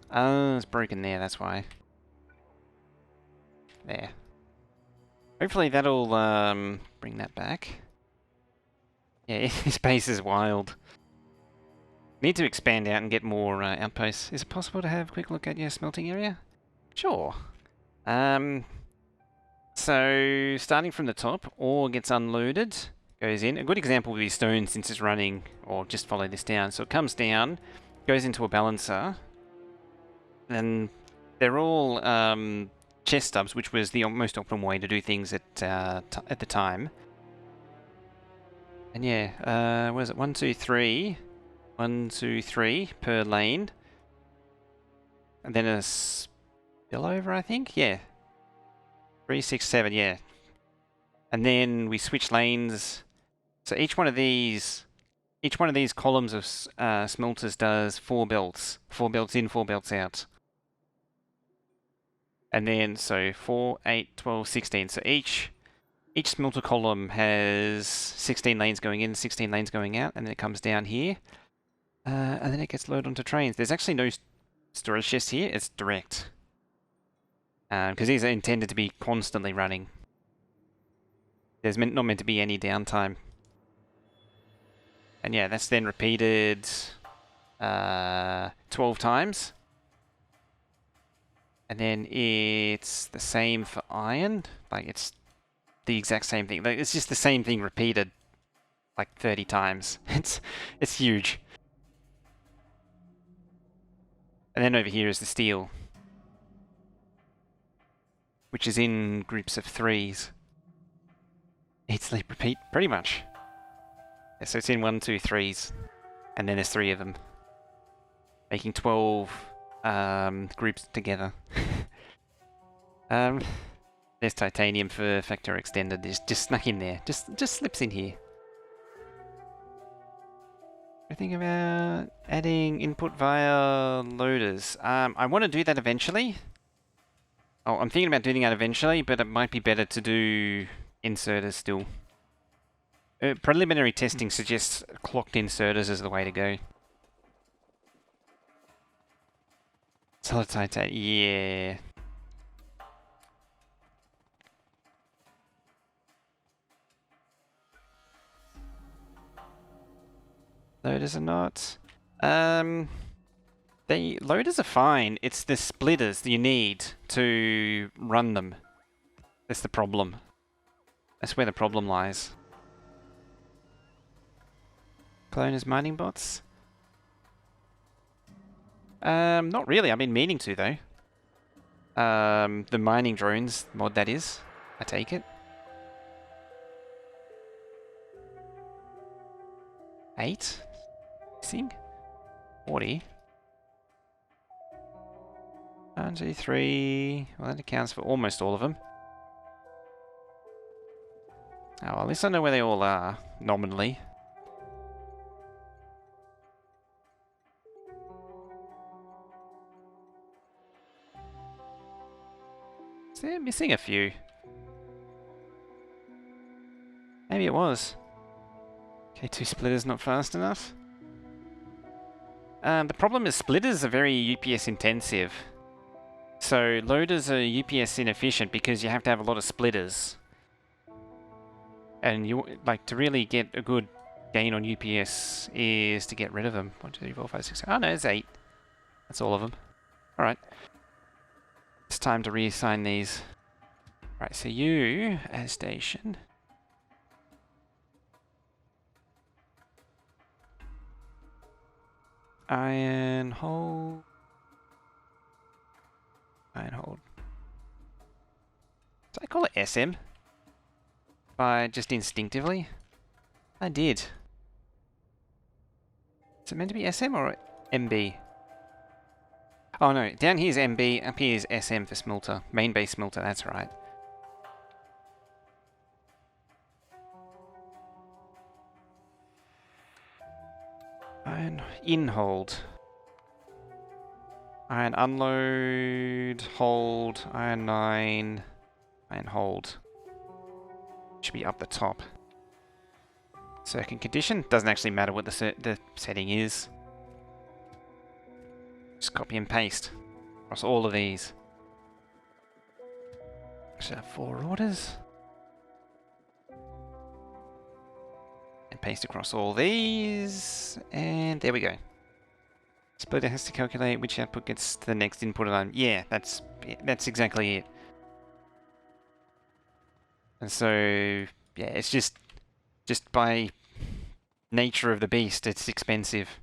Oh, it's broken there, that's why. Hopefully that'll bring that back. Yeah, this base is wild. Need to expand out and get more outposts. Is it possible to have a quick look at your smelting area? Sure. So starting from the top, ore gets unloaded, goes in. A good example would be stone since it's running, or just follow this down. So it comes down, goes into a balancer, and they're all chest stubs, which was the most optimal way to do things at the time. And yeah, what is it? 1, 2, 3. 1, 2, 3 per lane. And then a spillover, I think? Yeah. 3, 6, 7, yeah. And then we switch lanes. So each one of these columns of smelters does 4 belts. 4 belts in, 4 belts out. And then, so 4, 8, 12, 16. So each smelter column has 16 lanes going in, 16 lanes going out, and then it comes down here. And then it gets loaded onto trains. There's actually no storage chest here, it's direct. Because these are intended to be constantly running. There's not meant to be any downtime. And yeah, that's then repeated 12 times. And then it's the same for iron. Like, it's the exact same thing. Like, it's just the same thing repeated like 30 times. It's huge. And then over here is the steel, which is in groups of 3s. Eat, sleep, repeat, pretty much. Yeah, so it's in 1, 2, 3s, and then there's 3 of them, making 12 groups together. There's titanium for Factorio Extended. Just snuck in there. Just slips in here. I think about adding input via loaders. I want to do that eventually. Oh, I'm thinking about doing that eventually, but it might be better to do inserters still. Preliminary testing suggests clocked inserters is the way to go. Solid titanium, yeah. Loaders are not. Loaders are fine. It's the splitters that you need to run them. That's the problem. That's where the problem lies. Cloners mining bots? Not really. I've been meaning to though. The mining drones mod, that is. I take it. 8? Missing? 40? 1, 2, 3. Well, that accounts for almost all of them. Oh, well, at least I know where they all are, nominally. So they're missing a few. Maybe it was. Okay, 2 splitters not fast enough. The problem is splitters are very UPS intensive. So loaders are UPS inefficient because you have to have a lot of splitters. And you like to really get a good gain on UPS is to get rid of them. 1, 2, 3, 4, 5, 6. Oh no, it's 8. That's all of them. Alright. It's time to reassign these. Right, so you as station. Iron hold. Iron hold. Did I call it SM? By just instinctively? I did. Is it meant to be SM or MB? Oh no, down here is MB, up here is SM for smelter. Main base smelter, that's right. Iron in hold. Iron unload, hold, iron 9, iron hold. Should be up the top. Circuit condition, doesn't actually matter what the setting is. Just copy and paste across all of these. Should have 4 orders. paste across all these, and there we go. Splitter has to calculate which output gets to the next input line. Yeah, that's exactly it. And so, yeah, it's just by nature of the beast, it's expensive.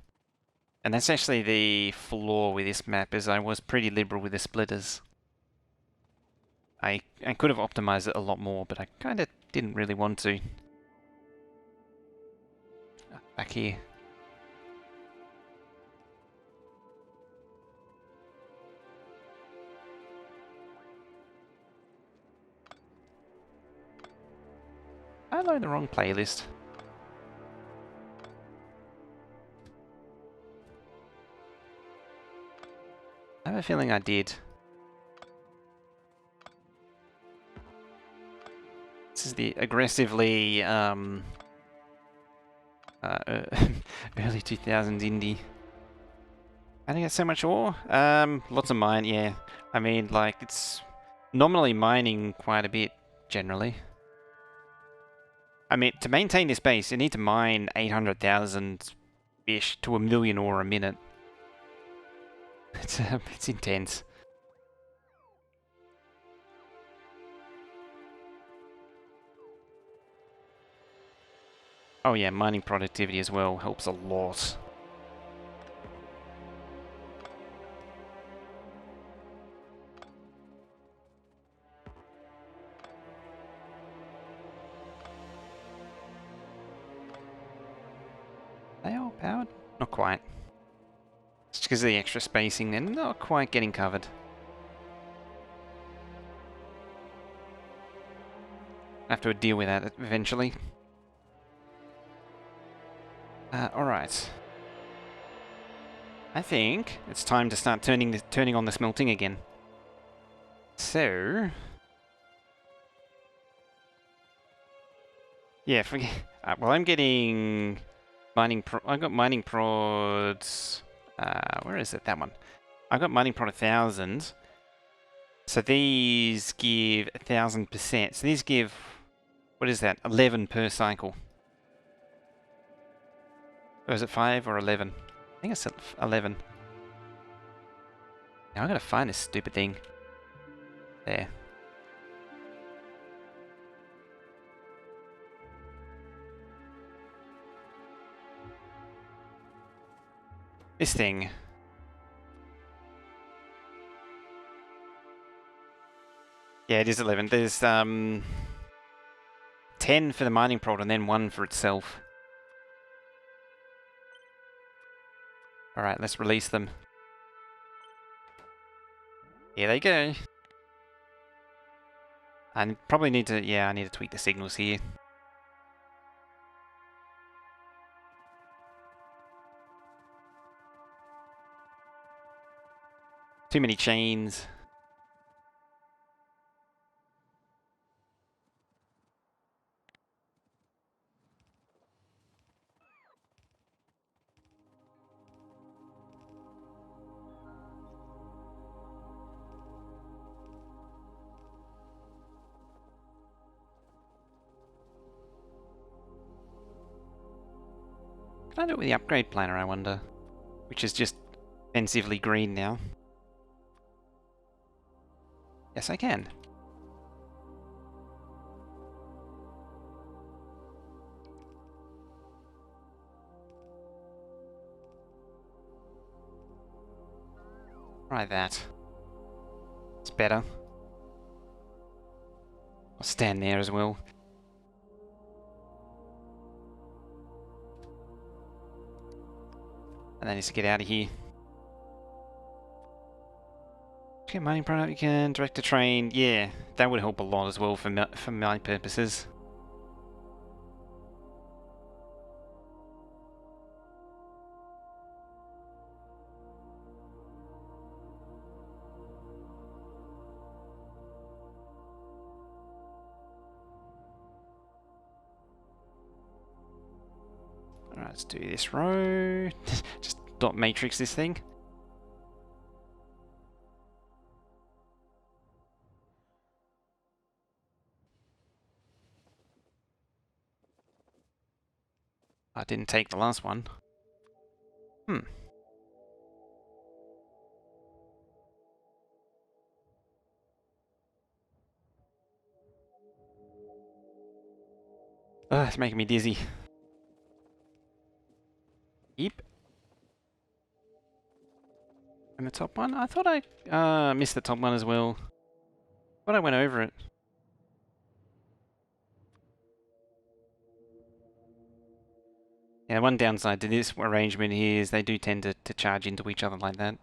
And that's actually the flaw with this map, is I was pretty liberal with the splitters. I could have optimized it a lot more, but I kind of didn't really want to. Back here. I loaded the wrong playlist. I have a feeling I did. This is the aggressively early 2000s indie. I think it's so much ore. Lots of mine, yeah. I mean, like, it's nominally mining quite a bit, generally. I mean, to maintain this base, you need to mine 800,000-ish to 1,000,000 ore a minute. It's intense. Oh yeah, mining productivity as well helps a lot. They all powered? Not quite. It's because of the extra spacing, they're not quite getting covered. I have to deal with that eventually. Alright. I think it's time to start turning on the smelting again. So... yeah, forget... well, I'm getting... I got mining prods... where is it? That one. I got mining prod 1,000. So these give 1,000%. So these give... what is that? 11 per cycle. Or is it 5 or 11? I think it's 11. Now I gotta find this stupid thing. There. This thing. Yeah, it is 11. There's 10 for the mining prod and then 1 for itself. Alright, let's release them. Here they go. I probably need to, yeah, I need to tweak the signals here. Too many chains. Can I do it with the upgrade planner, I wonder? Which is just offensively green now. Yes, I can. Try that. It's better. I'll stand there as well. And then just get out of here. Get mining product, you can direct a train. Yeah, that would help a lot as well for my purposes. Alright, let's do this row. Just dot matrix this thing. I didn't take the last one. It's making me dizzy. Yep. And the top one? I thought I missed the top one as well. Thought I went over it. Yeah, one downside to this arrangement here is they do tend to charge into each other like that.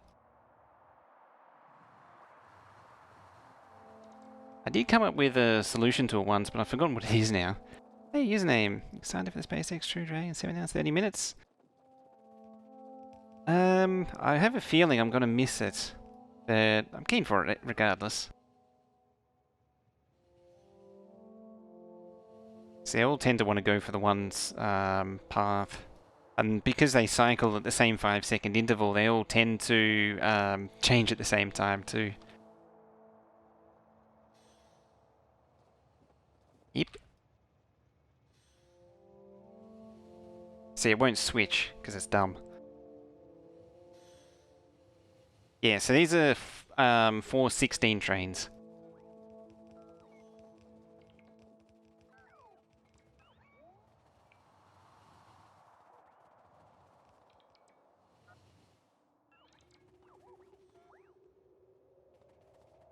I did come up with a solution to it once, but I've forgotten what it is now. Hey, username. Excited for the SpaceX True Dragon 7 hours 30 minutes. I have a feeling I'm gonna miss it, but I'm keen for it regardless. See, they all tend to want to go for the one's path. And because they cycle at the same 5-second interval, they all tend to change at the same time too. Yep. See, it won't switch because it's dumb. Yeah, so these are 416 trains.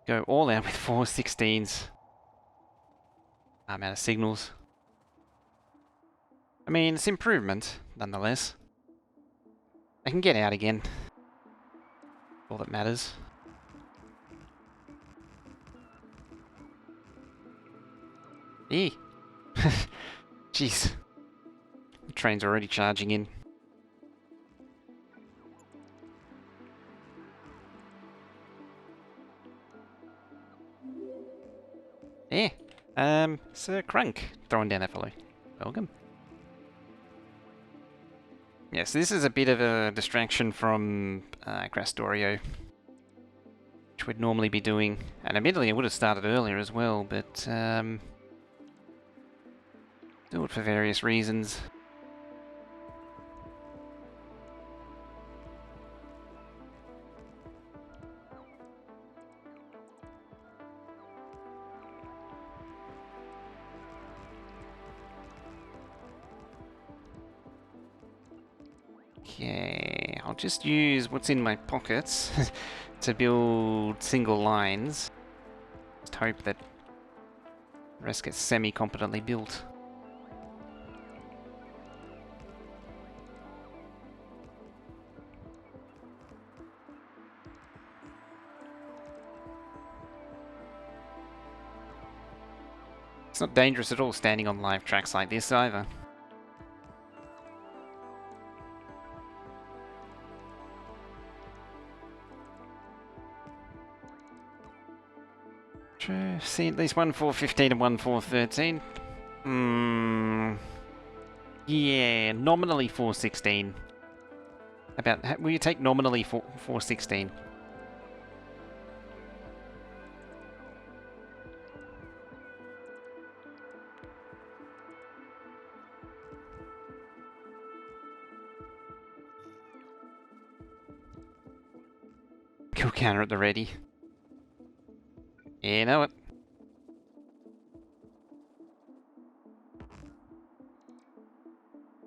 Go all out with 416s. I'm out of signals. I mean, it's improvement, nonetheless. I can get out again. All that matters. Eee! Jeez. The train's already charging in. Yeah. Sir Crunk throwing down that follow. Welcome. Yes, this is a bit of a distraction from Factorio, which we'd normally be doing. And admittedly, I would have started earlier as well, but do it for various reasons. Okay, I'll just use what's in my pockets to build single lines. Just hope that the rest gets semi-competently built. It's not dangerous at all standing on live tracks like this either. True. See at least one 415 and one 413. Yeah, nominally 416. Will you take nominally 416? Kill counter at the ready. You know it.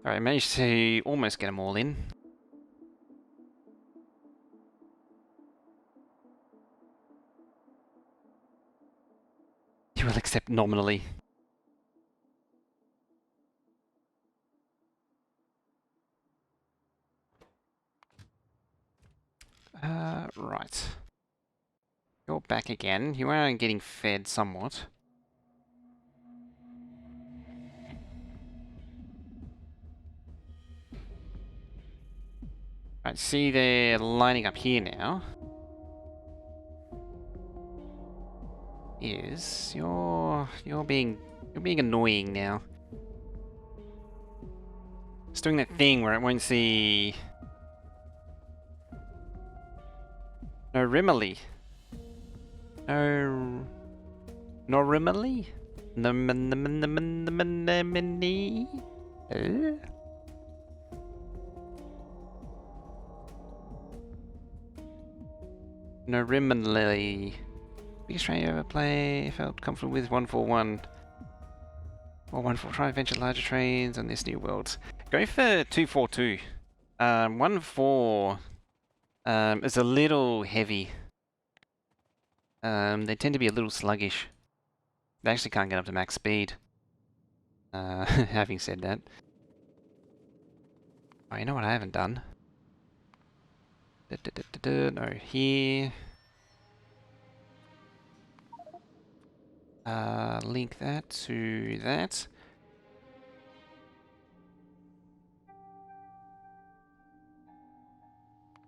Alright, managed to almost get them all in. You will accept nominally. Right. You're back again. You are getting fed somewhat. Right, see they're lining up here now. You're being annoying now. It's doing that thing where it won't see no Rimley. No Rimley? No. Norimally. Biggest train you ever play. Felt comfortable with 141. Or 141. Try to venture larger trains on this new world. Go for 242. 1-4 is a little heavy. They tend to be a little sluggish. They actually can't get up to max speed. Having said that. Oh, you know what I haven't done? No, here. Link that to that.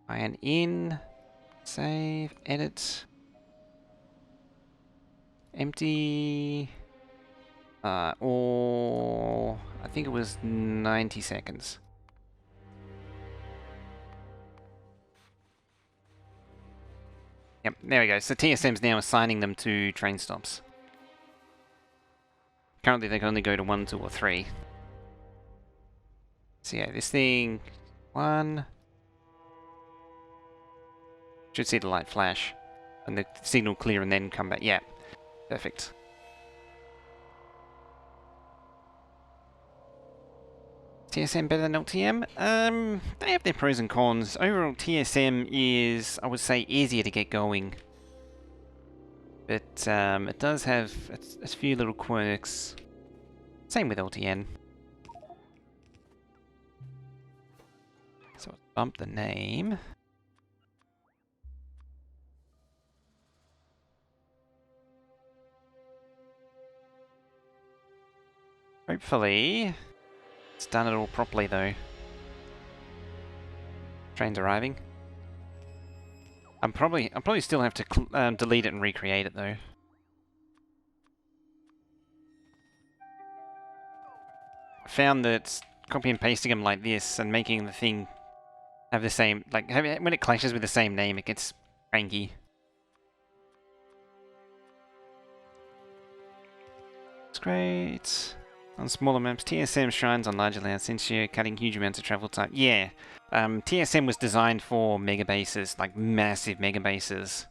And in. Save. Edit. Empty. Or I think it was 90 seconds. Yep, there we go. So TSM's now assigning them to train stops. Currently they can only go to 1, 2, or 3. So yeah, this thing... 1... Should see the light flash. And the signal clear and then come back. Yeah, perfect. TSM better than LTM? They have their pros and cons. Overall, TSM is, I would say, easier to get going. But it does have a few little quirks. Same with LTN. So let's bump the name. Hopefully, it's done it all properly though. Train's arriving. I'll probably still have to delete it and recreate it though. I found that copy and pasting them like this and making the thing have the same, like when it clashes with the same name, it gets cranky. It's great. On smaller maps, TSM shines on larger layouts since you're cutting huge amounts of travel time. Yeah, TSM was designed for megabases, like massive megabases.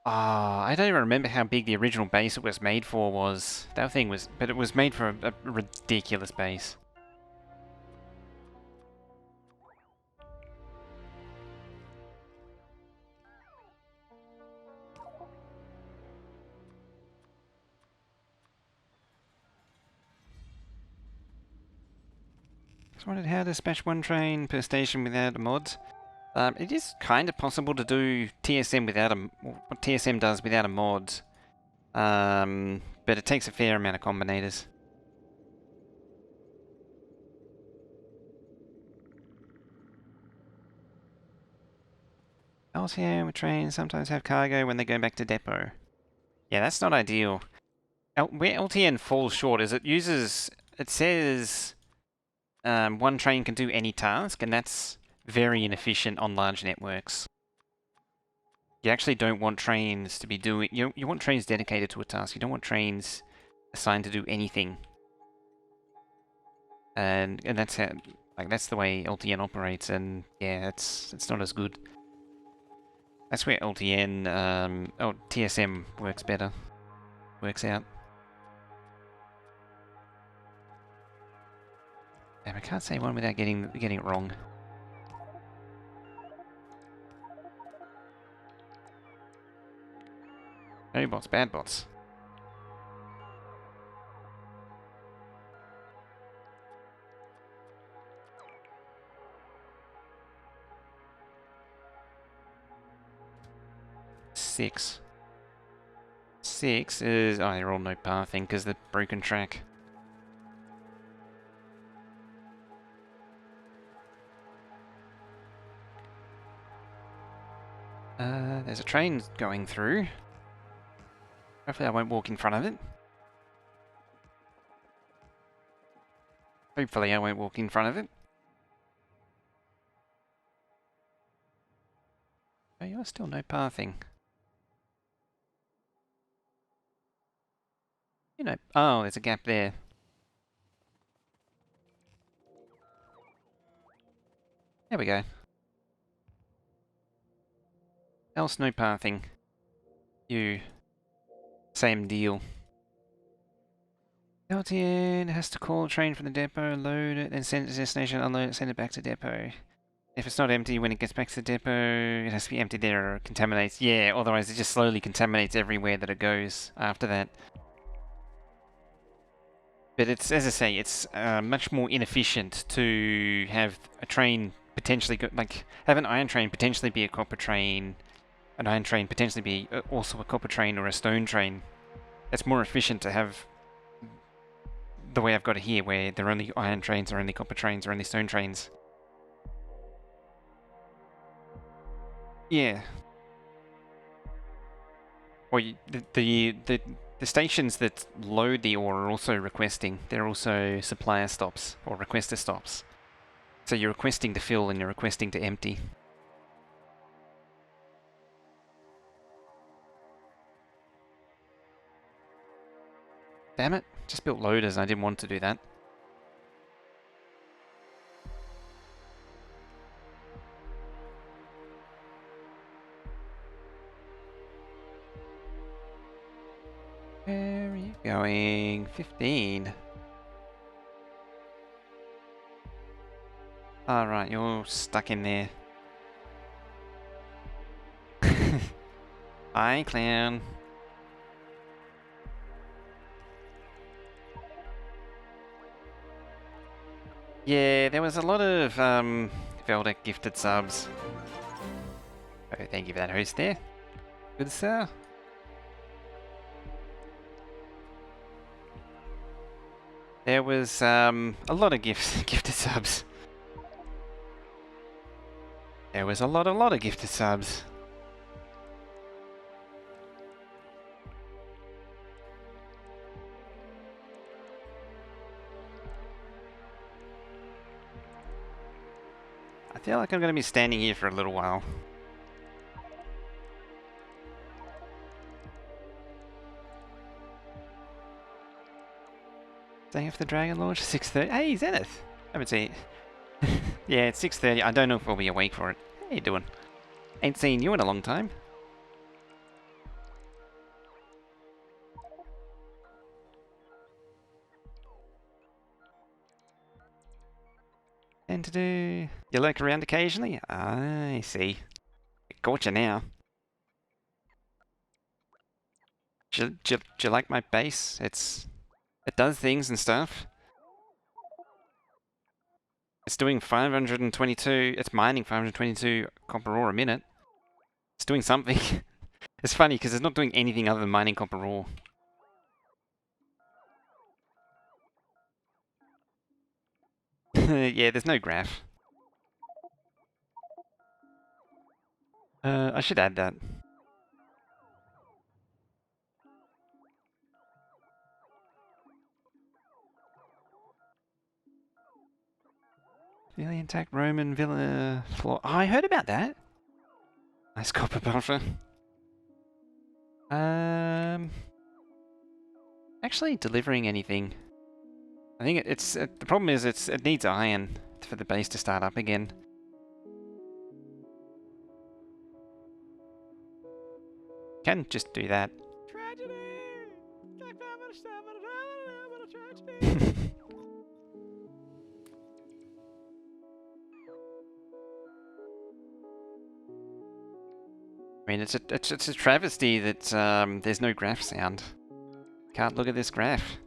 Ah, I don't even remember how big the original base it was made for was. That thing was, but it was made for a ridiculous base. Just wondered how to dispatch one train per station without a mod. It is kind of possible to do TSM without what TSM does without a mod. But it takes a fair amount of combinators. LTM trains sometimes have cargo when they go back to depot. Yeah, that's not ideal. Where LTN falls short is it says one train can do any task, and that's very inefficient on large networks. You actually don't want trains to be doing... You want trains dedicated to a task. You don't want trains assigned to do anything. And that's how... Like, that's the way LTN operates, and yeah, it's not as good. That's where LTN... TSM works better. Works out. Damn, I can't say one without getting it wrong. No bots, bad bots. Six is... Oh, they're all no pathing because the broken track. There's a train going through. Hopefully I won't walk in front of it. Hopefully I won't walk in front of it. Oh, you're still no pathing. You know... Oh, there's a gap there. There we go. Else no pathing. You. Same deal. LTN has to call a train from the depot, load it, then send it to the destination, unload it, send it back to depot. If it's not empty when it gets back to the depot, it has to be empty there or contaminates. Yeah, otherwise it just slowly contaminates everywhere that it goes after that. But it's, as I say, it's much more inefficient to have a train potentially go, like have an iron train potentially be a copper train, an iron train potentially be also a copper train or a stone train. It's more efficient to have the way I've got it here, where they're only iron trains or only copper trains or only stone trains. Yeah. Or the stations that load the ore are also requesting. They're also supplier stops or requester stops. So you're requesting to fill and you're requesting to empty. Damn it, just built loaders and I didn't want to do that. Where are you going? 15. Alright, you're stuck in there. Hi, clown. Yeah, there was a lot of Velda gifted subs. Oh, thank you for that host there. Good sir. There was a lot of gifted subs. There was a lot of gifted subs. I feel like I'm going to be standing here for a little while. Day after Dragon launch, 6:30. Hey, Zenith! Haven't seen it. Yeah, it's 6:30. I don't know if we'll be awake for it. How you doing? Ain't seen you in a long time. And to do... You lurk around occasionally? I see. Got you now. Do you like my base? It does things and stuff. It's doing 522... It's mining 522 copper ore a minute. It's doing something. It's funny because it's not doing anything other than mining copper ore. Yeah, there's no graph. I should add that. Fairly intact Roman villa floor. Oh, I heard about that. Nice copper buffer. Actually delivering anything. I think it's the problem is it needs iron for the base to start up again. Can just do that. I mean, it's a travesty that there's no graph sound. Can't look at this graph.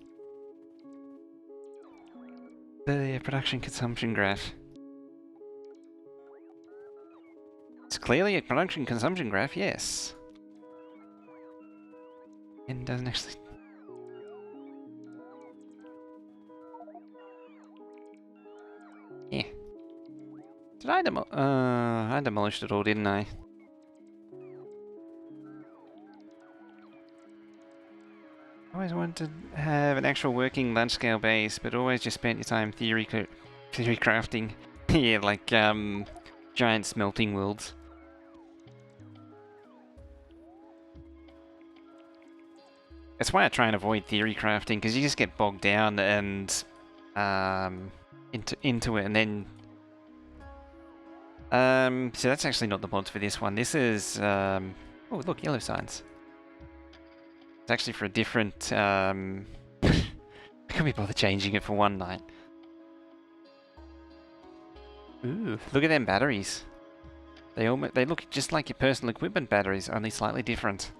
The production consumption graph. It's clearly a production consumption graph, yes. And doesn't actually... Yeah. Did I I demolished it all, didn't I? I always wanted to have an actual working large-scale base, but always just spent your time theory crafting. Yeah, like giant smelting worlds. That's why I try and avoid theory crafting, because you just get bogged down and into it, and then So that's actually not the mod for this one. This is, oh look, yellow signs. It's actually for a different, I can't be bothered changing it for one night. Ooh, look at them batteries. They look just like your personal equipment batteries, only slightly different.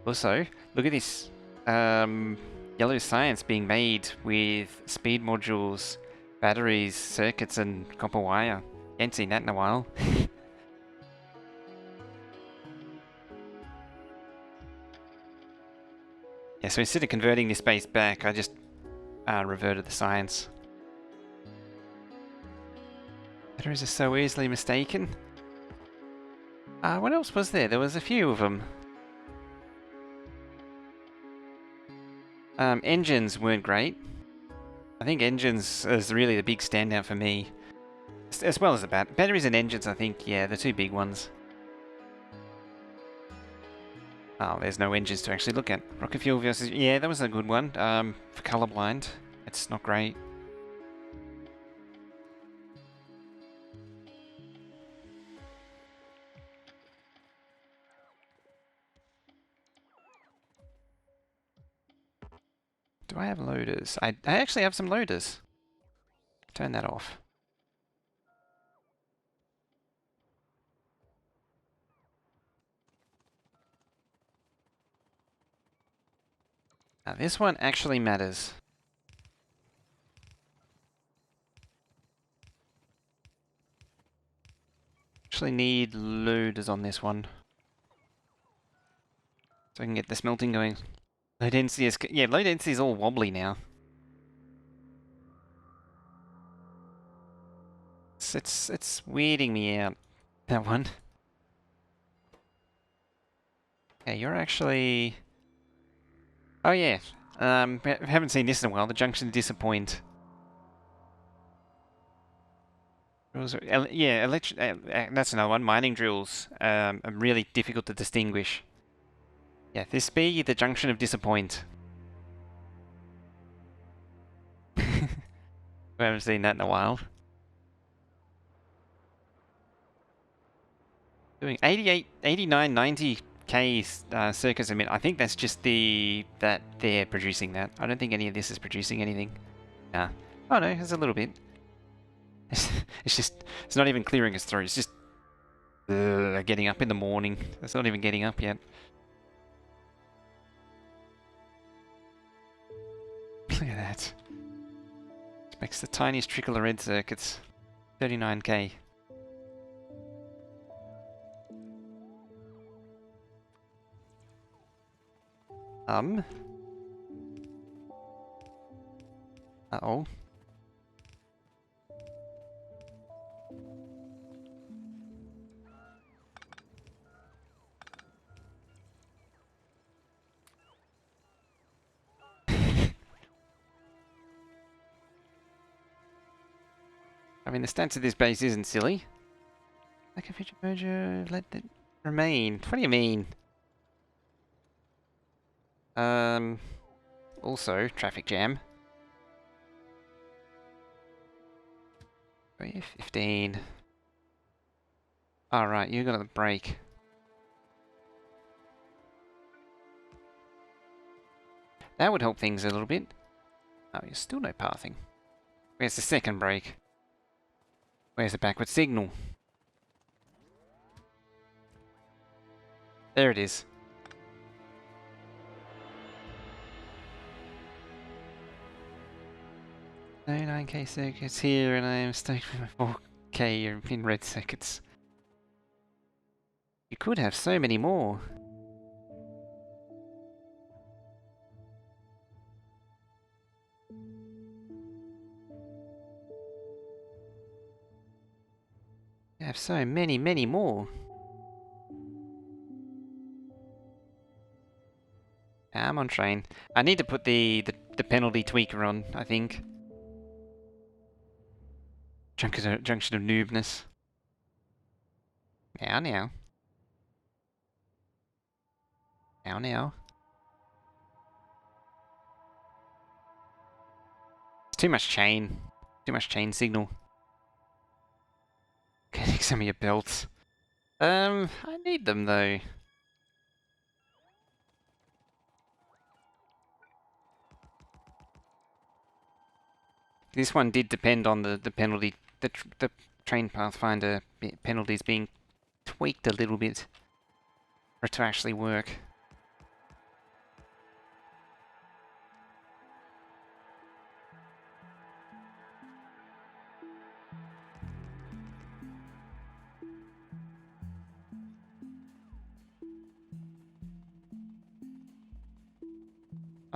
Also, look at this, yellow science being made with speed modules, batteries, circuits, and copper wire. Ain't seen that in a while. Yeah, so instead of converting this base back, I just reverted the science. Batteries are so easily mistaken. What else was there? There was a few of them. Engines weren't great. I think engines is really the big standout for me. As well as the batteries and engines, I think, yeah, the two big ones. Oh, there's no engines to actually look at. Rocket fuel versus... Yeah, that was a good one. For colorblind, it's not great. Do I have loaders? I actually have some loaders. Turn that off. Now this one actually matters. Actually need loaders on this one. So I can get the smelting going. Low density is... Yeah, low density is all wobbly now. It's weirding me out, that one. Okay, you're actually... Oh yeah, haven't seen this in a while, the junction disappoint. Yeah, that's another one, mining drills are really difficult to distinguish. Yeah, this be the junction of disappoint. We haven't seen that in a while. Doing 88, 89, 90k circuits a minute. I think that's just that they're producing that. I don't think any of this is producing anything. Nah. Oh no, there's a little bit. It's just, it's not even clearing us through. It's just getting up in the morning. It's not even getting up yet. Look at that. It makes the tiniest trickle of red circuits. 39k. Uh-oh. I mean, the stats of this base isn't silly. Like a feature merger, let it remain. What do you mean? Also, traffic jam. 15. Alright, you got a break. That would help things a little bit. Oh, you're still no pathing. Where's the second break? Where's the backward signal? There it is. No 9k circuits here, and I am stuck with my 4k in red circuits. You could have so many more. You have so many, many more. I'm on train. I need to put the penalty tweaker on, I think. Junction of noobness. Now, now. Now, now. It's too much chain. Too much chain signal. some of your belts. I need them though. This one did depend on the penalty, the train pathfinder penalties being tweaked a little bit for it to actually work.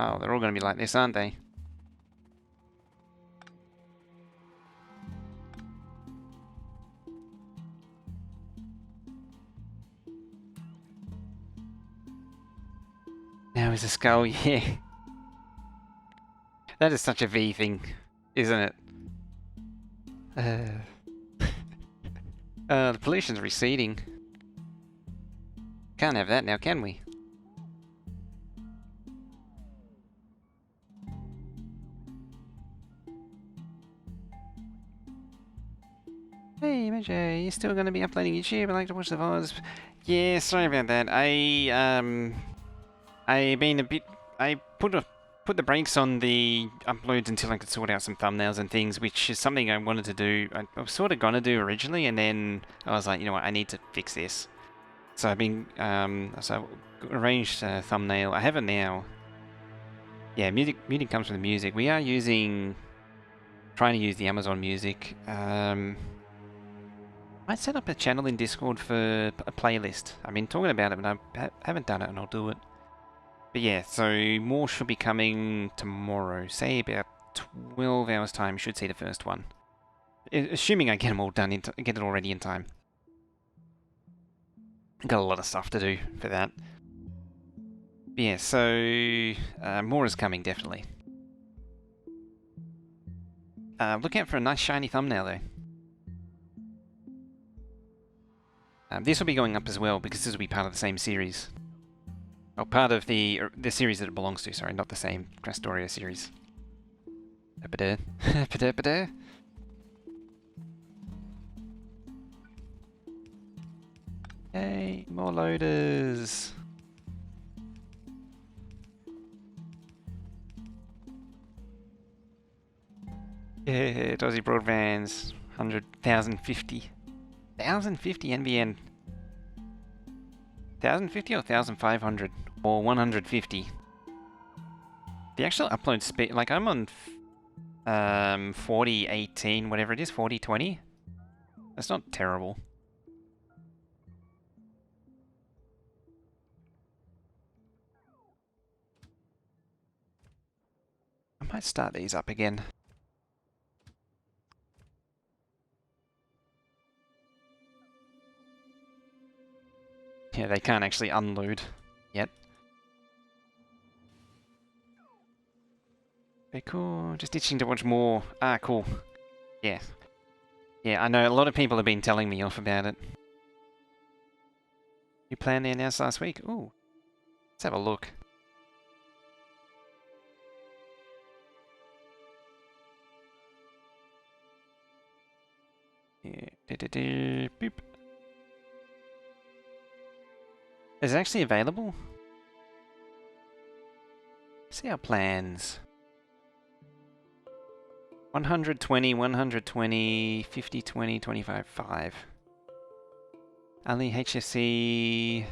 Oh, they're all going to be like this, aren't they? Now is a skull, yeah. That is such a V thing, isn't it? The pollution's receding. Can't have that now, can we? Hey, Majay, you still going to be uploading YouTube? I like to watch the VODs. Yeah, sorry about that. I put the brakes on the uploads until I could sort out some thumbnails and things, which is something I wanted to do. I was sort of gonna do originally, and then I was like, you know what, I need to fix this. So I've been so I arranged a thumbnail. I have it now. Yeah, music comes from the music. We are trying to use the Amazon Music. I set up a channel in Discord for a playlist. I've been talking about it, but I haven't done it, and I'll do it. But yeah, so more should be coming tomorrow. Say about 12 hours time, you should see the first one. Assuming I get them all done, get it all ready in time. Got a lot of stuff to do for that. But yeah, so more is coming, definitely. Look out for a nice shiny thumbnail, though. This will be going up as well, because this will be part of the same series. Or part of the series that it belongs to, sorry, not the same Factorio series. Yay, more loaders! Yeah, Aussie Broadbands, 1,050. 1,050 NBN. 1,050 or 1,500? Or 150? The actual upload speed, like I'm on 4018, whatever it is, 4020. That's not terrible. I might start these up again. Yeah, they can't actually unload yet. Very cool. Just itching to watch more. Ah, cool. Yeah. Yeah, I know a lot of people have been telling me off about it. You plan they announced last week? Ooh. Let's have a look. Yeah. Boop. Is it actually available? See our plans. 120, 120, 50, 20, 25, 5. Ali HSC.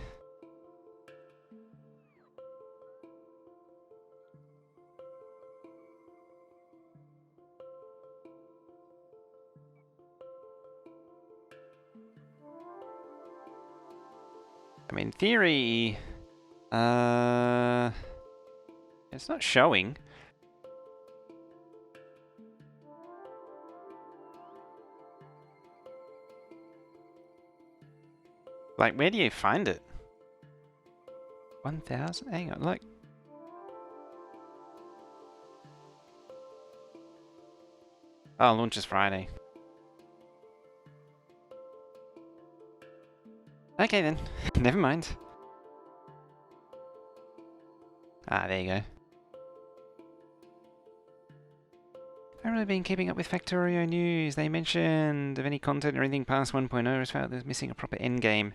I mean, in theory, it's not showing. Like, where do you find it? 1,000? Hang on, look. Oh, launch is Friday. Okay then, never mind. Ah, there you go. I've really been keeping up with Factorio news. They mentioned of any content or anything past 1.0 as far as missing a proper endgame.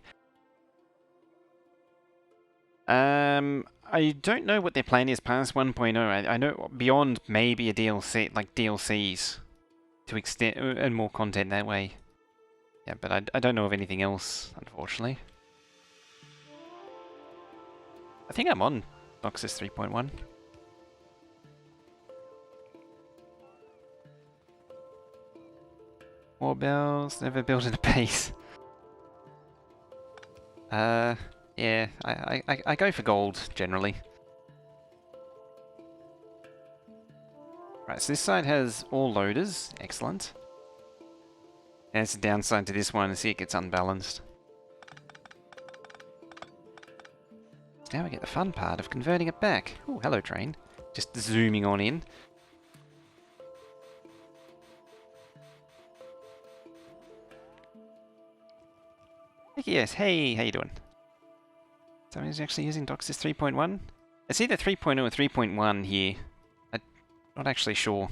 I don't know what their plan is past 1.0. I know beyond maybe a DLC, like DLCs, to extend and more content that way. Yeah, but I don't know of anything else, unfortunately. I think I'm on Noxus 3.1. More bells, never built in a base. Yeah, I go for gold, generally. Right, so this side has all loaders. Excellent. And it's a downside to this one, see it gets unbalanced. So now we get the fun part of converting it back. Oh, hello train. Just zooming on in. Yes, hey, how you doing? Someone's actually using Noxus 3.1? It's either 3.0 or 3.1 here. I'm not actually sure.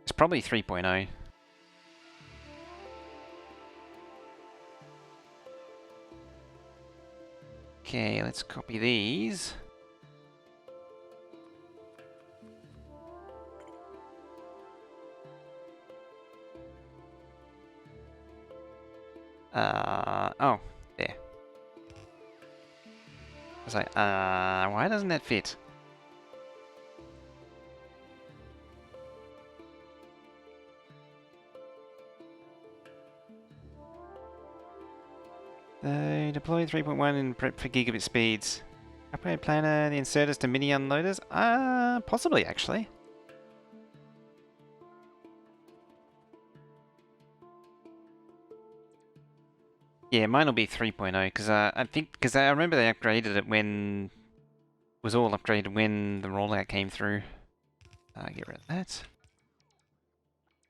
It's probably 3.0. Okay, let's copy these. Oh, there. I was like, why doesn't that fit? So, deploy 3.1 and prep for gigabit speeds. Upgrade planner, the inserters to mini unloaders? Possibly actually. Yeah, mine will be 3.0 because because I remember they upgraded it when it was all upgraded when the rollout came through. Get rid of that.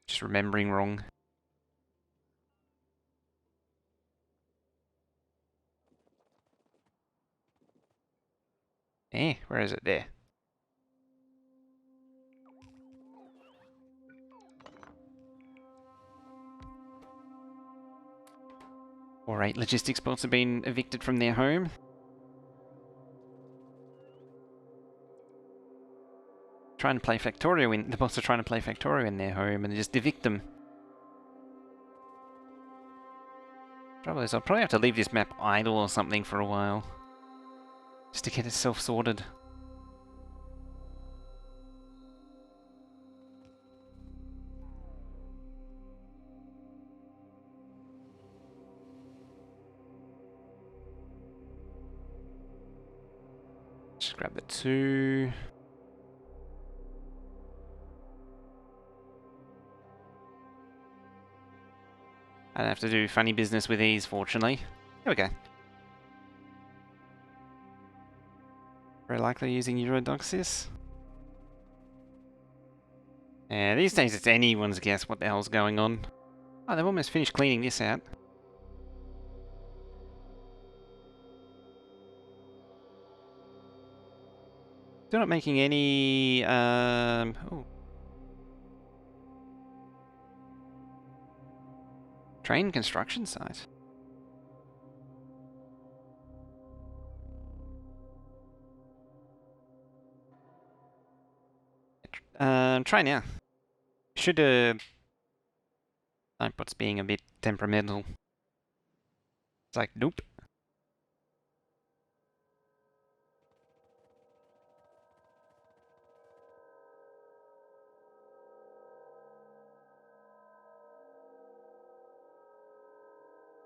Just remembering wrong. Where is it? There. Or 8 logistics bots have been evicted from their home. Trying to play Factorio in... The bots are trying to play Factorio in their home and just evict them. Trouble is, I'll probably have to leave this map idle or something for a while. Just to get itself sorted. Just grab the 2. I don't have to do funny business with these, fortunately. There we go. Very likely using Eurodoxis. Yeah, these days it's anyone's guess what the hell's going on. Oh, they've almost finished cleaning this out. Still not making any, oh. Train construction site. Try now. Should, Nightbot's being a bit temperamental. It's like, nope.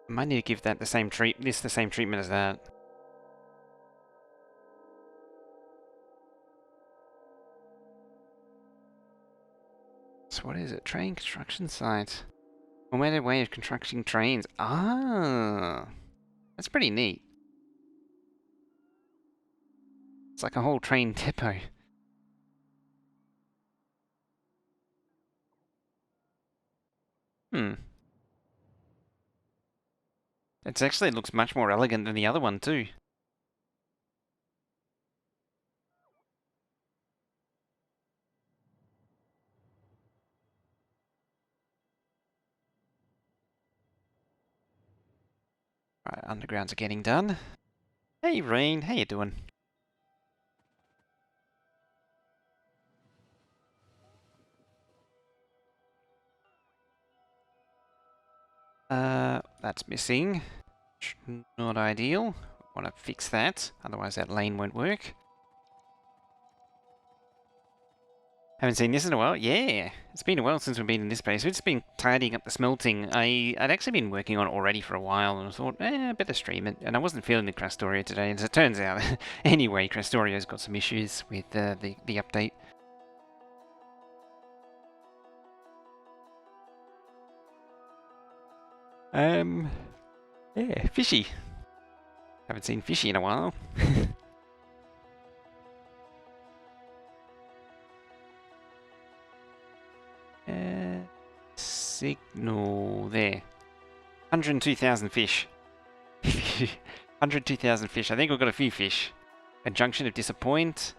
I might need to give that the same the same treatment as that. So what is it? Train construction site. Automated way of constructing trains. Ah, that's pretty neat. It's like a whole train depot. Hmm. It actually looks much more elegant than the other one too. Right, undergrounds are getting done. Hey Rain, how you doing? That's missing. Not ideal. Want to fix that, otherwise that lane won't work. Haven't seen this in a while. Yeah, it's been a while since we've been in this place. We've just been tidying up the smelting. I'd actually been working on it already for a while, and I thought, I better stream it. And I wasn't feeling the Crastoria today, as it turns out. Anyway, Crastoria's got some issues with the update. Yeah, Fishy. Haven't seen Fishy in a while. Signal there. 102,000 fish. 102,000 fish. I think we've got a few fish. A junction of disappoint.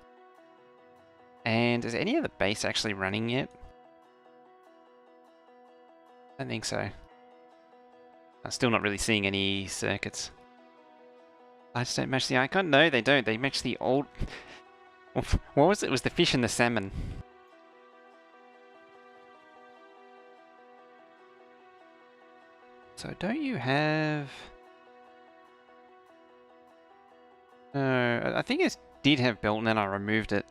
And is any of the base actually running yet? I don't think so. I'm still not really seeing any circuits. Lights don't match the icon? No, they don't. They match the old... What was it? It was the fish and the salmon. So don't you have... No, I think it did have belt and then I removed it.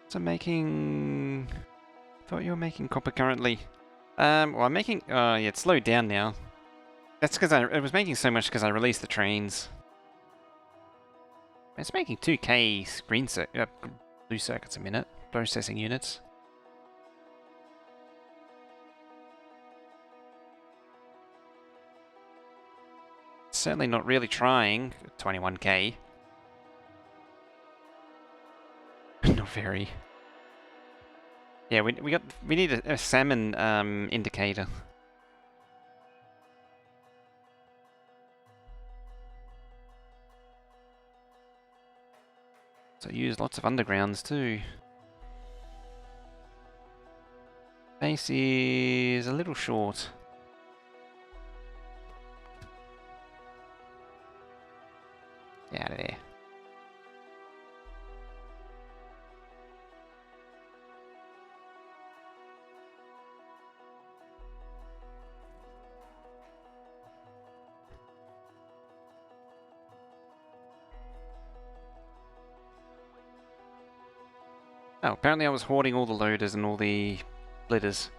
So making... I thought you were making copper currently. Well I'm making... Oh yeah, it's slowed down now. That's because it was making so much because I released the trains. It's making 2k blue circuits a minute. Processing units. Certainly not really trying. 21k. Not very. Yeah, we need a salmon indicator. So use lots of undergrounds too. Base is a little short. Get out of there. Oh, apparently I was hoarding all the loaders and all the splitters.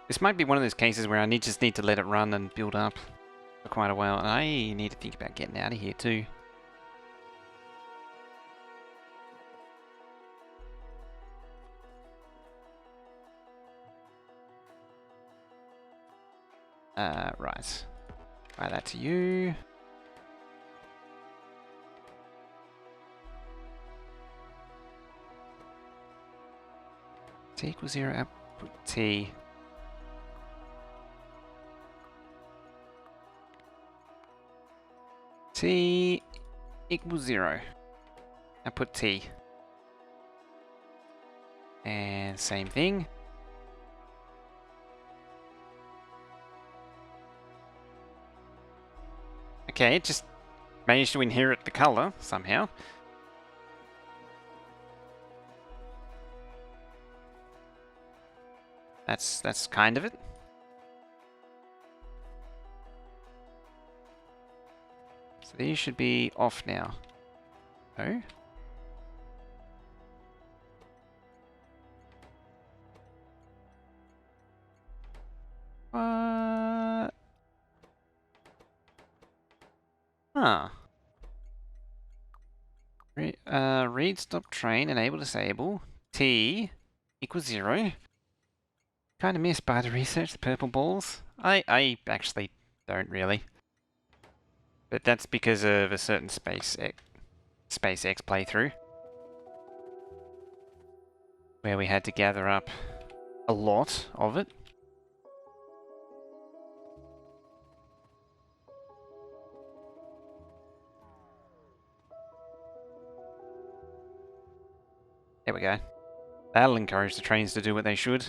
This might be one of those cases where I just need to let it run and build up for quite a while. And I need to think about getting out of here too. Right. Fire that to you. T equals 0, output T. T equals 0. Output T. And same thing. Okay, it just managed to inherit the color somehow. That's kind of it. So these should be off now. Oh. What? Huh. Read stop train, enable disable. T equals 0. Kind of miss by the research, the purple balls. I actually don't really. But that's because of a certain SpaceX playthrough. where we had to gather up a lot of it. There we go. That'll encourage the trains to do what they should.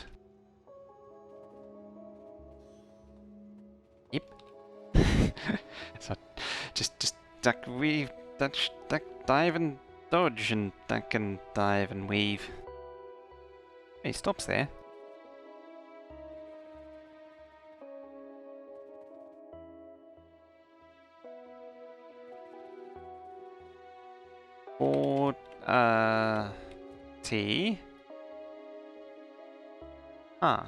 Yep. So just duck, weave, duck, dive and dodge, and duck and dive and weave. He stops there. Or T. Huh.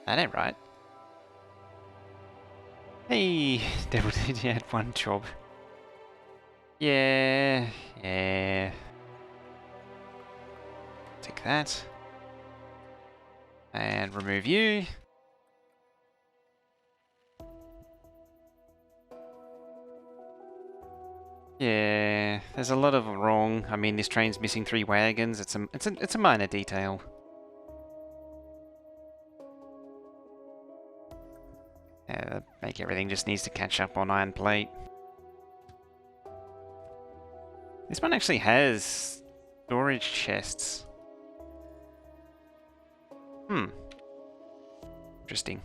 That ain't right. Hey, Devil did you had one job. Yeah. Take that. And remove you. Yeah, there's a lot of wrong. I mean, this train's missing 3 wagons. It's a minor detail. Make everything just needs to catch up on iron plate. This one actually has storage chests. Interesting.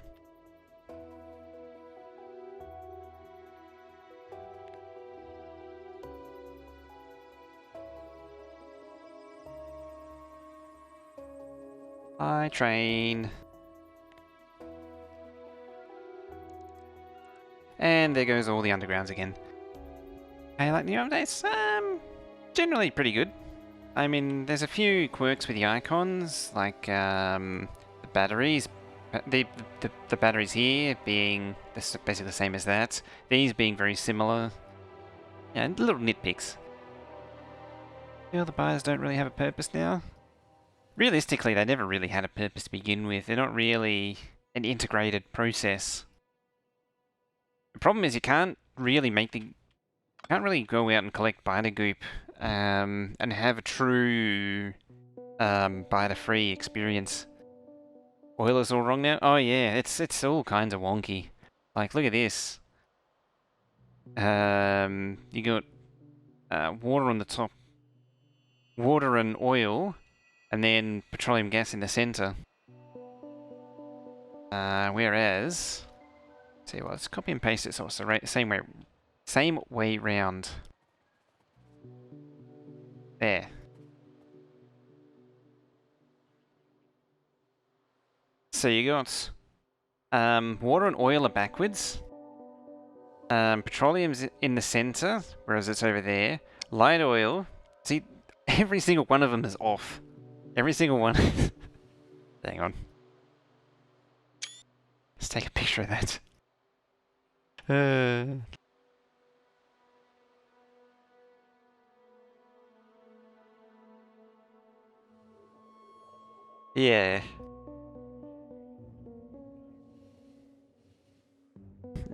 Hi, train. And there goes all the undergrounds again. I like new updates. Generally pretty good. I mean, there's a few quirks with the icons, like the batteries. The batteries here being basically the same as that. These being very similar. Yeah, little nitpicks. Feel the buyers don't really have a purpose now. Realistically, they never really had a purpose to begin with. They're not really an integrated process. The problem is you can't really go out and collect biter goop and have a true biter free experience. Oil is all wrong now? Oh yeah, it's all kinds of wonky. Like, look at this. You got water on the top, water and oil, and then petroleum gas in the center. Whereas, see what? Let's copy and paste it so it's the same way round. There. So you got water and oil are backwards. Petroleum's in the center, whereas it's over there. Light oil. See, every single one of them is off. Every single one. Hang on. Let's take a picture of that. Yeah.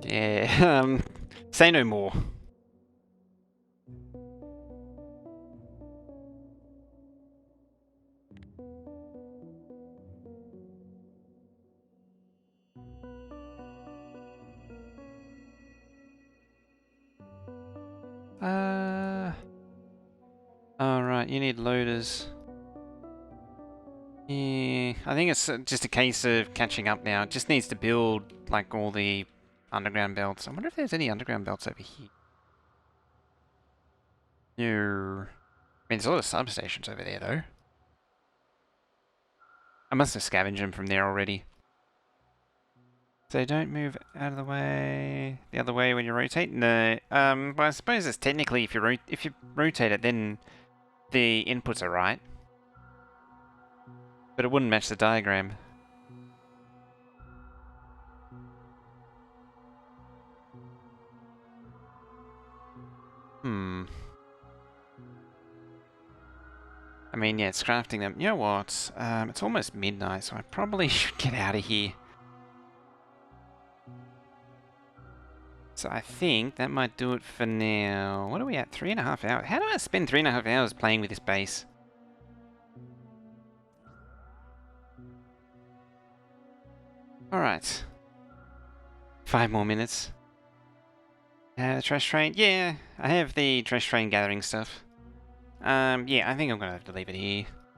Yeah, say no more. Alright, you need loaders. Yeah, I think it's just a case of catching up now. It just needs to build, like, all the underground belts. I wonder if there's any underground belts over here. No. I mean, there's a lot of substations over there, though. I must have scavenged them from there already. So don't move out of the way. The other way when you rotate? No. But I suppose it's technically if you rotate it, then the inputs are right. But it wouldn't match the diagram. I mean, yeah, it's crafting them. You know what? It's almost midnight, so I probably should get out of here. So I think that might do it for now. What are we at? 3.5 hours? How do I spend 3.5 hours playing with this base? Alright. 5 more minutes. Trash train. Yeah, I have the trash train gathering stuff. Yeah, I think I'm gonna have to leave it here.